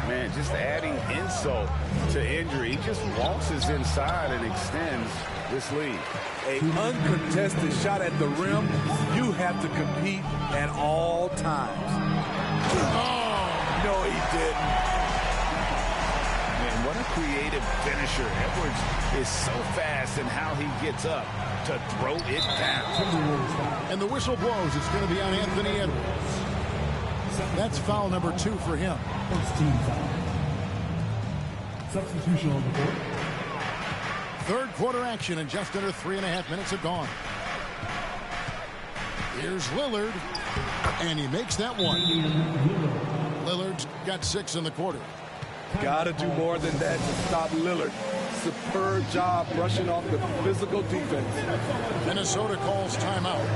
Man, just adding insult to injury. He just waltzes inside and extends this lead. An uncontested shot at the rim. You have to compete at all times. Oh, no, he didn't. Man, what a creative finisher. Edwards is so fast in how he gets up to throw it down. And the whistle blows. It's going to be on Anthony Edwards. That's foul number 2 for him. First team foul. Substitution on the board. Third quarter action, and just under 3.5 minutes have gone. Here's Lillard, and he makes that one. Lillard's got 6 in the quarter. Got to do more than that to stop Lillard. Superb job brushing off the physical defense. Minnesota calls timeout.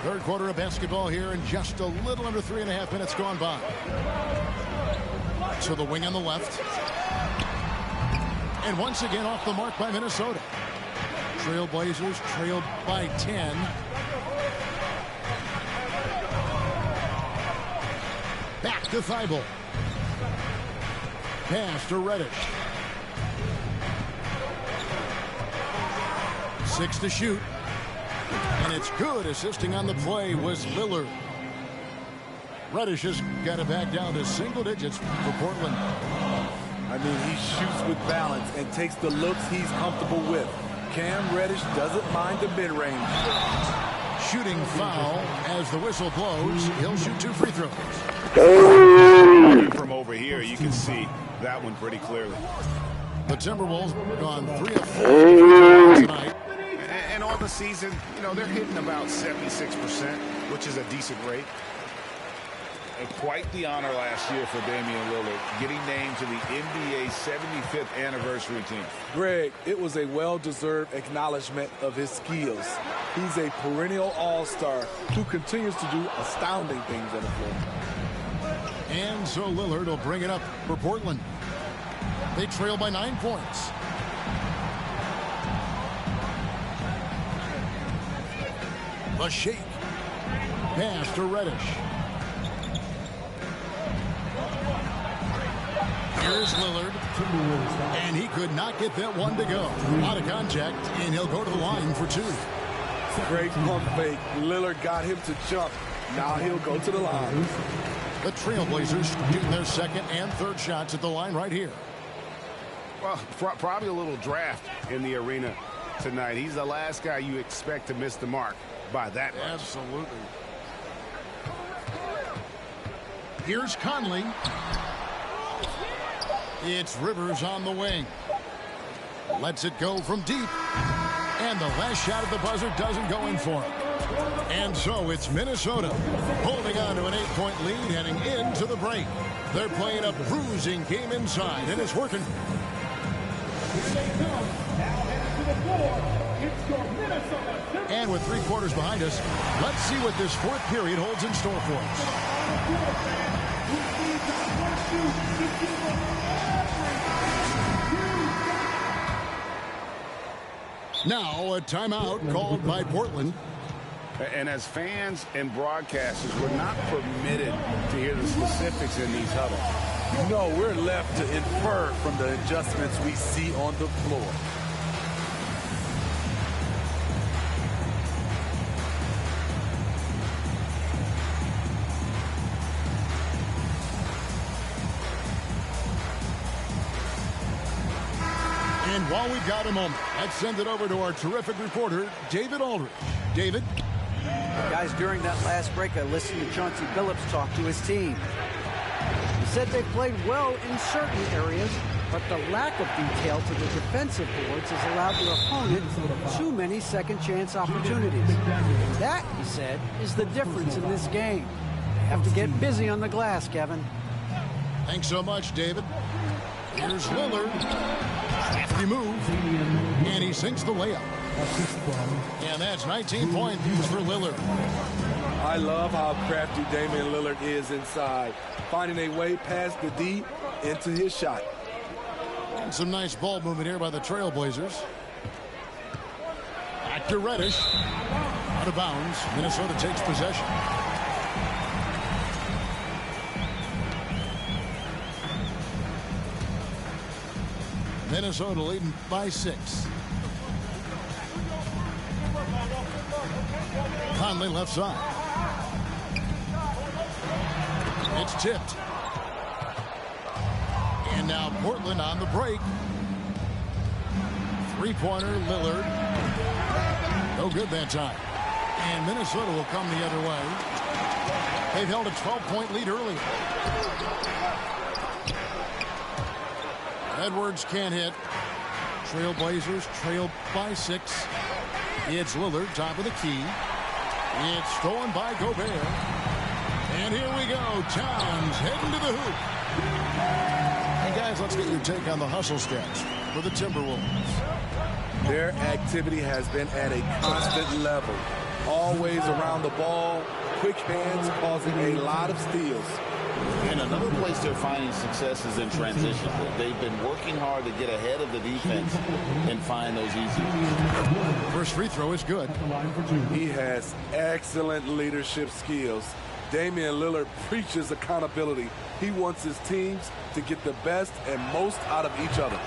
Third quarter of basketball here, and just a little under 3.5 minutes gone by. To the wing on the left. And once again off the mark by Minnesota. Trailblazers trailed by 10. Back to Thibault. Pass to Reddish. 6 to shoot. And it's good. Assisting on the play was Lillard. Reddish has got it back down to single digits for Portland. I mean, he shoots with balance and takes the looks he's comfortable with. Cam Reddish doesn't mind the mid-range. Shooting foul as the whistle blows. He'll shoot 2 free throws. From over here, you can see that one pretty clearly. The Timberwolves have gone 3 of 4 tonight. And on the season, you know, they're hitting about 76%, which is a decent rate. And quite the honor last year for Damian Lillard, getting named to the NBA 75th anniversary team. Greg, it was a well-deserved acknowledgement of his skills. He's a perennial all-star who continues to do astounding things on the floor. And so Lillard will bring it up for Portland. They trail by 9 points. A shake. Pass to Reddish. Here's Lillard. And he could not get that one to go. Out of contact, and he'll go to the line for 2. Great pump fake. Lillard got him to jump. Now he'll go to the line. The Trailblazers shooting their second and third shots at the line right here. Well, probably a little draft in the arena tonight. He's the last guy you expect to miss the mark by that much. Absolutely. Here's Conley. It's Rivers on the wing. Lets it go from deep. And the last shot at the buzzer doesn't go in for him. And so it's Minnesota holding on to an 8-point lead heading into the break. They're playing a bruising game inside, and it's working. And with 3 quarters behind us, let's see what this fourth period holds in store for us. Now a timeout called by Portland. And as fans and broadcasters, we're not permitted to hear the specifics in these huddles. No, we're left to infer from the adjustments we see on the floor. And while we've got a moment, let's send it over to our terrific reporter, David Aldridge. David? Guys, during that last break, I listened to Chauncey Billups talk to his team. He said they played well in certain areas, but the lack of detail to the defensive boards has allowed their opponent too many second-chance opportunities. That, he said, is the difference in this game. They have to get busy on the glass, Kevin. Thanks so much, David. Here's Lillard. Hefty move. And he sinks the layup. And that's 19 points for Lillard. I love how crafty Damian Lillard is inside, finding a way past the D into his shot. And some nice ball movement here by the Trailblazers. Back to Reddish. Out of bounds. Minnesota takes possession. Minnesota leading by 6. Conley left side. It's tipped. And now Portland on the break. Three-pointer, Lillard. No good that time. And Minnesota will come the other way. They've held a 12-point lead earlier. Edwards can't hit. Trailblazers trail by 6. It's Lillard, top of the key. It's stolen by Gobert. And here we go. Towns heading to the hoop. Hey, guys, let's get your take on the hustle stats for the Timberwolves. Their activity has been at a constant level. Always around the ball, quick hands causing a lot of steals. And another place they're finding success is in transition. They've been working hard to get ahead of the defense and find those easy. First free throw is good. He has excellent leadership skills. Damian Lillard preaches accountability. He wants his teams to get the best and most out of each other.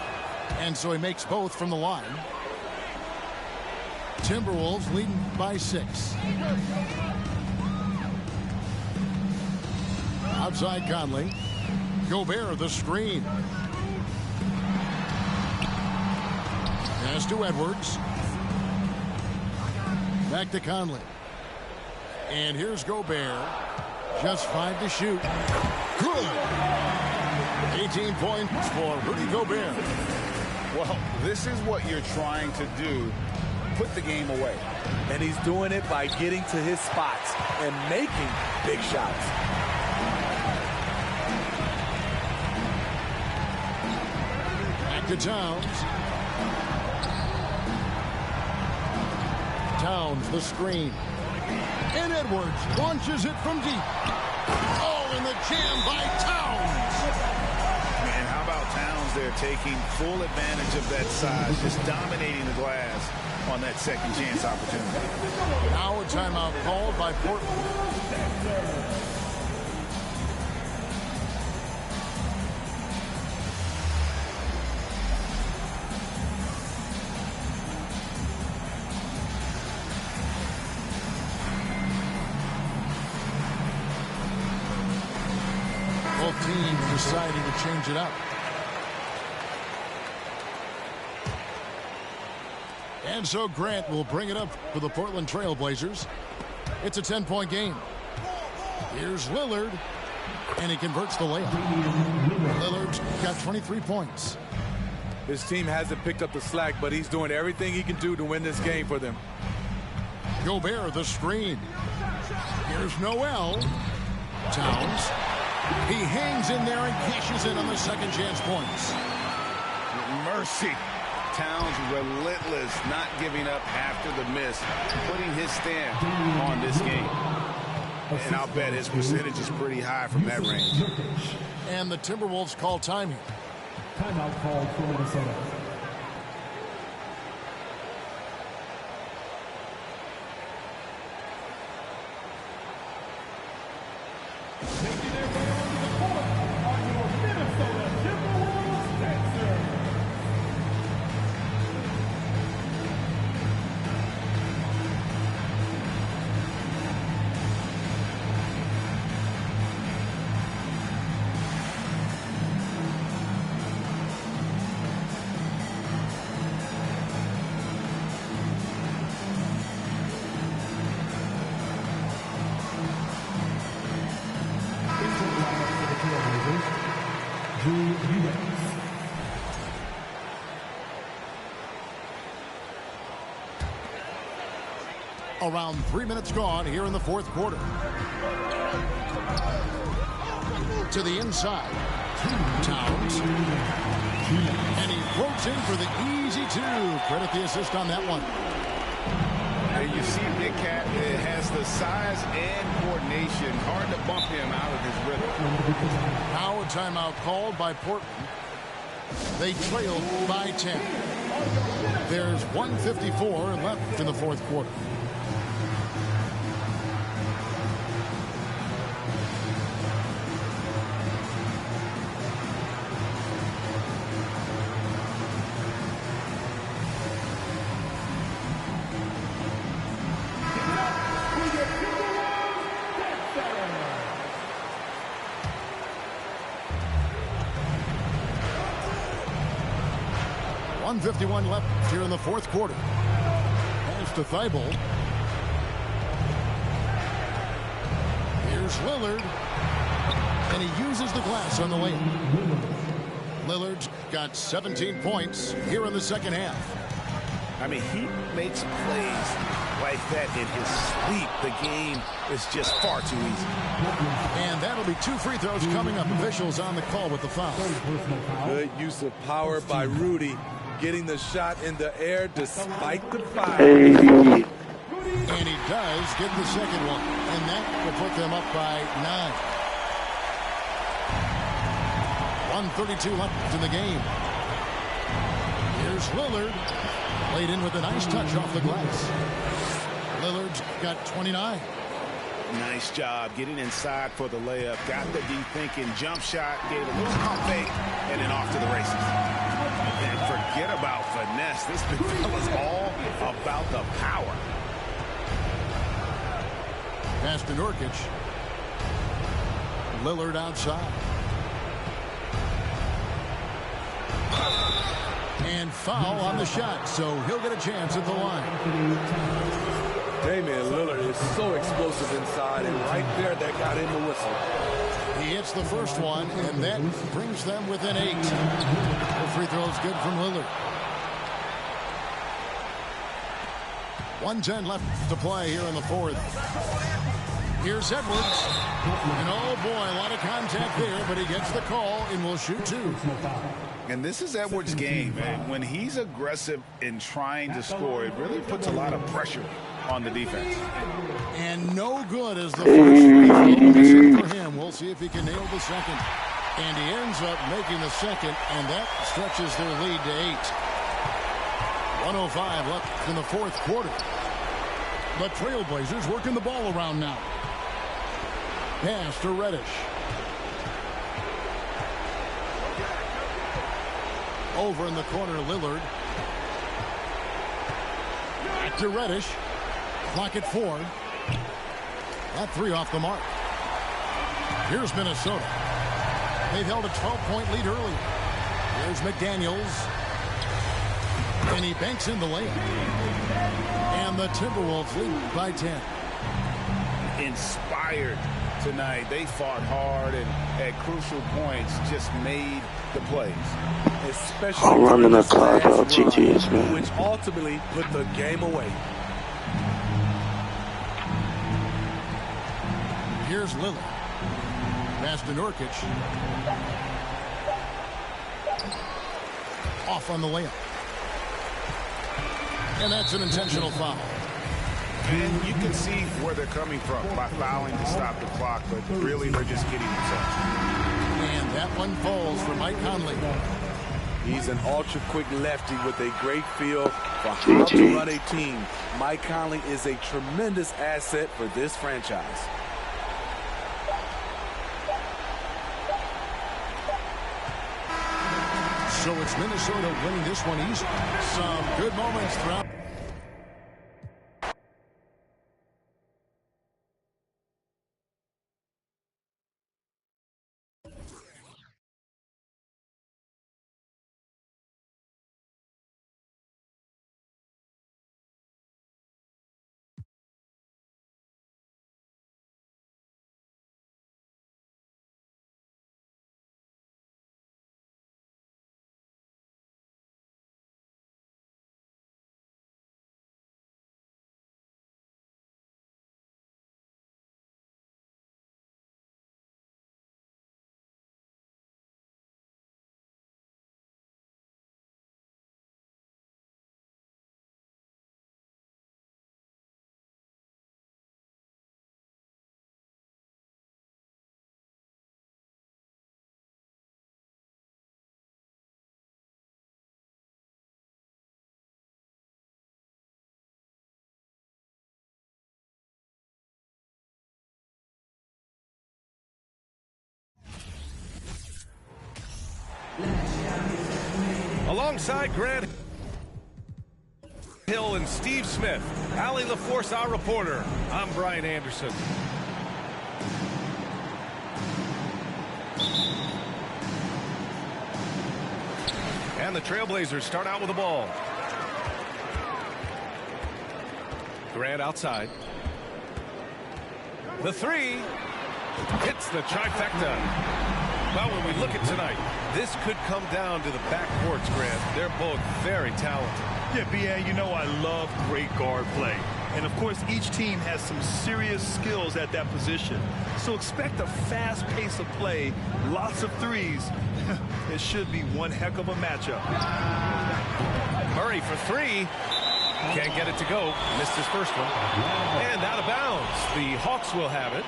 And so he makes both from the line. Timberwolves leading by 6. Outside Conley. Gobert the screen. Pass to Edwards. Back to Conley. And here's Gobert. Just 5 to shoot. Good. 18 points for Rudy Gobert. Well, this is what you're trying to do. Put the game away. And he's doing it by getting to his spots and making big shots. Back to Towns. Towns the screen. And Edwards launches it from deep. Oh, and the jam by Towns. And how about Towns there taking full advantage of that size, just dominating the glass on that second chance opportunity. Now a timeout called by Portland. Both teams deciding to change it up. And so Grant will bring it up for the Portland Trailblazers. It's a 10-point game. Here's Lillard, and he converts the layup. Lillard's got 23 points. His team hasn't picked up the slack, but he's doing everything he can do to win this game for them. Gobert the screen. Here's Noel. Towns. He hangs in there and cashes in on the second chance points. Mercy. Towns relentless, not giving up after the miss, putting his stamp on this game. And I'll bet his percentage is pretty high from that range. And the Timberwolves call time here. Timeout called for Minnesota. Making their way onto the court are your Minnesota Timberwolves dancers. Around 3 minutes gone here in the fourth quarter. To the inside. Towns. And he floats in for the easy 2. Credit the assist on that one. And you see Big Cat has the size and coordination. Hard to bump him out of his rhythm. Now a timeout called by Portland. They trailed by 10. There's 1:54 left in the fourth quarter. 1:51 left here in the fourth quarter. Pass to Thibault. Here's Lillard. And he uses the glass on the layup. Lillard's got 17 points here in the second half. I mean, he makes plays like that in his sleep. The game is just far too easy. And that'll be 2 free throws coming up. Officials on the call with the foul. Good use of power by Rudy, getting the shot in the air despite the foul. Hey. And he does get the second one. And that will put them up by 9. 1:32 left in the game. Here's Lillard. Laid in with a nice touch off the glass. Lillard's got 29. Nice job getting inside for the layup. Got the deep thinking jump shot. Gave a little pump fake. And then off to the races. And forget about finesse. This big fella's all about the power. Pass to Nurkic. Lillard outside. And foul on the shot, so he'll get a chance at the line. Damian Lillard is so explosive inside, and right there, that got him the whistle. He hits the first one, and that brings them within 8. The free throw is good from Lillard. 1:10 left to play here in the fourth. Here's Edwards. And oh boy, a lot of contact there, but he gets the call and will shoot 2. And this is Edwards' game, man. When he's aggressive in trying to score, it really puts a lot of pressure on the defense. And no good as the first free throw missing for him. We'll see if he can nail the second. And he ends up making the second, and that stretches their lead to 8. 1:05 left in the fourth quarter. The Trailblazers working the ball around now. Pass to Reddish. Over in the corner, Lillard. Back to Reddish. Clock at 4. That 3 off the mark. Here's Minnesota. They've held a 12-point lead earlier. Here's McDaniels. And he banks in the lane. And the Timberwolves lead by 10. Inspired tonight. They fought hard and at crucial points just made the plays. Especially I'm running the clock out, GG's, man. Which ultimately put the game away. Here's Lillard. Pass to Nurkic. Off on the layup. And that's an intentional foul. And you can see where they're coming from by fouling to stop the clock, but really they're just kidding themselves. And that one falls for Mike Conley. He's an ultra-quick lefty with a great feel for how to run a team. Mike Conley is a tremendous asset for this franchise. So it's Minnesota winning this one easy. Some good moments throughout. Alongside Grant Hill and Steve Smith, Allie LaForce, our reporter. I'm Brian Anderson. And the Trailblazers start out with the ball. Grant outside. The three hits the trifecta. Well, when we look at tonight, this could come down to the backcourts, Grant. They're both very talented. Yeah, B.A., you know I love great guard play. And, of course, each team has some serious skills at that position. So expect a fast pace of play, lots of threes. It should be one heck of a matchup. Murray for three. Can't get it to go. Missed his first one. And out of bounds. The Hawks will have it.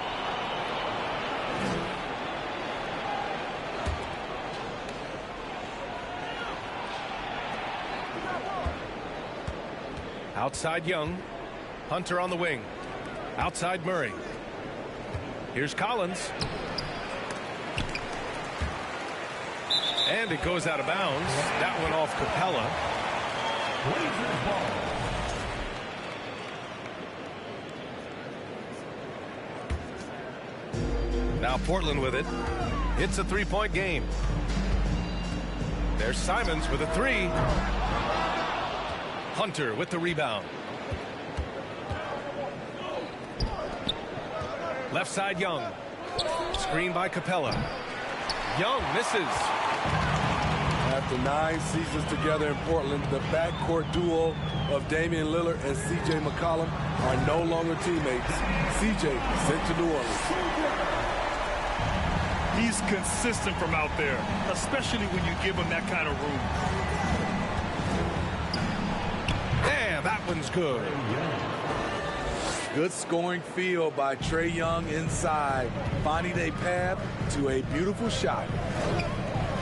Outside Young. Hunter on the wing. Outside Murray. Here's Collins. And it goes out of bounds. That one off Capella. Now Portland with it. It's a three-point game. There's Simons with a three. Hunter with the rebound. Left side Young. Screen by Capella. Young misses. After 9 seasons together in Portland, the backcourt duo of Damian Lillard and C.J. McCollum are no longer teammates. C.J. sent to New Orleans. He's consistent from out there, especially when you give him that kind of room. And that one's good. Good scoring field by Trae Young inside, finding a path to a beautiful shot.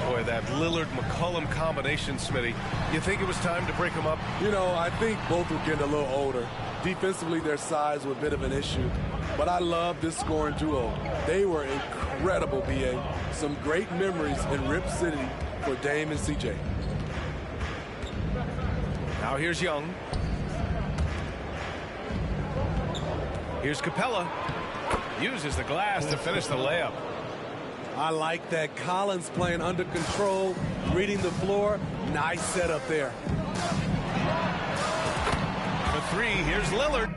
Boy, that Lillard-McCollum combination, Smitty. You think it was time to break them up? You know, I think both were getting a little older. Defensively, their size was a bit of an issue. But I love this scoring duo. They were incredible, B.A. Some great memories in Rip City for Dame and C.J. Now here's Young. Here's Capella. Uses the glass to finish the layup. I like that. Collins playing under control, reading the floor. Nice setup there. For three, here's Lillard.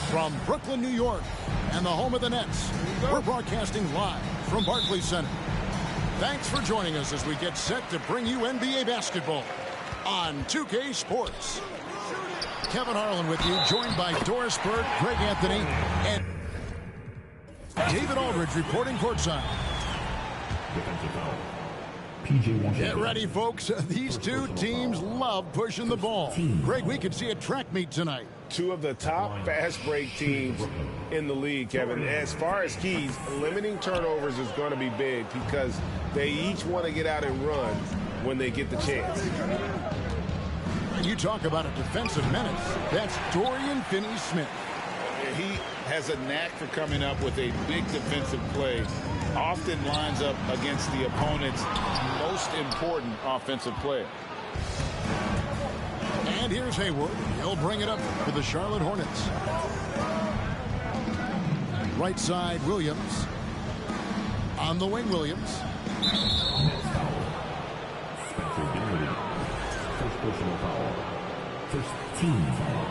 From Brooklyn, New York, and the home of the Nets, we're broadcasting live from Barclays Center. Thanks for joining us as we get set to bring you NBA basketball on 2K Sports. Kevin Harlan with you, joined by Doris Burke, Greg Anthony, and David Aldridge reporting courtside. Get ready, folks. These two teams love pushing the ball. Greg, we could see a track meet tonight. Two of the top fast break teams in the league, Kevin. As far as keys, limiting turnovers is going to be big because they each want to get out and run when they get the chance. You talk about a defensive menace. That's Dorian Finney-Smith. He has a knack for coming up with a big defensive play. Often lines up against the opponent's most important offensive player. And here's Hayward. He'll bring it up for the Charlotte Hornets. Right side, Williams. On the wing, Williams. First personal foul. First team foul.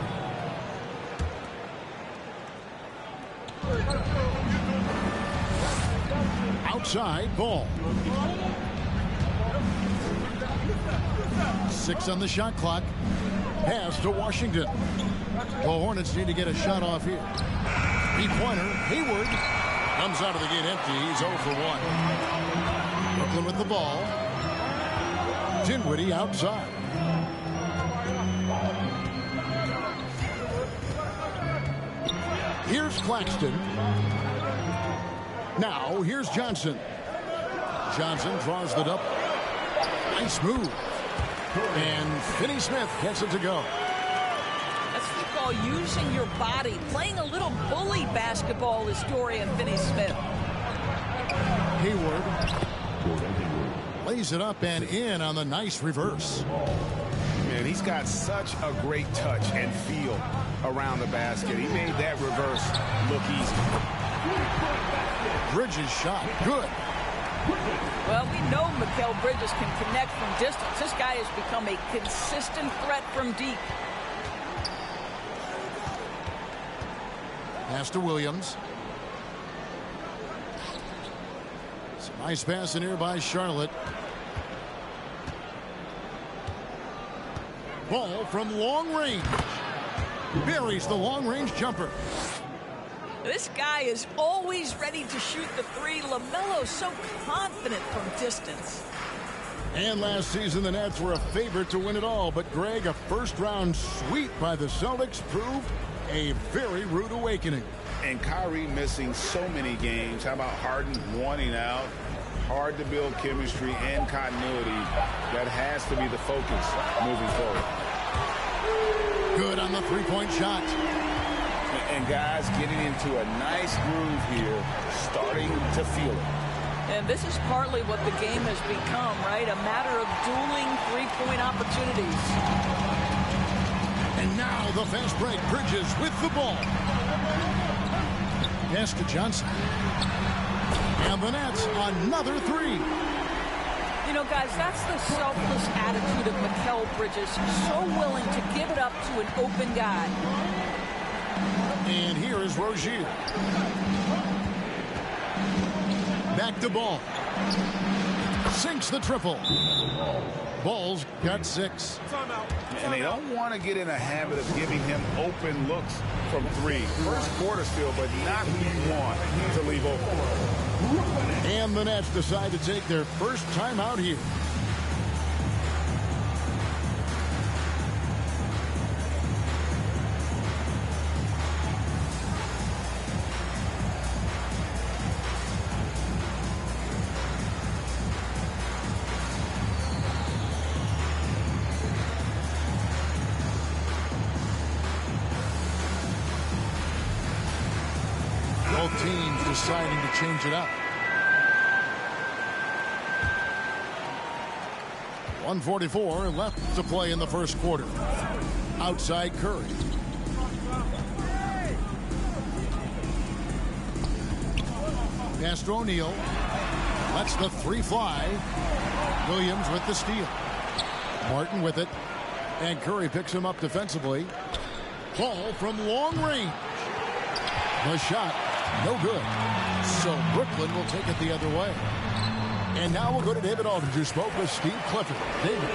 Outside, ball. 6 on the shot clock. Pass to Washington. The Hornets need to get a shot off here. Three-pointer, Hayward. Comes out of the gate empty. He's 0 for 1. Brooklyn with the ball. Dinwiddie outside. Here's Claxton. Now, here's Johnson. Johnson draws the double. Nice move. And Finney-Smith gets it to go. That's what you call using your body. Playing a little bully basketball is Dorian Finney-Smith. Hayward lays it up and in on the nice reverse. Man, he's got such a great touch and feel around the basket. He made that reverse look easy. Bridges shot. Good. Well, we know Mikal Bridges can connect from distance. This guy has become a consistent threat from deep. Pass to Williams. Some nice passing here by Charlotte. Ball from long range. Buries the long-range jumper. This guy is always ready to shoot the three. LaMelo's so confident from distance. And last season, the Nets were a favorite to win it all. But, Greg, a first-round sweep by the Celtics proved a very rude awakening. And Kyrie missing so many games. How about Harden wanting out? Hard to build chemistry and continuity. That has to be the focus moving forward. Good on the three-point shot. And guys getting into a nice groove here, starting to feel it. And this is partly what the game has become, right? A matter of dueling three-point opportunities. And now the fast break. Bridges with the ball. Pass to Johnson. And the Nets, another three. You know, guys, that's the selfless attitude of Mikal Bridges. So willing to give it up to an open guy. And here is Rozier. Back to Ball. Sinks the triple. Ball's got 6. And they don't want to get in a habit of giving him open looks from 3. First quarter still, but not who you want to leave open. And the Nets decide to take their first time out here. Both teams deciding to change it up. 1:44 left to play in the first quarter. Outside Curry. Pass to O'Neal. Lets the 3 fly. Williams with the steal. Martin with it. And Curry picks him up defensively. Ball from long range. The shot, no good. So Brooklyn will take it the other way. And now we'll go to David Aldridge, who spoke with Steve Clifford. David.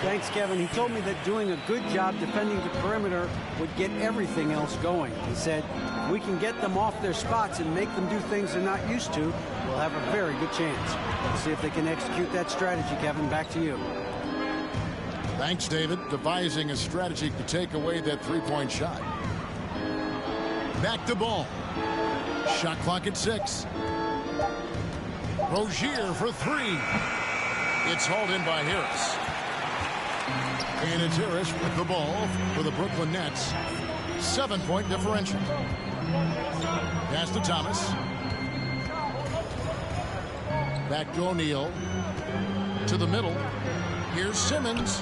Thanks, Kevin. He told me that doing a good job defending the perimeter would get everything else going. He said, if we can get them off their spots and make them do things they're not used to, we'll have a very good chance. We'll see if they can execute that strategy, Kevin. Back to you. Thanks, David. Devising a strategy to take away that three-point shot. Back to ball. Shot clock at 6. Rozier for 3. It's hauled in by Harris. And it's Harris with the ball for the Brooklyn Nets. 7-point differential. Pass to Thomas. Back to O'Neal. To the middle. Here's Simmons.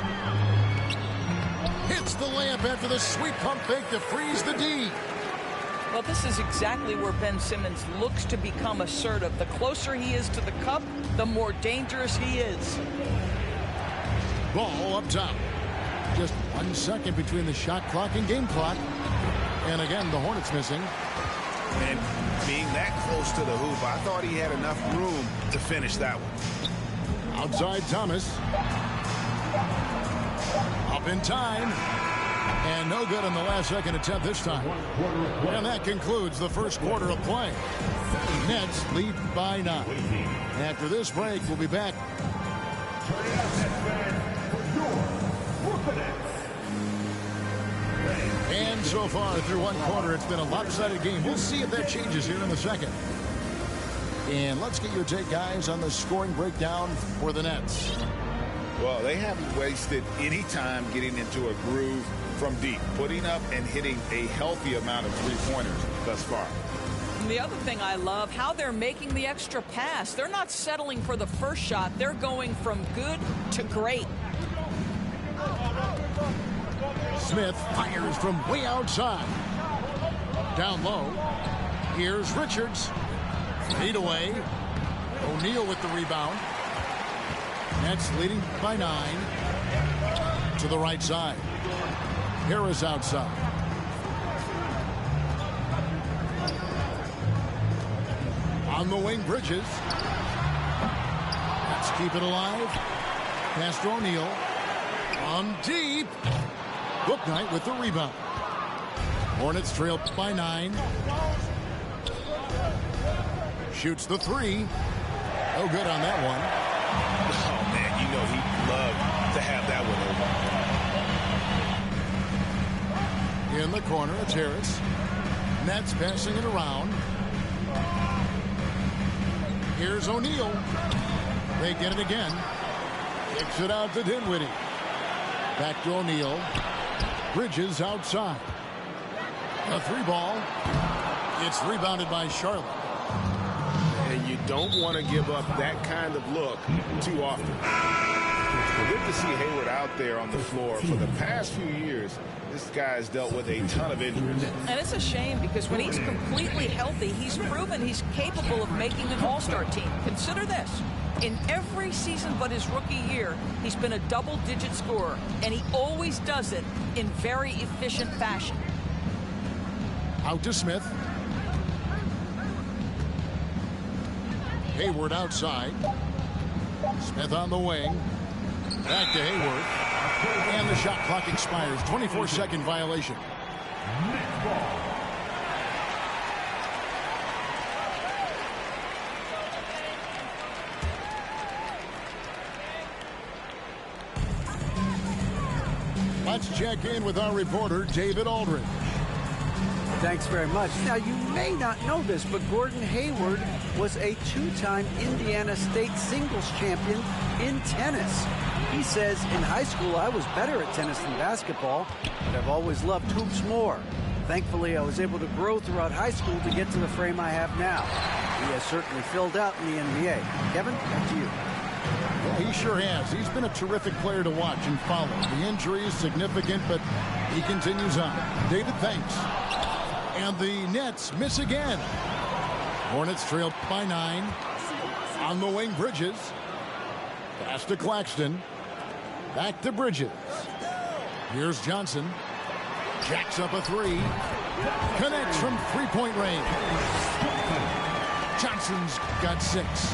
Hits the layup after the sweep pump fake to freeze the D. Well, this is exactly where Ben Simmons looks to become assertive. The closer he is to the cup, the more dangerous he is. Ball up top. Just 1 second between the shot clock and game clock. And again, the Hornets missing. And being that close to the hoop, I thought he had enough room to finish that one. Outside Thomas. Up in time. And no good on the last second attempt this time. And that concludes the first quarter of play. Nets lead by 9. After this break, we'll be back. And so far through one quarter, it's been a lopsided game. We'll see if that changes here in the second. And let's get your take, guys, on the scoring breakdown for the Nets. Well, they haven't wasted any time getting into a groove from deep, putting up and hitting a healthy amount of three-pointers thus far. And the other thing I love, how they're making the extra pass. They're not settling for the first shot. They're going from good to great. Smith fires from way outside. Down low. Here's Richards. Lead away. O'Neal with the rebound. Nets leading by 9. To the right side. Harris outside. On the wing, Bridges. Let's keep it alive. Pass to O'Neal. On deep. Bouknight with the rebound. Hornets trail by 9. Shoots the 3. No good on that one. Oh, man, you know he'd love to have that one over. In the corner, it's Harris. Nets passing it around. Here's O'Neal. They get it again. Kicks it out to Dinwiddie. Back to O'Neal. Bridges outside. A 3-ball. It's rebounded by Charlotte. And you don't want to give up that kind of look too often. Good to see Hayward out there on the floor. For the past few years, this guy's dealt with a ton of injuries. And it's a shame because when he's completely healthy, he's proven he's capable of making an all-star team. Consider this. In every season but his rookie year, he's been a double-digit scorer, and he always does it in very efficient fashion. Out to Smith. Hayward outside. Smith on the wing. Back to Hayward. And the shot clock expires. 24-second violation. Let's check in with our reporter, David Aldridge. Thanks very much. Now, you may not know this, but Gordon Hayward was a 2-time Indiana State singles champion in tennis. He says, in high school, I was better at tennis than basketball, but I've always loved hoops more. Thankfully, I was able to grow throughout high school to get to the frame I have now. He has certainly filled out in the NBA. Kevin, back to you. Yeah, he sure has. He's been a terrific player to watch and follow. The injury is significant, but he continues on. David, thanks. And the Nets miss again. Hornets trail by 9. On the wing, Bridges. Pass to Claxton. Back to Bridges. Here's Johnson. Jacks up a 3. Connects from three-point range. Johnson's got 6.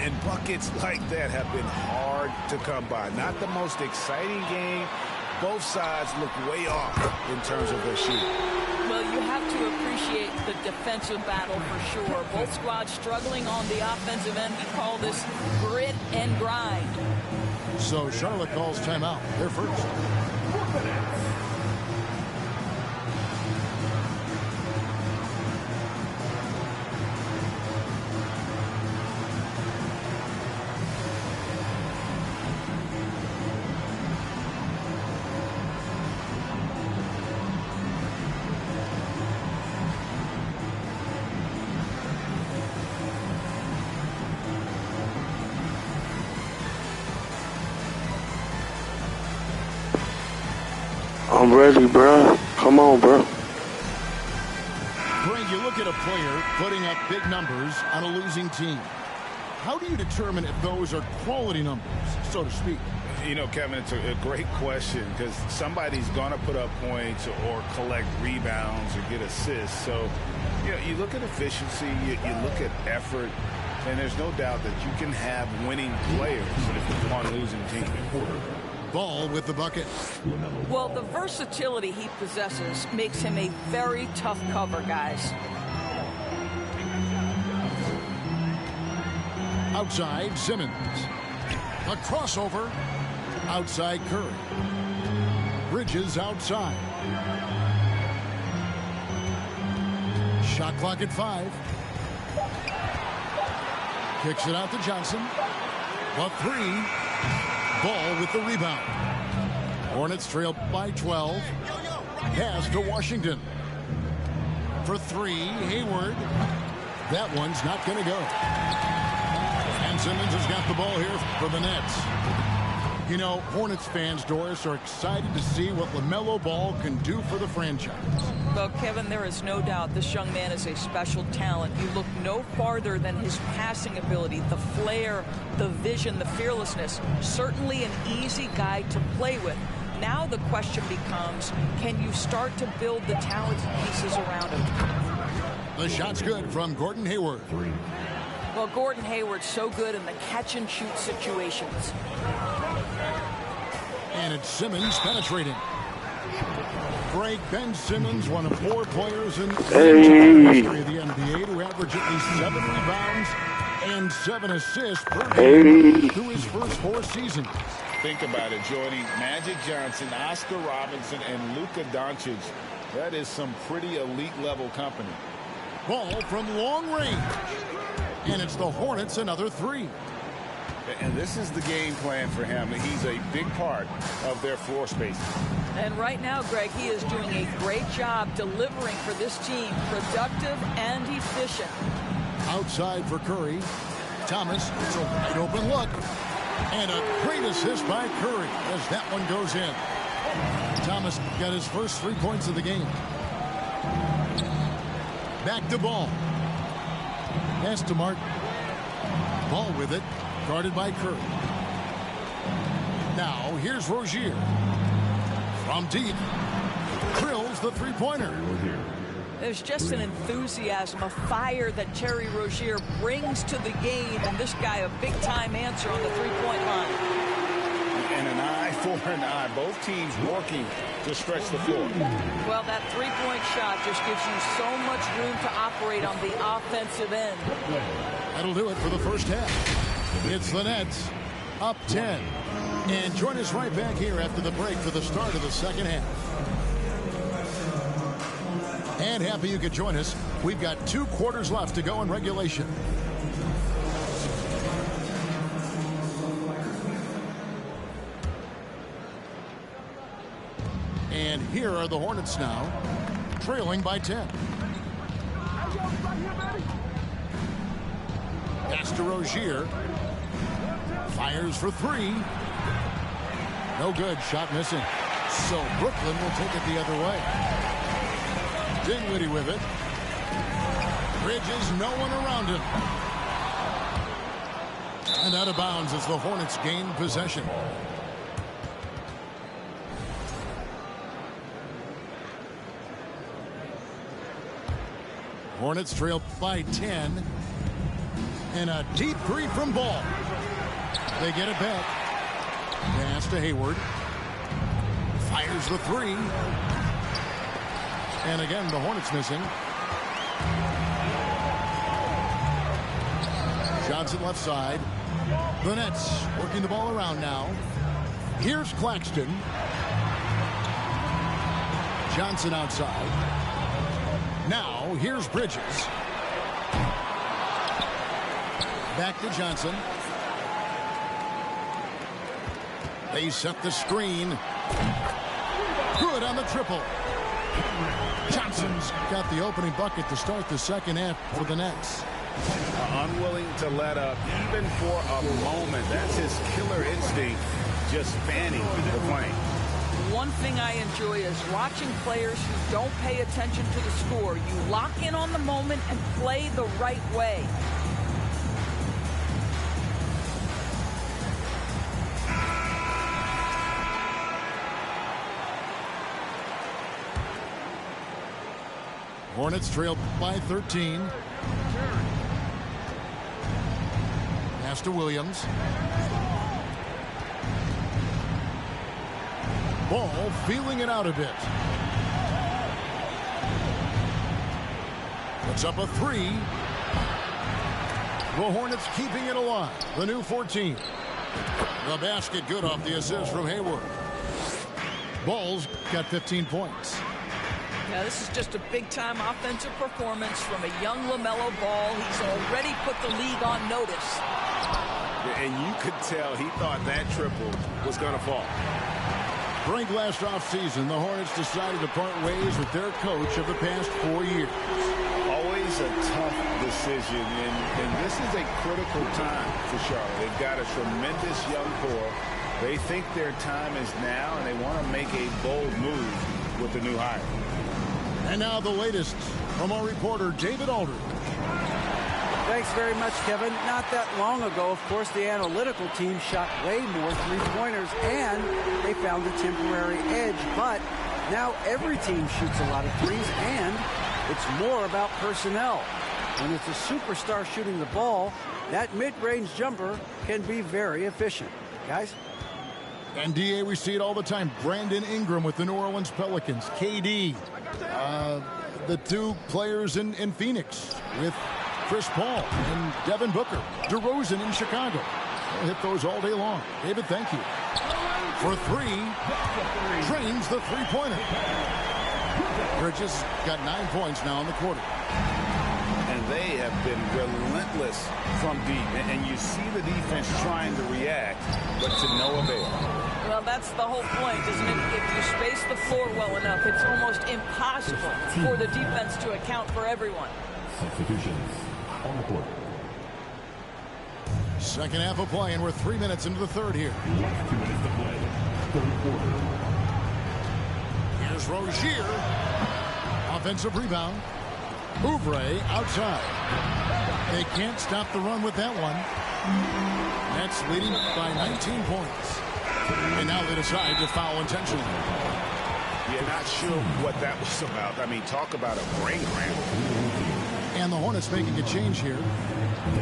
And buckets like that have been hard to come by. Not the most exciting game. Both sides look way off in terms of their shooting. Well, you have to appreciate the defensive battle for sure. Both squads struggling on the offensive end. We call this grit and grind. So Charlotte calls timeout. They're first. I'm ready, bro. Come on, bro. Greg, you look at a player putting up big numbers on a losing team. How do you determine if those are quality numbers, so to speak? You know, Kevin, it's a great question because somebody's going to put up points or collect rebounds or get assists. So, you know, you look at efficiency, you look at effort, and there's no doubt that you can have winning players on a losing team. Ball with the bucket. Well, the versatility he possesses makes him a very tough cover, guys. Outside, Simmons. A crossover. Outside, Curry. Bridges outside. Shot clock at 5. Kicks it out to Johnson. A 3. Ball with the rebound. Hornets trail by 12. Pass to Washington. For 3, Hayward. That one's not going to go. And Simmons has got the ball here for the Nets. You know, Hornets fans, Doris, are excited to see what LaMelo Ball can do for the franchise. Well, Kevin, there is no doubt this young man is a special talent. You look no farther than his passing ability, the flair, the vision, the fearlessness. Certainly an easy guy to play with. Now the question becomes, can you start to build the talented pieces around him? The shot's good from Gordon Hayward. Well, Gordon Hayward's so good in the catch-and-shoot situations. And it's Simmons penetrating. Greg, Ben Simmons, one of 4 players in the history of the NBA to average at least 7 rebounds and 7 assists per game through his first 4 seasons. Think about it, joining Magic Johnson, Oscar Robinson, and Luka Doncic. That is some pretty elite level company. Ball from long range. And it's the Hornets another 3. And this is the game plan for him. He's a big part of their floor space. And right now, Greg, he is doing a great job delivering for this team, productive and efficient. Outside for Curry. Thomas, it's a wide open look. And a great assist by Curry as that one goes in. Thomas got his first 3 points of the game. Back to Ball. Pass to Martin. Ball with it. Guarded by Curry. Now, here's Rozier. From deep. Drills the three-pointer. There's just an enthusiasm, a fire that Terry Rozier brings to the game, and this guy a big-time answer on the three-point line. And an eye for an eye. Both teams working to stretch the floor. Well, that three-point shot just gives you so much room to operate on the offensive end. That'll do it for the first half. It's the Nets up 10. And join us right back here after the break for the start of the second half. And happy you could join us. We've got 2 quarters left to go in regulation. And here are the Hornets now, trailing by 10. Pass to Rozier. Fires for 3. No good. Shot missing. So Brooklyn will take it the other way. Dinwiddie with it. Bridges, no one around him. And out of bounds as the Hornets gain possession. Hornets trail by 10. And a deep three from Ball. They get it back. Pass to Hayward. Fires the three. And again, the Hornets missing. Johnson left side. The Nets working the ball around now. Here's Claxton. Johnson outside. Now, here's Bridges. Back to Johnson. They set the screen. Good on the triple. Johnson's got the opening bucket to start the second half for the Nets. Unwilling to let up even for a moment. That's his killer instinct, just fanning the plane. One thing I enjoy is watching players who don't pay attention to the score. You lock in on the moment and play the right way. Hornets trailed by 13. Pass to Williams. Ball feeling it out a bit. Puts up a three. The Hornets keeping it alive. The new 14. The basket good off the assist from Hayward. Ball's got 15 points. Now, this is just a big-time offensive performance from a young LaMelo Ball. He's already put the league on notice. And you could tell he thought that triple was going to fall. During last offseason, the Hornets decided to part ways with their coach of the past 4 years. Always a tough decision, and this is a critical time for Charlotte. They've got a tremendous young core. They think their time is now, and they want to make a bold move with the new hire. And now the latest from our reporter, David Aldridge. Thanks very much, Kevin. Not that long ago, of course, the analytical team shot way more three-pointers, and they found a temporary edge. But now every team shoots a lot of threes, and it's more about personnel. When it's a superstar shooting the ball, that mid-range jumper can be very efficient. Guys? And, D.A., we see it all the time. Brandon Ingram with the New Orleans Pelicans. KD. The two players in Phoenix with Chris Paul and Devin Booker. DeRozan in Chicago. They'll hit those all day long. David, thank you. For three, drains the three-pointer. Bridges got 9 points now in the quarter. And they have been relentless from deep. And you see the defense trying to react, but to no avail. Well, that's the whole point, isn't it? If you space the floor well enough, it's almost impossible for the defense to account for everyone. Substitutions on the court. Second half of play, and we're 3 minutes into the third here. 2 minutes to play. Third quarter. Here's Rozier. Offensive rebound. Oubre outside. They can't stop the run with that one. Nets leading by 19 points. And now they decide to foul intentionally. You're not sure what that was about. I mean, talk about a brain cramp. And the Hornets making a change here.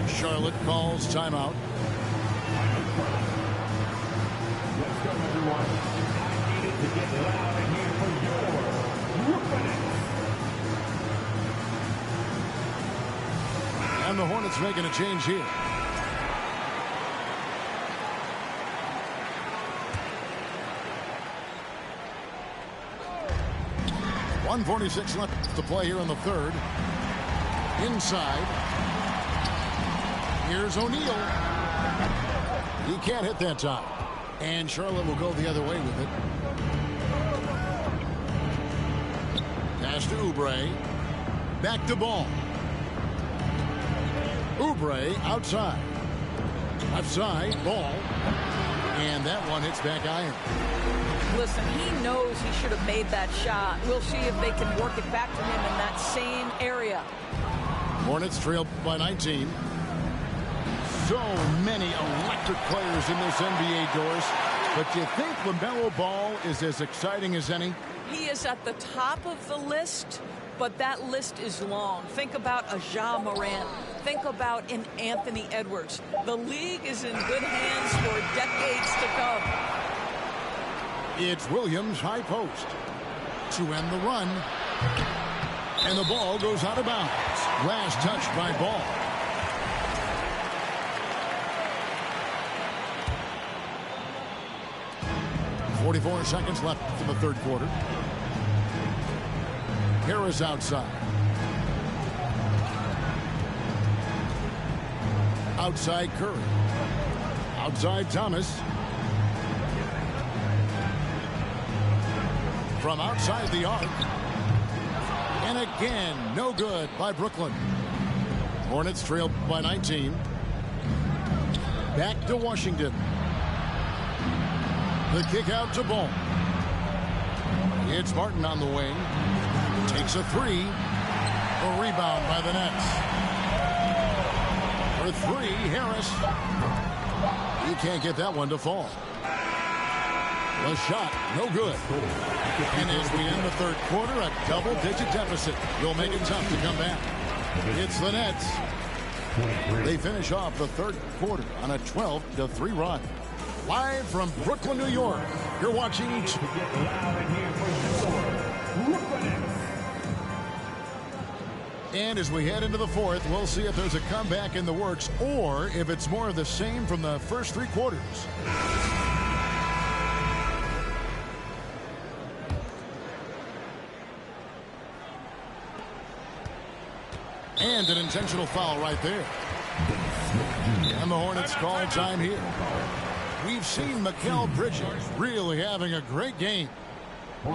Charlotte calls timeout. Let's go, everyone. I need it to get loud here for your Hornets. And the Hornets making a change here. .146 left to play here in the third. Inside. Here's O'Neal. He can't hit that time. And Charlotte will go the other way with it. Pass to Oubre. Back to Ball. Oubre outside. Left side, Ball. And that one hits back iron. Listen, he knows he should have made that shot. We'll see if they can work it back to him in that same area. Hornets trail by 19. So many electric players in this NBA, Doris. But do you think LaMelo Ball is as exciting as any? He is at the top of the list, but that list is long. Think about a Ja Morant. Think about an Anthony Edwards. The league is in good hands for decades to come. It's Williams high post to end the run. And the ball goes out of bounds. Last touch by Ball. .44 seconds left in the third quarter. Harris outside. Outside Curry. Outside Thomas. From outside the arc. And again, no good by Brooklyn. Hornets trailed by 19. Back to Washington. The kick out to Ball. It's Martin on the wing. Takes a three. A rebound by the Nets. For three, Harris. He can't get that one to fall. The shot, no good. And as we end the third quarter, a double-digit deficit will make it tough to come back. It's the Nets. They finish off the third quarter on a 12-3 run. Live from Brooklyn, New York, you're watching. And as we head into the fourth, we'll see if there's a comeback in the works or if it's more of the same from the first three quarters. And an intentional foul right there. And the Hornets call time here. We've seen Mikal Bridges really having a great game.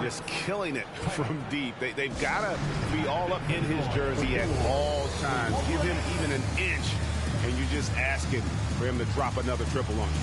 Just killing it from deep. They've got to be all up in his jersey at all times. Give him even an inch, and you're just asking for him to drop another triple on you.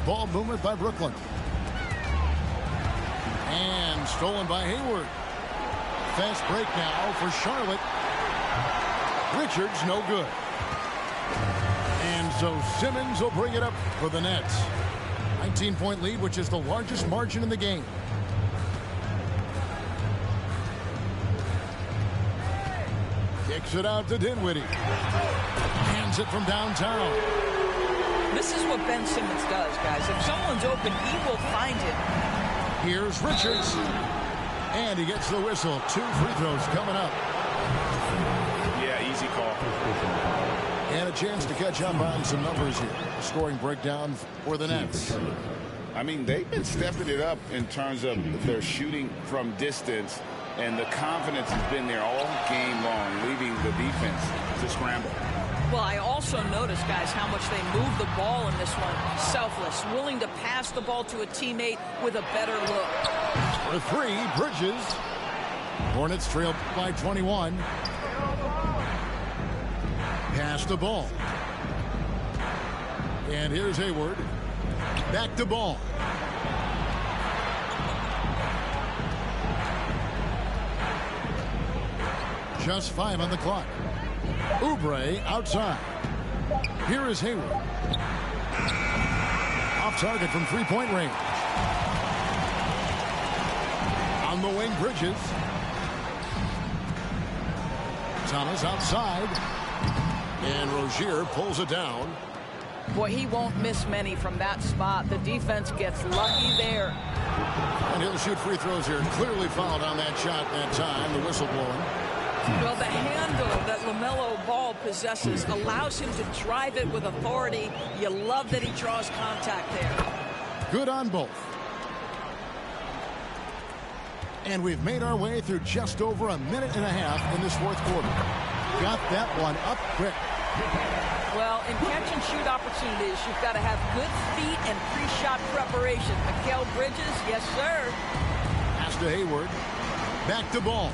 Ball movement by Brooklyn. And stolen by Hayward. Fast break now for Charlotte. Richards no good. And so Simmons will bring it up for the Nets. 19-point lead, which is the largest margin in the game. Kicks it out to Dinwiddie. Hands it from downtown. This is what Ben Simmons does, guys. If someone's open, he will find him. Here's Richards. And he gets the whistle. 2 free throws coming up. Yeah, easy call. And a chance to catch up on some numbers here. Scoring breakdown for the Nets. I mean, they've been stepping it up in terms of their shooting from distance. And the confidence has been there all game long, leaving the defense to scramble. Well, I also noticed, guys, how much they move the ball in this one. Selfless, willing to pass the ball to a teammate with a better look. For three, Bridges. Hornets trail by 21. Pass the ball. And here's Hayward. Back to Ball. Just 5 on the clock. Oubre outside. Here is Hayward. Off target from three-point range. On the wing, Bridges. Thomas outside. And Rozier pulls it down. Boy, he won't miss many from that spot. The defense gets lucky there. And he'll shoot free throws here. Clearly fouled on that shot that time. The whistle blowing. Well, the handle that LaMelo Ball possesses allows him to drive it with authority. You love that he draws contact there. Good on both. And we've made our way through just over a minute and a half in this fourth quarter. Got that one up quick. Well, in catch-and-shoot opportunities, you've got to have good feet and pre-shot preparation. Mikal Bridges, yes, sir. Pass to Hayward. Back to Ball.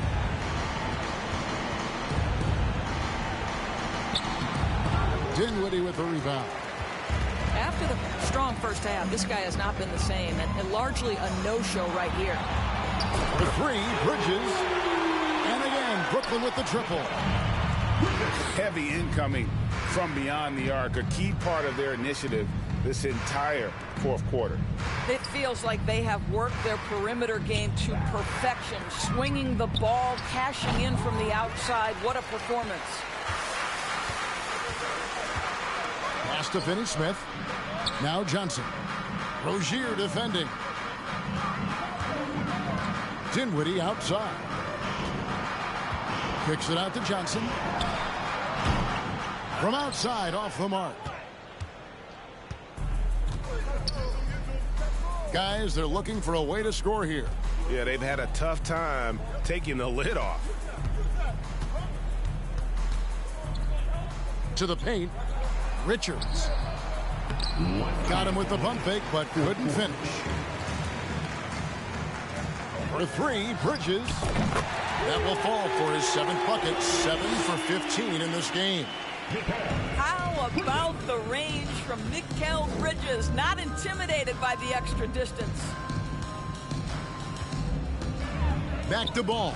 Dinwiddie with the rebound. After the strong first half, this guy has not been the same, and largely a no-show right here. For three, Bridges. And again, Brooklyn with the triple. Heavy incoming from beyond the arc, a key part of their initiative this entire fourth quarter. It feels like they have worked their perimeter game to perfection, swinging the ball, cashing in from the outside. What a performance. Pass to Finney-Smith. Now Johnson. Rozier defending. Dinwiddie outside. Kicks it out to Johnson. From outside, off the mark. Guys, they're looking for a way to score here. Yeah, they've had a tough time taking the lid off. To the paint. Richards. Got him with the pump fake, but couldn't finish. For three, Bridges. That will fall for his 7th bucket. 7 for 15 in this game. How about the range from Mikal Bridges? Not intimidated by the extra distance. Back to Ball.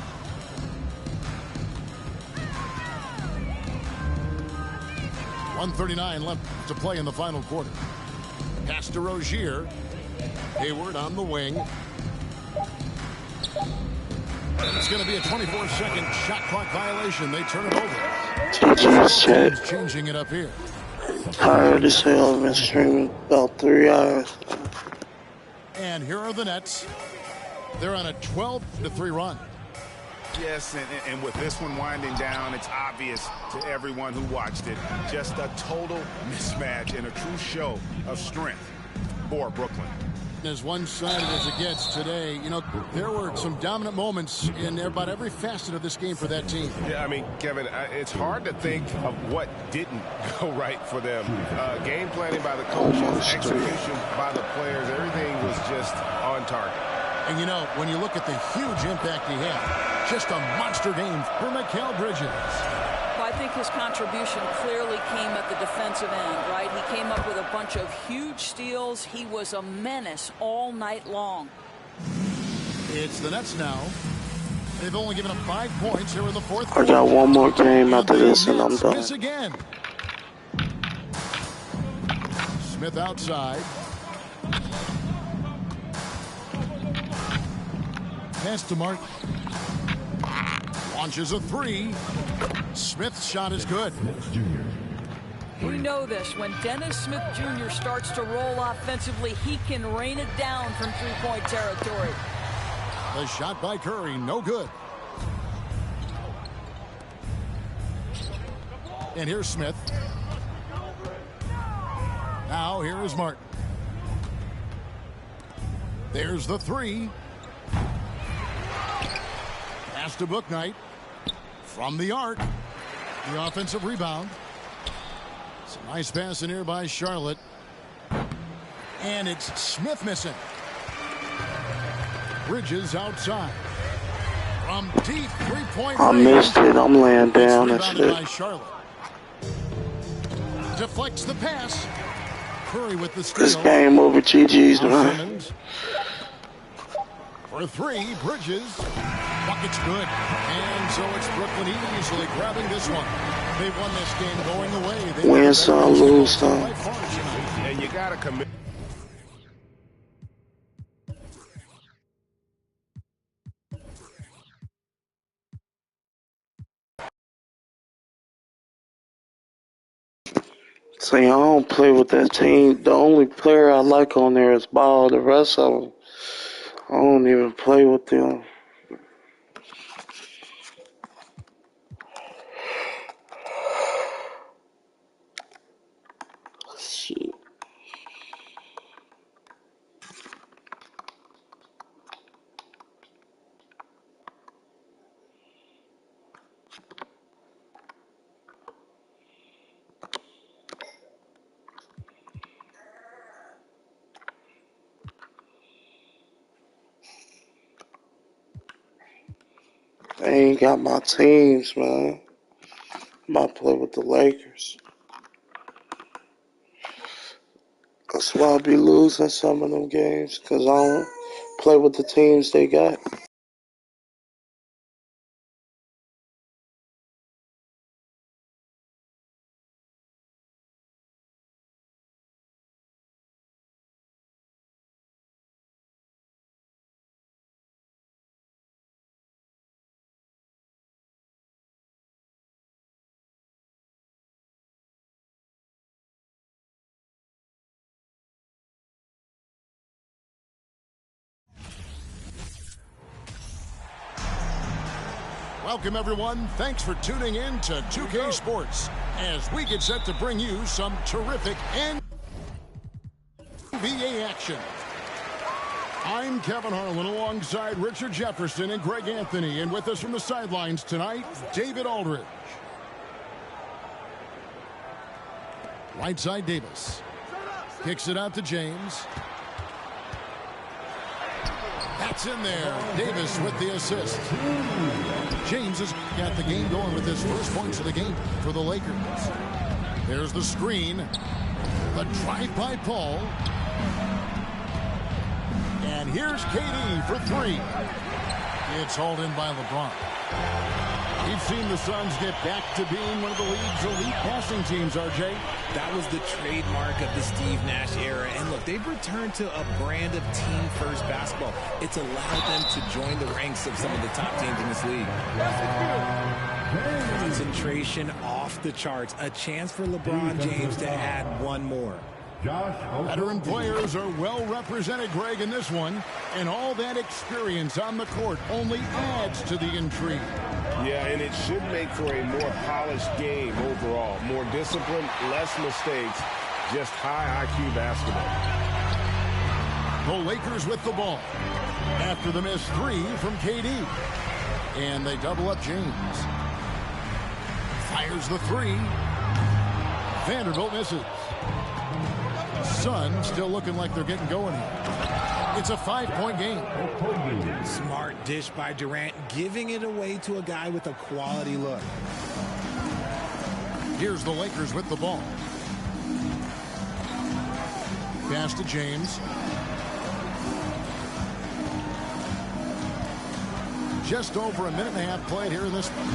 .139 left to play in the final quarter. Pass to Rozier. Hayward on the wing. It's going to be a 24-second shot clock violation. They turn it over. GG's chat. Changing it up here. Tired as hell. I've been streaming about 3 hours. And here are the Nets. They're on a 12-3 run. Yes, and with this one winding down, it's obvious to everyone who watched it. Just a total mismatch and a true show of strength for Brooklyn. As one-sided as it gets today, you know, there were some dominant moments in about every facet of this game for that team. Yeah, I mean, Kevin, it's hard to think of what didn't go right for them. Game planning by the coaches, execution by the players, everything was just on target. And, you know, when you look at the huge impact he had, just a monster game for Mikal Bridges. Well, I think his contribution clearly came at the defensive end, right? He came up with a bunch of huge steals. He was a menace all night long. It's the Nets now. They've only given up 5 points here in the fourth I got one more game after this and I'm done. Miss again. Smith outside. Pass to Mark. Launches a 3. Smith's shot is good. We know this. When Dennis Smith Jr. starts to roll offensively, he can rain it down from three-point territory. The shot by Curry, no good. And here's Smith. Now here is Martin. There's the 3. Pass to Bouknight. From the arc. The offensive rebound. It's a nice pass in here by Charlotte. And it's Smith missing. Bridges outside. From deep three-point I range. missed it. I'm laying down and Rebounded by shit. Charlotte. Deflects the pass. Curry with the steal. This game over GG's, man. Simmons. For 3, Bridges. Bucket's good. And so it's Brooklyn easily grabbing this one. They've won this game going away. They Win some, lose some. And you got to commit. See, I don't play with that team. The only player I like on there is Ball. The rest of them, I don't even play with them. Shit. I ain't got my teams, man. I might play with the Lakers. That's why I be losing some of them games, because I don't play with the teams they got. Welcome, everyone. Thanks for tuning in to 2K Sports as we get set to bring you some terrific NBA action. I'm Kevin Harlan alongside Richard Jefferson and Greg Anthony, and with us from the sidelines tonight, David Aldridge. Right side, Davis. Kicks it out to James. That's in there. Davis with the assist. James has got the game going with his first points of the game for the Lakers. There's the screen. The drive by Paul. And here's KD for three. It's hauled in by LeBron. We've seen the Suns get back to being one of the league's elite passing teams, RJ. That was the trademark of the Steve Nash era. And look, they've returned to a brand of team-first basketball. It's allowed them to join the ranks of some of the top teams in this league. Concentration off the charts. A chance for LeBron James to add one more. Veteran players are well represented, Greg, in this one. And all that experience on the court only adds to the intrigue. Yeah, and it should make for a more polished game overall. More discipline, less mistakes, just high IQ basketball. The Lakers with the ball after the missed three from KD. And they double up James. Fires the three. Vanderbilt misses. Suns still looking like they're getting going here. It's a 5-point game. Smart dish by Durant, giving it away to a guy with a quality look. Here's the Lakers with the ball. Pass to James. Just over a minute and a half played here in this one.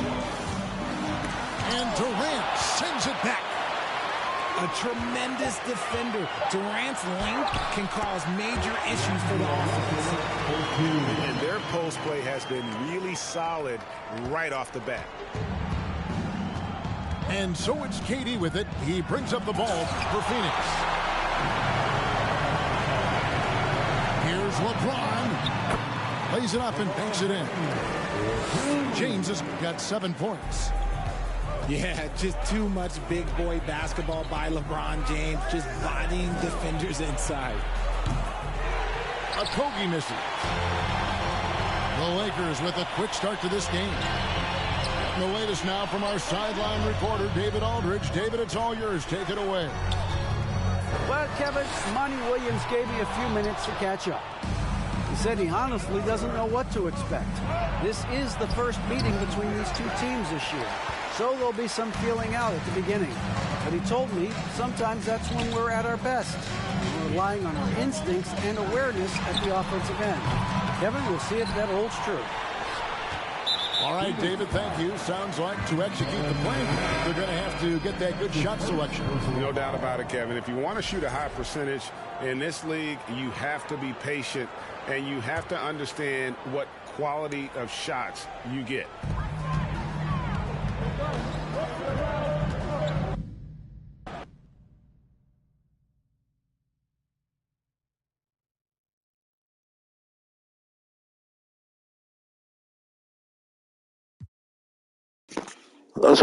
And Durant sends it back. A tremendous defender. Durant's length can cause major issues for the offense. And their post play has been really solid right off the bat. And so it's KD with it. He brings up the ball for Phoenix. Here's LeBron. Lays it up and banks it in. James has got 7 points. Yeah, just too much big boy basketball by LeBron James, just bodying defenders inside. Okogie misses. The Lakers with a quick start to this game. And the latest now from our sideline reporter, David Aldridge. David, it's all yours. Take it away. Well, Kevin, Monty Williams gave me a few minutes to catch up. He said he honestly doesn't know what to expect. This is the first meeting between these two teams this year. So there'll be some feeling out at the beginning. But he told me sometimes that's when we're at our best. We're relying on our instincts and awareness at the offensive end. Kevin, we'll see if that holds true. All right, David, thank you. Sounds like to execute the plan, they're going to have to get that good shot selection. No doubt about it, Kevin. If you want to shoot a high percentage in this league, you have to be patient and you have to understand what quality of shots you get. Let's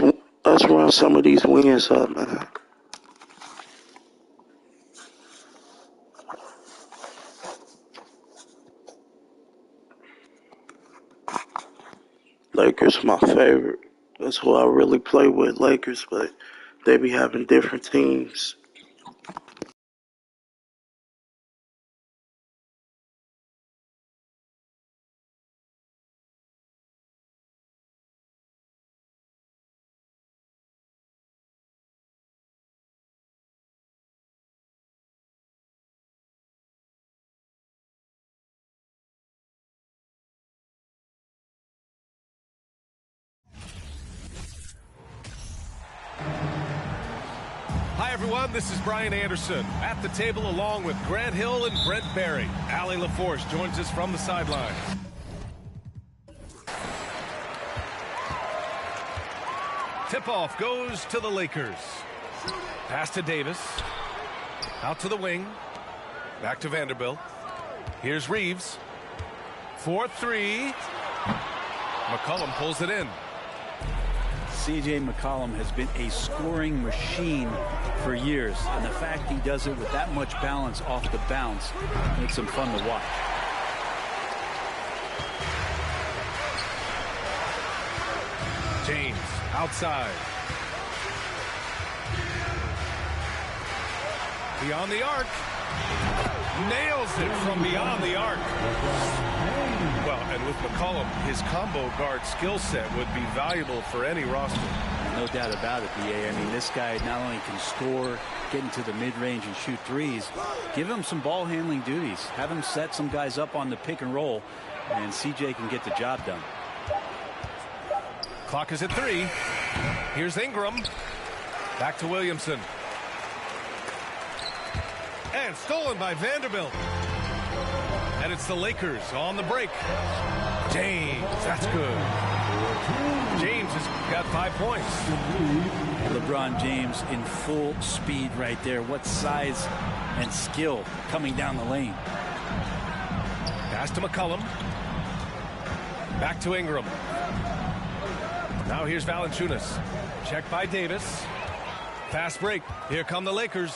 run some of these wins up, man. Lakers my favorite. That's who I really play with, Lakers, but they be having different teams. everyone. This is Brian Anderson at the table along with Grant Hill and Brent Barry. Allie LaForce joins us from the sidelines. Tip-off goes to the Lakers. Pass to Davis. Out to the wing. Back to Vanderbilt. Here's Reeves. 4-3. McCollum pulls it in. C.J. McCollum has been a scoring machine for years, and the fact he does it with that much balance off the bounce makes him fun to watch. James outside. Beyond the arc. Nails it from beyond the arc. Well, and with McCollum, his combo guard skill set would be valuable for any roster. No doubt about it, B.A. I mean, this guy not only can score, get into the mid-range and shoot threes, give him some ball handling duties. Have him set some guys up on the pick and roll, and C.J. can get the job done. Clock is at 3. Here's Ingram. Back to Williamson. And stolen by Vanderbilt. And it's the Lakers on the break. James, that's good. James has got 5 points. LeBron James in full speed right there. What size and skill coming down the lane. Pass to McCollum. Back to Ingram. Now here's Valanciunas. Check by Davis. Fast break. Here come the Lakers.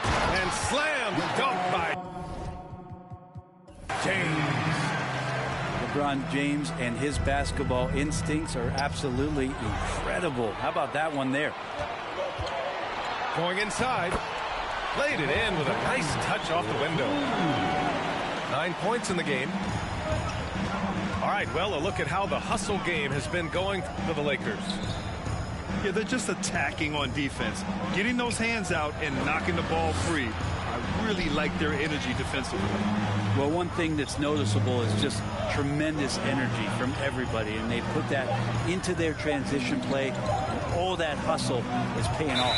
And slam dunk by James. LeBron James and his basketball instincts are absolutely incredible. How about that one there? Going inside. Laid it in with a nice touch off the window. 9 points in the game. All right, well, a look at how the hustle game has been going for the Lakers. Yeah, they're just attacking on defense, getting those hands out and knocking the ball free. I really like their energy defensively. Well, one thing that's noticeable is just tremendous energy from everybody, and they put that into their transition play, and all that hustle is paying off.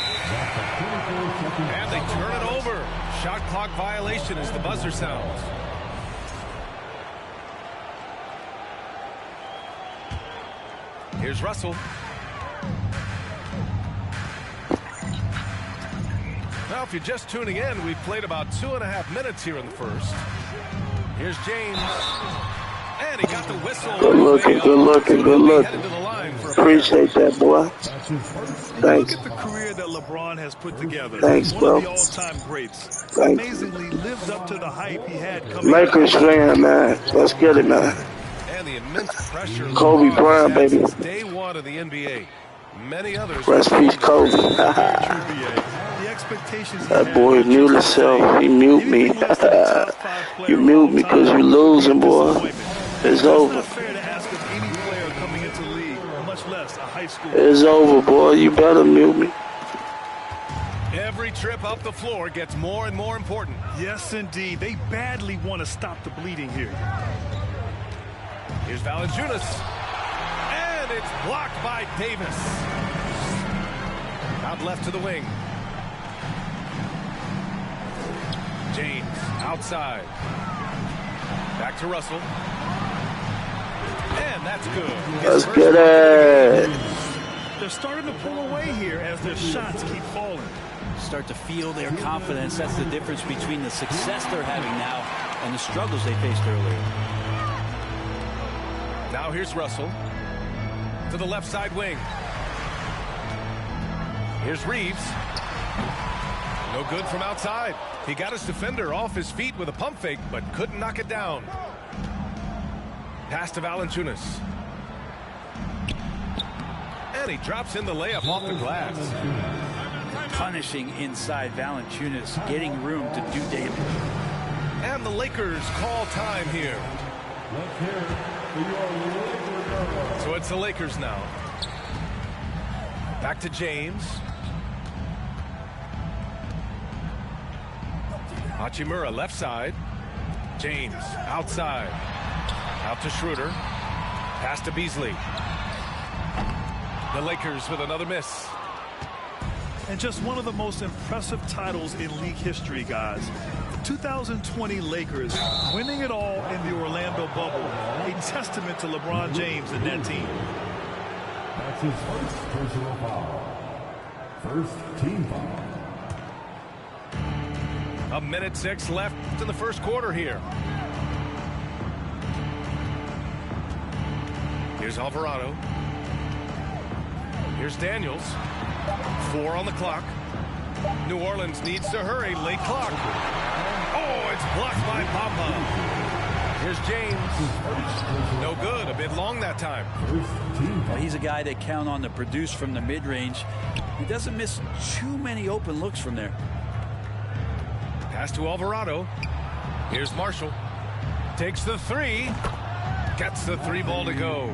And they turn it over. Shot clock violation as the buzzer sounds. Here's Russell. Now, if you're just tuning in, we've played about 2.5 minutes here in the first. Here's James. And he got the whistle. Good looking, good looking, good looking. Appreciate that, boy. Thanks. Look at the career that LeBron has put together. Thanks, One bro. of the all-time greats. Thanks. Amazingly lived up to the hype he had coming Lakers fan, man. Let's get it, man. And the immense pressure Kobe Bryant, baby. since day one of the NBA. Many others. Rest in peace, Kobe. That boy mute himself. He mute me. You mute me because you losing, boy. It's over. It's over, boy. You better mute me. Every trip up the floor gets more and more important. Yes, indeed. They badly want to stop the bleeding here. Here's Valanciunas. And it's blocked by Davis. Out left to the wing. James outside. Back to Russell. And that's good. Let's get it. They're starting to pull away here as their shots keep falling. Start to feel their confidence. That's the difference between the success they're having now and the struggles they faced earlier. Now here's Russell to the left side wing. Here's Reeves. No good from outside. He got his defender off his feet with a pump fake, but couldn't knock it down. Pass to Valanciunas. And he drops in the layup off the glass. Punishing inside Valanciunas, getting room to do damage. And the Lakers call time here. So it's the Lakers now. Back to James. Hachimura left side. James outside. Out to Schroeder. Pass to Beasley. The Lakers with another miss. and just one of the most impressive titles in league history, guys. The 2020 Lakers winning it all in the Orlando bubble, a testament to LeBron James and that team. That's his first personal foul. First team foul. 1:06 left in the first quarter here. Here's Alvarado. Here's Daniels. 4 on the clock. New Orleans needs to hurry. Late clock. Oh, it's blocked by Bamba. Here's James. No good. A bit long that time. Well, he's a guy that count on to produce from the mid-range. He doesn't miss too many open looks from there. Pass to Alvarado. Here's Marshall. Takes the 3. Gets the 3 ball to go.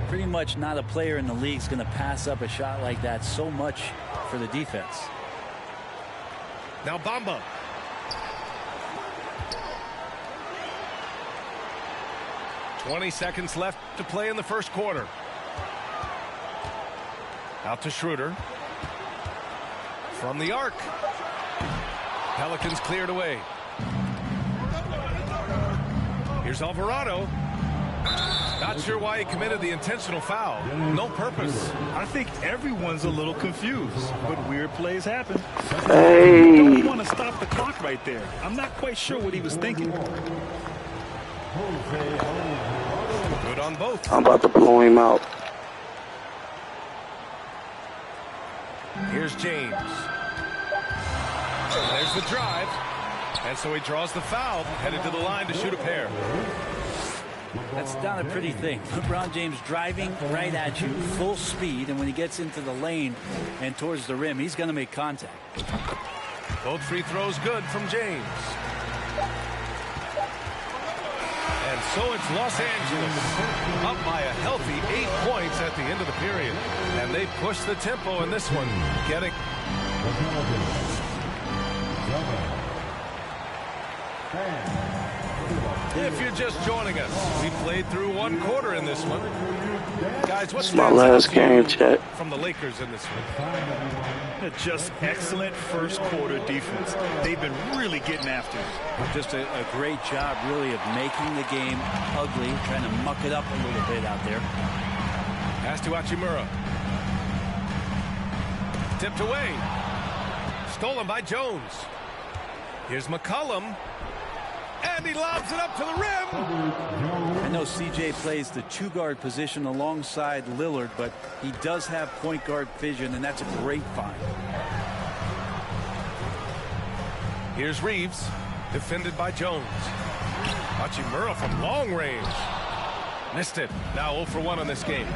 Pretty much not a player in the league is going to pass up a shot like that so much for the defense. Now Bamba. "20 seconds left to play in the first quarter. Out to Schroeder. From the arc. Pelicans cleared away. Here's Alvarado. Not sure why he committed the intentional foul. No purpose. I think everyone's a little confused, but weird plays happen. Hey. You don't want to stop the clock right there. I'm not quite sure what he was thinking. Good on both. I'm about to blow him out. Here's James. There's the drive. And so he draws the foul, headed to the line to shoot a pair. That's not a pretty thing. LeBron James driving right at you, full speed, and when he gets into the lane and towards the rim, he's going to make contact. Both free throws good from James. And so it's Los Angeles up by a healthy 8 points at the end of the period. And they push the tempo in this one, getting... If you're just joining us, we played through 1 quarter in this one. Guys, what's my last game, chat? From the Lakers in this one? Just excellent first quarter defense. They've been really getting after it. Just a great job, really, of making the game ugly, trying to muck it up a little bit out there. Pass to Hachimura. Tipped away. Stolen by Jones. Here's McCollum. And he lobs it up to the rim. I know CJ plays the 2-guard position alongside Lillard, but he does have point guard vision, and that's a great find. Here's Reeves, defended by Jones. Hachimura from long range. Missed it. Now 0 for 1 in this game.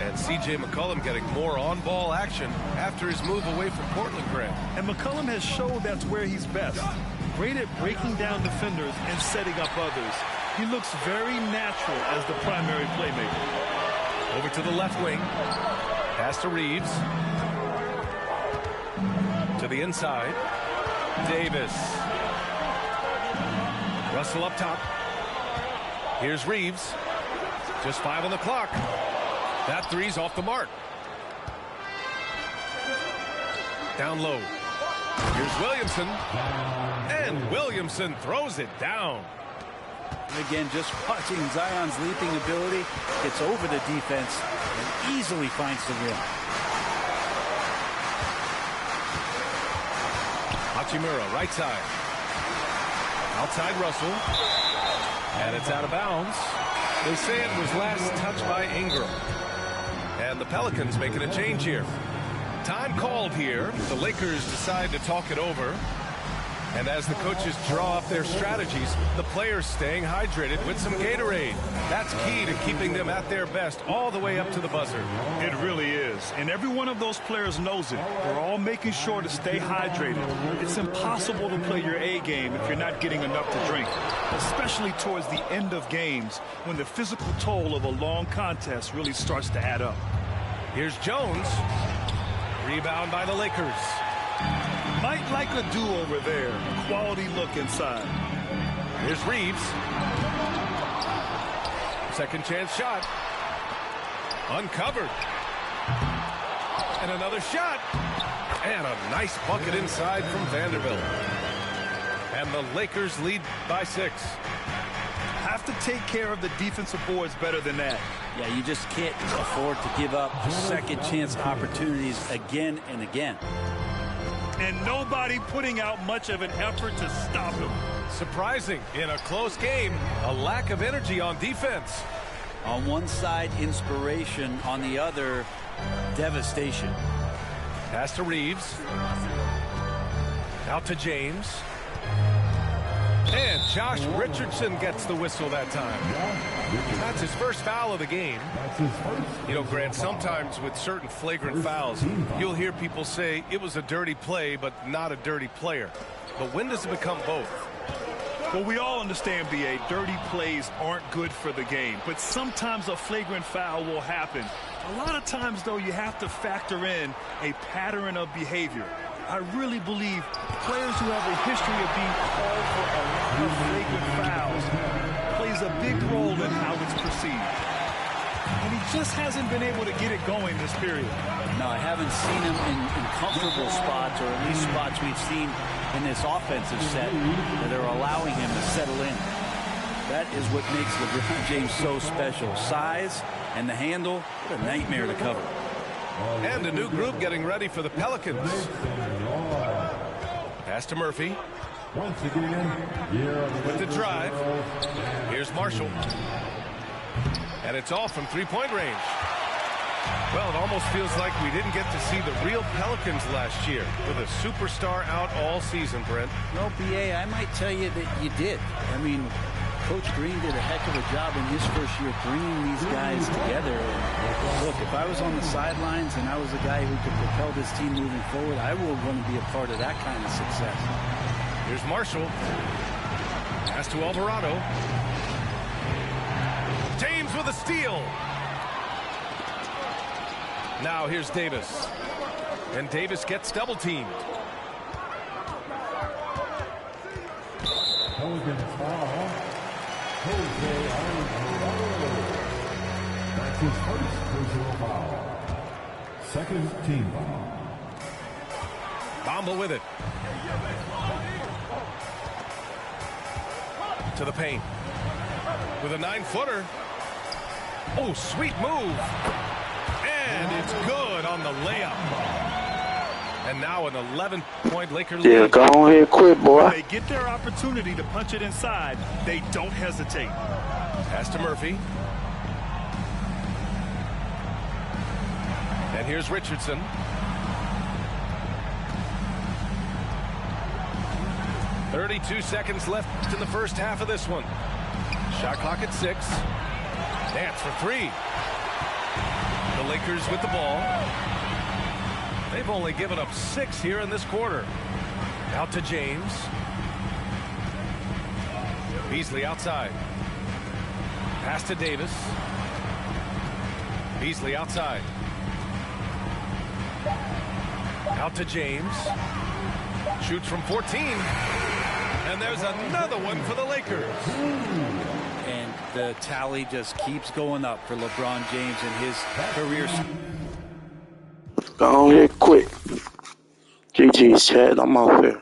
And CJ McCollum getting more on-ball action after his move away from Portland, Greg. And McCollum has showed that's where he's best. Great at breaking down defenders and setting up others. He looks very natural as the primary playmaker. Over to the left wing. Pass to Reeves. To the inside. Davis. Russell up top. Here's Reeves. Just 5 on the clock. That 3's off the mark. Down low. Here's Williamson. And Williamson throws it down. Again, just watching Zion's leaping ability, gets over the defense and easily finds the rim. Hachimura, right side. Outside Russell. And it's out of bounds. They say it was last touched by Ingram. And the Pelicans making a change here. Time called here. The Lakers decide to talk it over. And as the coaches draw up their strategies, the players staying hydrated with some Gatorade. That's key to keeping them at their best all the way up to the buzzer. It really is. And every one of those players knows it. They're all making sure to stay hydrated. It's impossible to play your A game if you're not getting enough to drink, especially towards the end of games when the physical toll of a long contest really starts to add up. Here's Jones. Rebound by the Lakers. Might like a do-over there. Quality look inside. Here's Reeves. Second chance shot. Uncovered. And another shot. And a nice bucket inside from Vanderbilt. And the Lakers lead by 6. Have to take care of the defensive boards better than that. Yeah, you just can't afford to give up second chance opportunities again and again. And nobody putting out much of an effort to stop him. Surprising in a close game, a lack of energy on defense. On one side, inspiration. On the other, devastation. Pass to Reeves. Out to James. And Josh Richardson gets the whistle that time. That's his first foul of the game. You know, Grant, sometimes with certain flagrant fouls, you'll hear people say it was a dirty play, but not a dirty player. But when does it become both? Well, we all understand, B.A., dirty plays aren't good for the game. But sometimes a flagrant foul will happen. A lot of times, though, you have to factor in a pattern of behavior. I really believe players who have a history of being called for a lot of flagrant fouls plays a big role in how it's perceived. And he just hasn't been able to get it going this period. No, I haven't seen him in comfortable spots, or at least spots we've seen in this offensive set that are allowing him to settle in. That is what makes LeBron James so special. Size and the handle, what a nightmare to cover. And a new group getting ready for the Pelicans. Pass to Murphy. Once again, with the drive. Here's Marshall. And it's off from three-point range. Well, it almost feels like we didn't get to see the real Pelicans last year with a superstar out all season, Brent. Well, B.A., I might tell you that you did. I mean, Coach Green did a heck of a job in his first year bringing these guys together. And look, if I was on the sidelines and I was a guy who could propel this team moving forward, I would want to be a part of that kind of success. Here's Marshall. Pass to Alvarado. James with a steal. Now here's Davis. And Davis gets double-teamed. Pelicans foul. Jose Alvarado. That's his first personal foul. Second team foul. Bamba with it. To the paint. With a 9-footer. Oh, sweet move. And it's good on the layup. And now an 11-point Laker lead. Yeah, go on here quick, boy. When they get their opportunity to punch it inside, they don't hesitate. Pass to Murphy. And here's Richardson. .32 seconds left in the first half of this one. Shot clock at 6. Dance for 3. The Lakers with the ball. They've only given up 6 here in this quarter. Out to James. Beasley outside. Pass to Davis. Beasley outside. Out to James. Shoots from 14. And there's another one for the Lakers. And the tally just keeps going up for LeBron James in his career. Go on here quick. GG's, Chad. I'm out here.